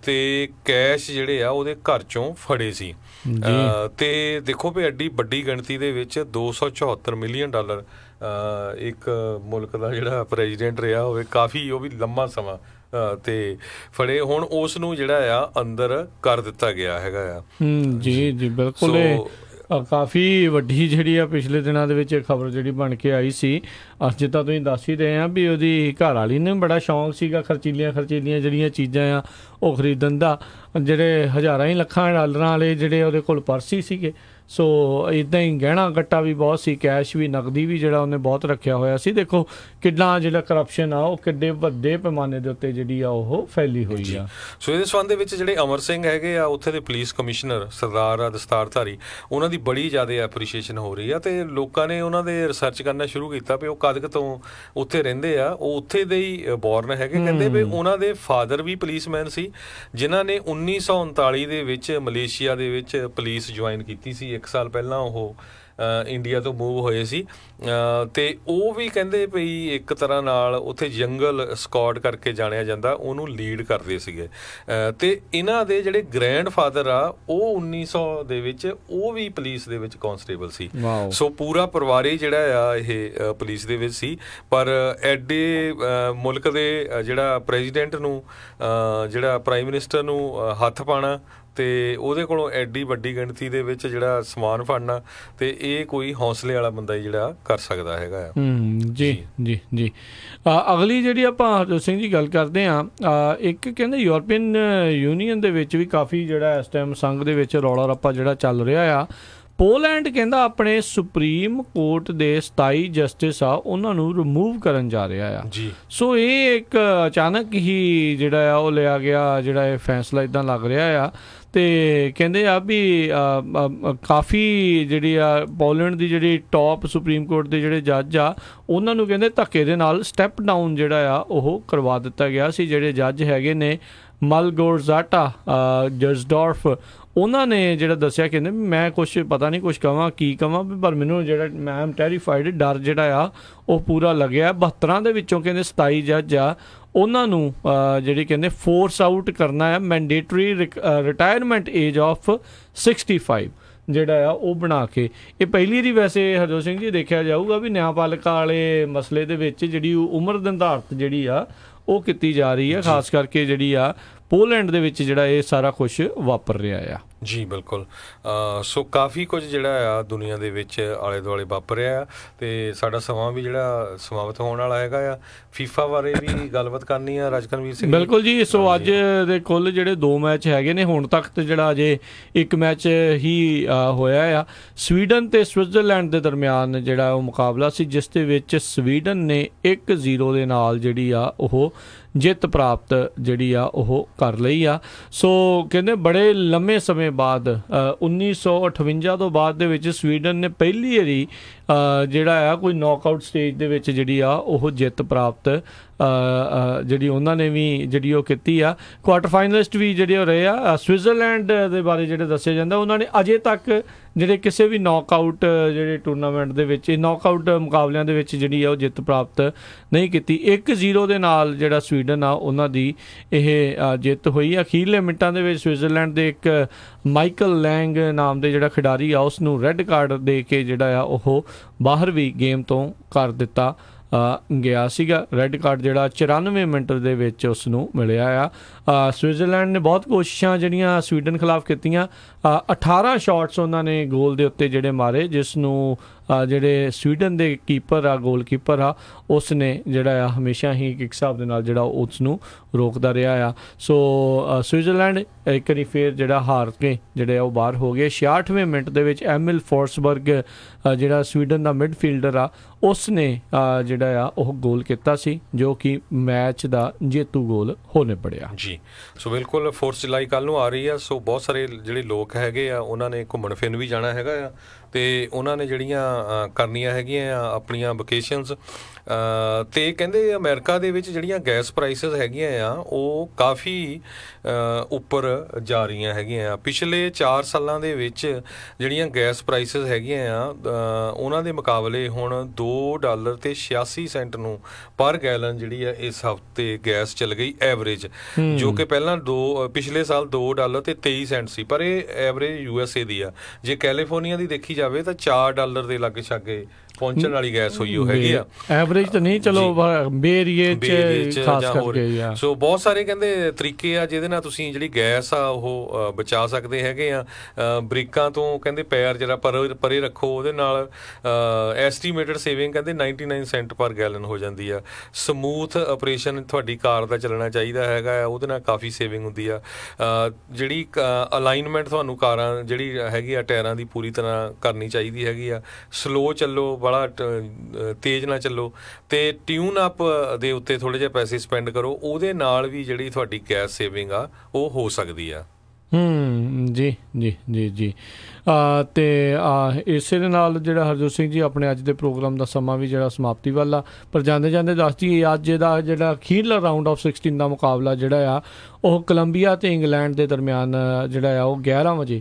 ਤੇ ਕੈਸ਼ ਜਿਹੜੇ ਆ ਉਹਦੇ ਘਰ ਚੋਂ ਫੜੇ ਸੀ। ਤੇ ਦੇਖੋ ਵੀ ਐਡੀ ਵੱਡੀ ਗਿਣਤੀ ਦੇ ਵਿੱਚ $274 ਮਿਲੀਅਨ ਇੱਕ ਮੁਲਕ ਦਾ ਜਿਹੜਾ ਪ੍ਰੈਜ਼ੀਡੈਂਟ ਰਿਹਾ ਹੋਵੇ, ਕਾਫੀ ਉਹ ਵੀ ਲੰਮਾ ਸਮਾਂ ਤੇ ਫੜੇ। ਹੁਣ ਉਸ ਨੂੰ ਜਿਹੜਾ ਆ ਅੰਦਰ ਕਰ ਦਿੱਤਾ ਗਿਆ ਹੈਗਾ ਆ। ਜੀ ਜੀ ਬਿਲਕੁਲ, ਕਾਫੀ ਵੱਡੀ ਜਿਹੜੀ ਆ ਪਿਛਲੇ ਦਿਨਾਂ ਦੇ ਵਿੱਚ ਖਬਰ ਜਿਹੜੀ ਬਣ ਕੇ ਆਈ ਸੀ। ਜਿੱਦਾਂ ਤੁਸੀਂ ਦੱਸ ਹੀ ਰਹੇ ਆ ਵੀ ਉਹਦੀ ਘਰ ਵਾਲੀ ਨੂੰ ਬੜਾ ਸ਼ੌਂਕ ਸੀਗਾ ਖਰਚੀਲੀਆਂ ਜਿਹੜੀਆਂ ਚੀਜ਼ਾਂ ਆ ਉਹ ਖਰੀਦਣ ਦਾ, ਜਿਹੜੇ ਹਜ਼ਾਰਾਂ ਹੀ ਲੱਖਾਂ ਡਾਲਰਾਂ ਵਾਲੇ ਜਿਹੜੇ ਉਹਦੇ ਕੋਲ ਪਰਸ ਹੀ ਸੀਗੇ। ਸੋ ਇੱਦਾਂ ਹੀ ਗਹਿਣਾ ਗੱਟਾ ਵੀ ਬਹੁਤ ਸੀ, ਕੈਸ਼ ਵੀ, ਨਕਦੀ ਵੀ ਜਿਹੜਾ ਉਹਨੇ ਬਹੁਤ ਰੱਖਿਆ ਹੋਇਆ ਸੀ। ਦੇਖੋ ਕਿੰਨਾ ਜਿਹੜਾ ਕਰਪਸ਼ਨ ਆ ਉਹ ਕਿੱਡੇ ਵੱਡੇ ਪੈਮਾਨੇ ਦੇ ਉੱਤੇ ਜਿਹੜੀ ਆ ਉਹ ਫੈਲੀ ਹੋਈ ਆ। ਸੋ ਇਹਦੇ ਸੰਬੰਧ ਦੇ ਵਿੱਚ ਜਿਹੜੇ ਅਮਰ ਸਿੰਘ ਹੈਗੇ ਆ ਉੱਥੇ ਦੇ ਪੁਲਿਸ ਕਮਿਸ਼ਨਰ ਸਰਦਾਰ ਦਸਤਾਰਧਾਰੀ, ਉਹਨਾਂ ਦੀ ਬੜੀ ਜ਼ਿਆਦਾ ਐਪਰੀਸ਼ੀਏਸ਼ਨ ਹੋ ਰਹੀ ਆ, ਤੇ ਲੋਕਾਂ ਨੇ ਉਹਨਾਂ ਦੇ ਰਿਸਰਚ ਕਰਨਾ ਸ਼ੁਰੂ ਕੀਤਾ ਵੀ ਉਹ ਕਦ ਕੁ ਤੋਂ ਉੱਥੇ ਰਹਿੰਦੇ ਆ। ਉਹ ਉੱਥੇ ਦੇ ਹੀ ਬੋਰਨ ਹੈਗੇ, ਕਹਿੰਦੇ ਵੀ ਉਹਨਾਂ ਦੇ ਫਾਦਰ ਵੀ ਪੁਲਿਸਮੈਨ ਸੀ, ਜਿਨ੍ਹਾਂ ਨੇ 1939 ਦੇ ਵਿੱਚ ਮਲੇਸ਼ੀਆ ਦੇ ਵਿੱਚ ਪੁਲਿਸ ਜੁਆਇਨ ਕੀਤੀ ਸੀ। 1 ਸਾਲ ਪਹਿਲਾਂ ਉਹ ਇੰਡੀਆ ਤੋਂ ਮੂਵ ਹੋਏ ਸੀ, ਤੇ ਉਹ ਵੀ ਕਹਿੰਦੇ ਪਈ ਇੱਕ ਤਰ੍ਹਾਂ ਨਾਲ ਉੱਥੇ ਜੰਗਲ ਸਕਾਟ ਕਰਕੇ ਜਾਣਿਆ ਜਾਂਦਾ, ਉਹਨੂੰ ਲੀਡ ਕਰਦੇ ਸੀਗੇ। ਤੇ ਇਹਨਾਂ ਦੇ ਜਿਹੜੇ ਗ੍ਰੈਂਡ ਫਾਦਰ ਆ ਉਹ 1900 ਦੇ ਵਿੱਚ ਉਹ ਵੀ ਪੁਲਿਸ ਦੇ ਵਿੱਚ ਕਾਂਸਟੇਬਲ ਸੀ। ਸੋ ਪੂਰਾ ਪਰਿਵਾਰ ਹੀ ਜਿਹੜਾ ਆ ਇਹ ਪੁਲਿਸ ਦੇ ਵਿੱਚ ਸੀ। ਪਰ ਐਡੇ ਮੁਲਕ ਦੇ ਜਿਹੜਾ ਪ੍ਰੈਜ਼ੀਡੈਂਟ ਨੂੰ, ਜਿਹੜਾ ਪ੍ਰਾਈਮ ਮਿਨਿਸਟਰ ਨੂੰ ਹੱਥ ਪਾਉਣਾ ਤੇ ਉਹਦੇ ਕੋਲੋਂ ਐਡੀ ਵੱਡੀ ਗਿਣਤੀ ਦੇ ਵਿੱਚ ਜਿਹੜਾ ਸਮਾਨ ਫੜਨਾ, ਤੇ ਇਹ ਕੋਈ ਹੌਸਲੇ ਵਾਲਾ ਬੰਦਾ ਹੀ ਜਿਹੜਾ ਕਰ ਸਕਦਾ ਹੈਗਾ ਆ। ਜੀ ਜੀ ਜੀ ਅਗਲੀ ਜਿਹੜੀ ਆਪਾਂ ਹਰਜੋਤ ਸਿੰਘ ਜੀ ਗੱਲ ਕਰਦੇ ਹਾਂ, ਇੱਕ ਕਹਿੰਦੇ ਯੂਰਪੀਅਨ ਯੂਨੀਅਨ ਦੇ ਵਿੱਚ ਵੀ ਕਾਫੀ ਜਿਹੜਾ ਇਸ ਟਾਈਮ ਸੰਘ ਦੇ ਵਿੱਚ ਰੌਲਾ ਰੱਪਾ ਜਿਹੜਾ ਚੱਲ ਰਿਹਾ ਆ। ਪੋਲੈਂਡ ਕਹਿੰਦਾ ਆਪਣੇ ਸੁਪਰੀਮ ਕੋਰਟ ਦੇ 27 ਜਸਟਿਸ ਆ ਉਹਨਾਂ ਨੂੰ ਰਿਮੂਵ ਕਰਨ ਜਾ ਰਿਹਾ ਆ ਜੀ। ਸੋ ਇਹ ਇੱਕ ਅਚਾਨਕ ਹੀ ਜਿਹੜਾ ਆ ਉਹ ਲਿਆ ਗਿਆ ਜਿਹੜਾ ਇਹ ਫੈਸਲਾ ਇੱਦਾਂ ਲੱਗ ਰਿਹਾ ਆ। ਤੇ ਕਹਿੰਦੇ ਆ ਵੀ ਕਾਫੀ ਜਿਹੜੀ ਆ ਪੋਲੈਂਡ ਦੀ ਜਿਹੜੀ ਟੌਪ ਸੁਪਰੀਮ ਕੋਰਟ ਦੇ ਜਿਹੜੇ ਜੱਜ ਆ ਉਹਨਾਂ ਨੂੰ ਕਹਿੰਦੇ ਧੱਕੇ ਦੇ ਨਾਲ ਸਟੈਪ ਡਾਊਨ ਜਿਹੜਾ ਆ ਉਹ ਕਰਵਾ ਦਿੱਤਾ ਗਿਆ ਸੀ। ਜਿਹੜੇ ਜੱਜ ਹੈਗੇ ਨੇ ਮਲਗੋਰਜ਼ਾਟਾ ਜਰਸਡੋਰਫ, ਉਹਨਾਂ ਨੇ ਜਿਹੜਾ ਦੱਸਿਆ ਕਹਿੰਦੇ ਮੈਂ ਕੁਛ ਪਤਾ ਨਹੀਂ ਕੁਛ ਕਹਾਂ ਕੀ ਕਹਾਂ, ਪਰ ਮੈਨੂੰ ਜਿਹੜਾ ਮੈਂ ਐਮ ਟੈਰੀਫਾਈਡ, ਡਰ ਜਿਹੜਾ ਆ ਉਹ ਪੂਰਾ ਲੱਗਿਆ। 72 ਦੇ ਵਿੱਚੋਂ ਕਹਿੰਦੇ 27 ਜੱਜ ਆ ਉਹਨਾਂ ਨੂੰ ਜਿਹੜੀ ਕਹਿੰਦੇ ਫੋਰਸ ਆਊਟ ਕਰਨਾ ਹੈ ਮੈਂਡੇਟਰੀ ਰਿਟਾਇਰਮੈਂਟ ਏਜ ਆਫ 65 ਜਿਹੜਾ ਆ ਉਹ ਬਣਾ ਕੇ। ਇਹ ਪਹਿਲੀ ਵਾਰੀ ਵੈਸੇ ਹਰਜੋਤ ਸਿੰਘ ਜੀ ਦੇਖਿਆ ਜਾਊਗਾ ਵੀ ਨਿਆਂਪਾਲਿਕਾ ਵਾਲੇ ਮਸਲੇ ਦੇ ਵਿੱਚ ਜਿਹੜੀ ਉਮਰ ਨਿਰਧਾਰਤ ਜਿਹੜੀ ਆ ਉਹ ਕੀਤੀ ਜਾ ਰਹੀ ਹੈ, ਖਾਸ ਕਰਕੇ ਜਿਹੜੀ ਆ ਪੋਲੈਂਡ ਦੇ ਵਿੱਚ ਜਿਹੜਾ ਇਹ ਸਾਰਾ ਕੁਝ ਵਾਪਰ ਰਿਹਾ ਆ। ਜੀ ਬਿਲਕੁਲ। ਸੋ ਕਾਫੀ ਕੁਝ ਜਿਹੜਾ ਆ ਦੁਨੀਆ ਦੇ ਵਿੱਚ ਆਲੇ ਦੁਆਲੇ ਵਾਪਰਿਆ ਆ ਤੇ ਸਾਡਾ ਸਮਾਂ ਵੀ ਜਿਹੜਾ ਸਮਾਪਤ ਹੋਣ ਵਾਲਾ ਹੈਗਾ ਆ। ਫੀਫਾ ਬਾਰੇ ਵੀ ਗੱਲਬਾਤ ਕਰਨੀ ਆ ਰਾਜਕਨਵੀਰ ਸਿੰਘ। ਬਿਲਕੁਲ ਜੀ। ਸੋ ਅੱਜ ਦੇ ਕੁੱਲ ਜਿਹੜੇ 2 ਮੈਚ ਹੈਗੇ ਨੇ, ਹੁਣ ਤੱਕ ਤੇ ਜਿਹੜਾ ਅਜੇ 1 ਮੈਚ ਹੀ ਹੋਇਆ ਆ। ਸਵੀਡਨ ਤੇ ਸਵਿਟਜ਼ਰਲੈਂਡ ਦੇ ਦਰਮਿਆਨ ਜਿਹੜਾ ਉਹ ਮੁਕਾਬਲਾ ਸੀ, ਜਿਸ ਦੇ ਵਿੱਚ ਸਵੀਡਨ ਨੇ 1-0 ਦੇ ਨਾਲ ਜਿਹੜੀ ਆ ਉਹ ਜਿੱਤ ਪ੍ਰਾਪਤ ਜਿਹੜੀ ਆ ਉਹ ਕਰ ਲਈ ਆ। ਸੋ ਕਹਿੰਦੇ ਬੜੇ ਲੰਮੇ ਸਮੇਂ ਬਾਅਦ 1958 ਤੋਂ ਬਾਅਦ ਦੇ ਵਿੱਚ ਸਵੀਡਨ ਨੇ ਪਹਿਲੀ ਵਾਰੀ ਜਿਹੜਾ ਆ ਕੋਈ ਨੌਕਆਊਟ ਸਟੇਜ ਦੇ ਵਿੱਚ ਜਿਹੜੀ ਆ ਉਹ ਜਿੱਤ ਪ੍ਰਾਪਤ ਜਿਹੜੀ ਉਹਨਾਂ ਨੇ ਵੀ ਜਿਹੜੀ ਉਹ ਕੀਤੀ ਆ। ਕੁਆਟਰ ਫਾਈਨਲਿਸਟ ਵੀ ਜਿਹੜੇ ਉਹ ਰਹੇ ਆ। ਸਵਿਟਜ਼ਰਲੈਂਡ ਦੇ ਬਾਰੇ ਜਿਹੜੇ ਦੱਸਿਆ ਜਾਂਦਾ, ਉਹਨਾਂ ਨੇ ਅਜੇ ਤੱਕ ਜਿਹੜੇ ਕਿਸੇ ਵੀ ਨੌਕਆਊਟ ਜਿਹੜੇ ਟੂਰਨਾਮੈਂਟ ਦੇ ਵਿੱਚ, ਨੌਕਆਊਟ ਮੁਕਾਬਲਿਆਂ ਦੇ ਵਿੱਚ ਜਿਹੜੀ ਆ ਉਹ ਜਿੱਤ ਪ੍ਰਾਪਤ ਨਹੀਂ ਕੀਤੀ। 1-0 ਦੇ ਨਾਲ ਜਿਹੜਾ ਸਵੀਡਨ ਆ ਉਹਨਾਂ ਦੀ ਇਹ ਜਿੱਤ ਹੋਈ। ਅਖੀਰਲੇ ਮਿੰਟਾਂ ਦੇ ਵਿੱਚ ਸਵਿਟਜ਼ਰਲੈਂਡ ਦੇ ਇੱਕ ਮਾਈਕਲ ਲੈਂਗ ਨਾਮ ਦੇ ਜਿਹੜਾ ਖਿਡਾਰੀ ਆ, ਉਸ ਨੂੰ ਰੈੱਡ ਕਾਰਡ ਦੇ ਕੇ ਜਿਹੜਾ ਆ ਉਹ ਬਾਹਰ ਵੀ ਗੇਮ ਤੋਂ ਕਰ ਦਿੱਤਾ ਗਿਆ ਸੀਗਾ। ਰੈੱਡ ਕਾਰਡ ਜਿਹੜਾ 94 ਮਿੰਟ ਦੇ ਵਿੱਚ ਉਸ ਨੂੰ ਮਿਲਿਆ ਆ। ਸਵਿਟਜ਼ਰਲੈਂਡ ਨੇ ਬਹੁਤ ਕੋਸ਼ਿਸ਼ਾਂ ਜਿਹੜੀਆਂ ਸਵੀਡਨ ਖਿਲਾਫ ਕੀਤੀਆਂ। 18 ਸ਼ਾਟਸ ਉਹਨਾਂ ਨੇ ਗੋਲ ਦੇ ਉੱਤੇ ਜਿਹੜੇ ਮਾਰੇ, ਜਿਸ ਨੂੰ ਜਿਹੜੇ ਸਵੀਡਨ ਦੇ ਕੀਪਰ ਆ, ਗੋਲ ਕੀਪਰ ਆ, ਉਸ ਨੇ ਜਿਹੜਾ ਆ ਹਮੇਸ਼ਾ ਹੀ ਇੱਕ ਹਿਸਾਬ ਦੇ ਨਾਲ ਜਿਹੜਾ ਉਸ ਨੂੰ ਰੋਕਦਾ ਰਿਹਾ ਆ। ਸੋ ਸਵਿਟਜ਼ਰਲੈਂਡ ਇੱਕ ਵਾਰੀ ਫੇਰ ਜਿਹੜਾ ਹਾਰ ਕੇ ਜਿਹੜੇ ਉਹ ਬਾਹਰ ਹੋ ਗਏ। 66ਵੇਂ ਮਿੰਟ ਦੇ ਵਿੱਚ ਐਮਿਲ ਫੋਰਸਬਰਗ ਜਿਹੜਾ ਸਵੀਡਨ ਦਾ ਮਿਡਫੀਲਡਰ ਆ, ਉਸ ਨੇ ਜਿਹੜਾ ਆ ਉਹ ਗੋਲ ਕੀਤਾ ਸੀ, ਜੋ ਕਿ ਮੈਚ ਦਾ ਜੇਤੂ ਗੋਲ ਹੋ ਨਿਬੜਿਆ ਜੀ। ਸੋ ਬਿਲਕੁਲ 4 ਜੁਲਾਈ ਕੱਲ੍ਹ ਨੂੰ ਆ ਰਹੀ ਆ। ਸੋ ਬਹੁਤ ਸਾਰੇ ਜਿਹੜੇ ਲੋਕ ਹੈਗੇ ਆ, ਉਹਨਾਂ ਨੇ ਘੁੰਮਣ ਫਿਰਨ ਵੀ ਜਾਣਾ ਹੈਗਾ ਆ ਤੇ ਉਹਨਾਂ ਨੇ ਜਿਹੜੀਆਂ ਕਰਨੀਆਂ ਹੈਗੀਆਂ ਆ ਆਪਣੀਆਂ ਵਕੇਸ਼ਨਸ। ਤੇ ਕਹਿੰਦੇ ਅਮਰੀਕਾ ਦੇ ਵਿੱਚ ਜਿਹੜੀਆਂ ਗੈਸ ਪ੍ਰਾਈਸਿਸ ਹੈਗੀਆਂ ਆ ਉਹ ਕਾਫੀ ਉੱਪਰ ਜਾ ਰਹੀਆਂ ਹੈਗੀਆਂ ਆ। ਪਿਛਲੇ 4 ਸਾਲਾਂ ਦੇ ਵਿੱਚ ਜਿਹੜੀਆਂ ਗੈਸ ਪ੍ਰਾਈਸਿਸ ਹੈਗੀਆਂ ਆ ਉਹਨਾਂ ਦੇ ਮੁਕਾਬਲੇ ਹੁਣ $2.86 ਨੂੰ ਪਰ ਗੈਲਨ ਜਿਹੜੀ ਆ ਇਸ ਹਫ਼ਤੇ ਗੈਸ ਚੱਲ ਗਈ ਐਵਰੇਜ, ਜੋ ਕਿ ਪਹਿਲਾਂ ਪਿਛਲੇ ਸਾਲ $2.23 ਸੀ। ਪਰ ਇਹ ਐਵਰੇਜ USA ਦੀ ਆ। ਜੇ ਕੈਲੀਫੋਰਨੀਆ ਦੀ ਦੇਖੀ ਜਾਵੇ ਤਾਂ $4 ਦੇ ਲਾਗੇ ਛਾਗੇ ਪਹੁੰਚਣ ਵਾਲੀ ਗੈਸ ਹੋਈ ਉਹ ਹੈਗੀ ਆ। ਐਵਰੇਜ ਤਾਂ ਨਹੀਂ, ਚਲੋ ਬੇਰੀਏ ਚ ਖਾਸ ਕਰਕੇ ਆ। ਸੋ ਬਹੁਤ ਸਾਰੇ ਕਹਿੰਦੇ ਤਰੀਕੇ ਆ ਜਿਹਦੇ ਨਾਲ ਤੁਸੀਂ ਜਿਹੜੀ ਗੈਸ ਆ ਉਹ ਬਚਾ ਸਕਦੇ ਹੈਗੇ ਆ। ਬ੍ਰਿਕਾਂ ਤੋਂ ਕਹਿੰਦੇ ਪੈਰ ਜਿਹੜਾ ਪਰੇ ਰੱਖੋ, ਉਹਦੇ ਨਾਲ ਐਸਟੀਮੇਟਡ ਸੇਵਿੰਗ ਕਹਿੰਦੇ 99 ਸੈਂਟ ਪਰ ਗੈਲਨ ਹੋ ਜਾਂਦੀ ਆ। ਸਮੂਥ ਆਪਰੇਸ਼ਨ ਤੁਹਾਡੀ ਕਾਰ ਦਾ ਚੱਲਣਾ ਚਾਹੀਦਾ ਹੈਗਾ, ਉਹਦੇ ਨਾਲ ਕਾਫੀ ਸੇਵਿੰਗ ਹੁੰਦੀ ਆ। ਜਿਹੜੀ ਅਲਾਈਨਮੈਂਟ ਤੁਹਾਨੂੰ ਕਾਰਾਂ ਜਿਹੜੀ ਹੈਗੀ ਆ ਟਾਇਰਾਂ ਦੀ ਪੂਰੀ ਤਰ੍ਹਾਂ ਕਰਨੀ ਚਾਹੀਦੀ ਹੈਗੀ ਆ। ਸਲੋ ਚੱਲੋ, ਬੜਾ ਤੇਜ਼ ਨਾ ਚੱਲੋ ਤੇ ਟਿਊਨ ਅਪ ਦੇ ਉੱਤੇ ਥੋੜੇ ਜਿਹੇ ਪੈਸੇ ਸਪੈਂਡ ਕਰੋ, ਉਹਦੇ ਨਾਲ ਵੀ ਜਿਹੜੀ ਤੁਹਾਡੀ ਗੈਸ ਸੇਵਿੰਗ ਆ ਉਹ ਹੋ ਸਕਦੀ ਆ। ਜੀ ਜੀ ਜੀ ਜੀ। ਤੇ ਇਸੇ ਦੇ ਨਾਲ ਜਿਹੜਾ ਹਰਜੋਤ ਸਿੰਘ ਜੀ ਆਪਣੇ ਅੱਜ ਦੇ ਪ੍ਰੋਗਰਾਮ ਦਾ ਸਮਾਂ ਵੀ ਜਿਹੜਾ ਸਮਾਪਤੀ ਵੱਲ ਆ, ਪਰ ਜਾਂਦੇ ਜਾਂਦੇ ਦੱਸ ਦਈਏ ਅੱਜ ਦਾ ਜਿਹੜਾ ਅਖੀਰਲਾ ਰਾਊਂਡ ਆਫ 16 ਦਾ ਮੁਕਾਬਲਾ ਜਿਹੜਾ ਆ ਉਹ ਕੋਲੰਬੀਆ ਤੇ ਇੰਗਲੈਂਡ ਦੇ ਦਰਮਿਆਨ ਜਿਹੜਾ ਆ ਉਹ 11 ਵਜੇ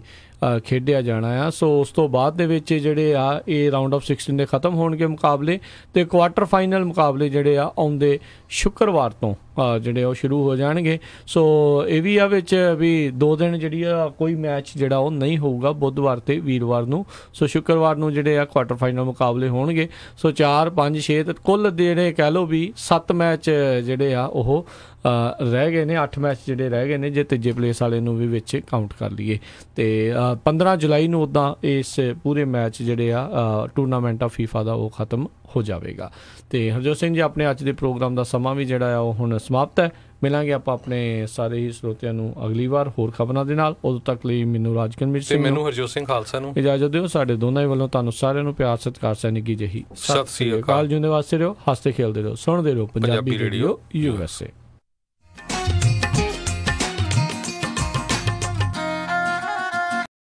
ਖੇਡਿਆ ਜਾਣਾ ਆ। ਸੋ ਉਸ ਤੋਂ ਬਾਅਦ ਦੇ ਵਿੱਚ ਜਿਹੜੇ ਆ ਇਹ ਰਾਊਂਡ ਆਫ 16 ਦੇ ਖਤਮ ਹੋਣਗੇ ਮੁਕਾਬਲੇ ਤੇ ਕੁਆਟਰ ਫਾਈਨਲ ਮੁਕਾਬਲੇ ਜਿਹੜੇ ਆ ਆਉਂਦੇ ਸ਼ੁੱਕਰਵਾਰ ਤੋਂ ਜਿਹੜੇ ਉਹ ਸ਼ੁਰੂ ਹੋ ਜਾਣਗੇ। ਸੋ ਇਹ ਵੀ ਆ ਵਿੱਚ ਵੀ 2 ਦਿਨ ਜਿਹੜੀ ਆ ਕੋਈ ਮੈਚ ਜਿਹੜਾ ਉਹ ਨਹੀਂ ਹੋਊਗਾ, ਬੁੱਧਵਾਰ ਤੇ ਵੀਰਵਾਰ ਨੂੰ। ਸੋ ਸ਼ੁੱਕਰਵਾਰ ਨੂੰ ਜਿਹੜੇ ਆ ਕੁਆਟਰ ਫਾਈਨਲ ਮੁਕਾਬਲੇ ਹੋਣਗੇ। ਸੋ 4, 5, 6 ਤੇ ਕੁੱਲ ਜਿਹੜੇ ਕਹਿ ਲਓ ਵੀ 7 ਮੈਚ ਜਿਹੜੇ ਆ ਉਹ ਰਹਿ ਗਏ ਨੇ। 8 ਮੈਚ ਜਿਹੜੇ ਰਹਿ ਗਏ ਨੇ ਜੇ ਤੀਜੇ ਪਲੇਸ ਵਾਲੇ ਨੂੰ ਵੀ ਵਿੱਚ ਕਾਊਂਟ ਕਰ ਲਈਏ। ਤੇ 15 ਜੁਲਾਈ ਨੂੰ ਉੱਦਾਂ ਇਸ ਪੂਰੇ ਮੈਚ ਜਿਹੜੇ ਆ ਟੂਰਨਾਮੈਂਟ ਆਫ ਫੀਫਾ ਦਾ ਉਹ ਖਤਮ ਹੋ ਜਾਵੇਗਾ। ਤੇ ਹਰਜੋਤ ਸਿੰਘ ਜੀ ਆਪਣੇ ਅੱਜ ਦੇ ਪ੍ਰੋਗਰਾਮ ਦਾ ਸਮਾਂ ਵੀ ਜਿਹੜਾ ਆ ਉਹ ਹੁਣ ਸਮਾਪਤ ਹੈ। ਮਿਲਾਂਗੇ ਆਪਾਂ ਆਪਣੇ ਸਾਰੇ ਹੀ ਸਰੋਤਿਆਂ ਨੂੰ ਅਗਲੀ ਵਾਰ ਹੋਰ ਖਬਰਾਂ ਦੇ ਨਾਲ। ਉਦੋਂ ਤੱਕ ਲਈ ਮੈਨੂੰ ਰਾਜਕਨਵੀਰ ਸਿੰਘ, ਮੈਨੂੰ ਹਰਜੋਤ ਸਿੰਘ ਖਾਲਸਾ ਨੂੰ ਇਜਾਜ਼ਤ ਦਿਓ। ਸਾਡੇ ਦੋਨਾਂ ਹੀ ਵੱਲੋਂ ਤੁਹਾਨੂੰ ਸਾਰਿਆਂ ਨੂੰ ਪਿਆਰ ਸਤਿਕਾਰ ਸੈਨਿਕੀ ਜਿਹੀ ਸਤਿ ਸ੍ਰੀ ਅਕਾਲ। ਜਿਉਂਦੇ ਵਾਸਤੇ ਰਹੋ, ਹੱਸਦੇ ਖੇਲਦੇ ਰਹੋ, ਸੁਣਦੇ ਰਹੋ ਪੰਜਾਬੀ ਰੇਡੀਓ USA।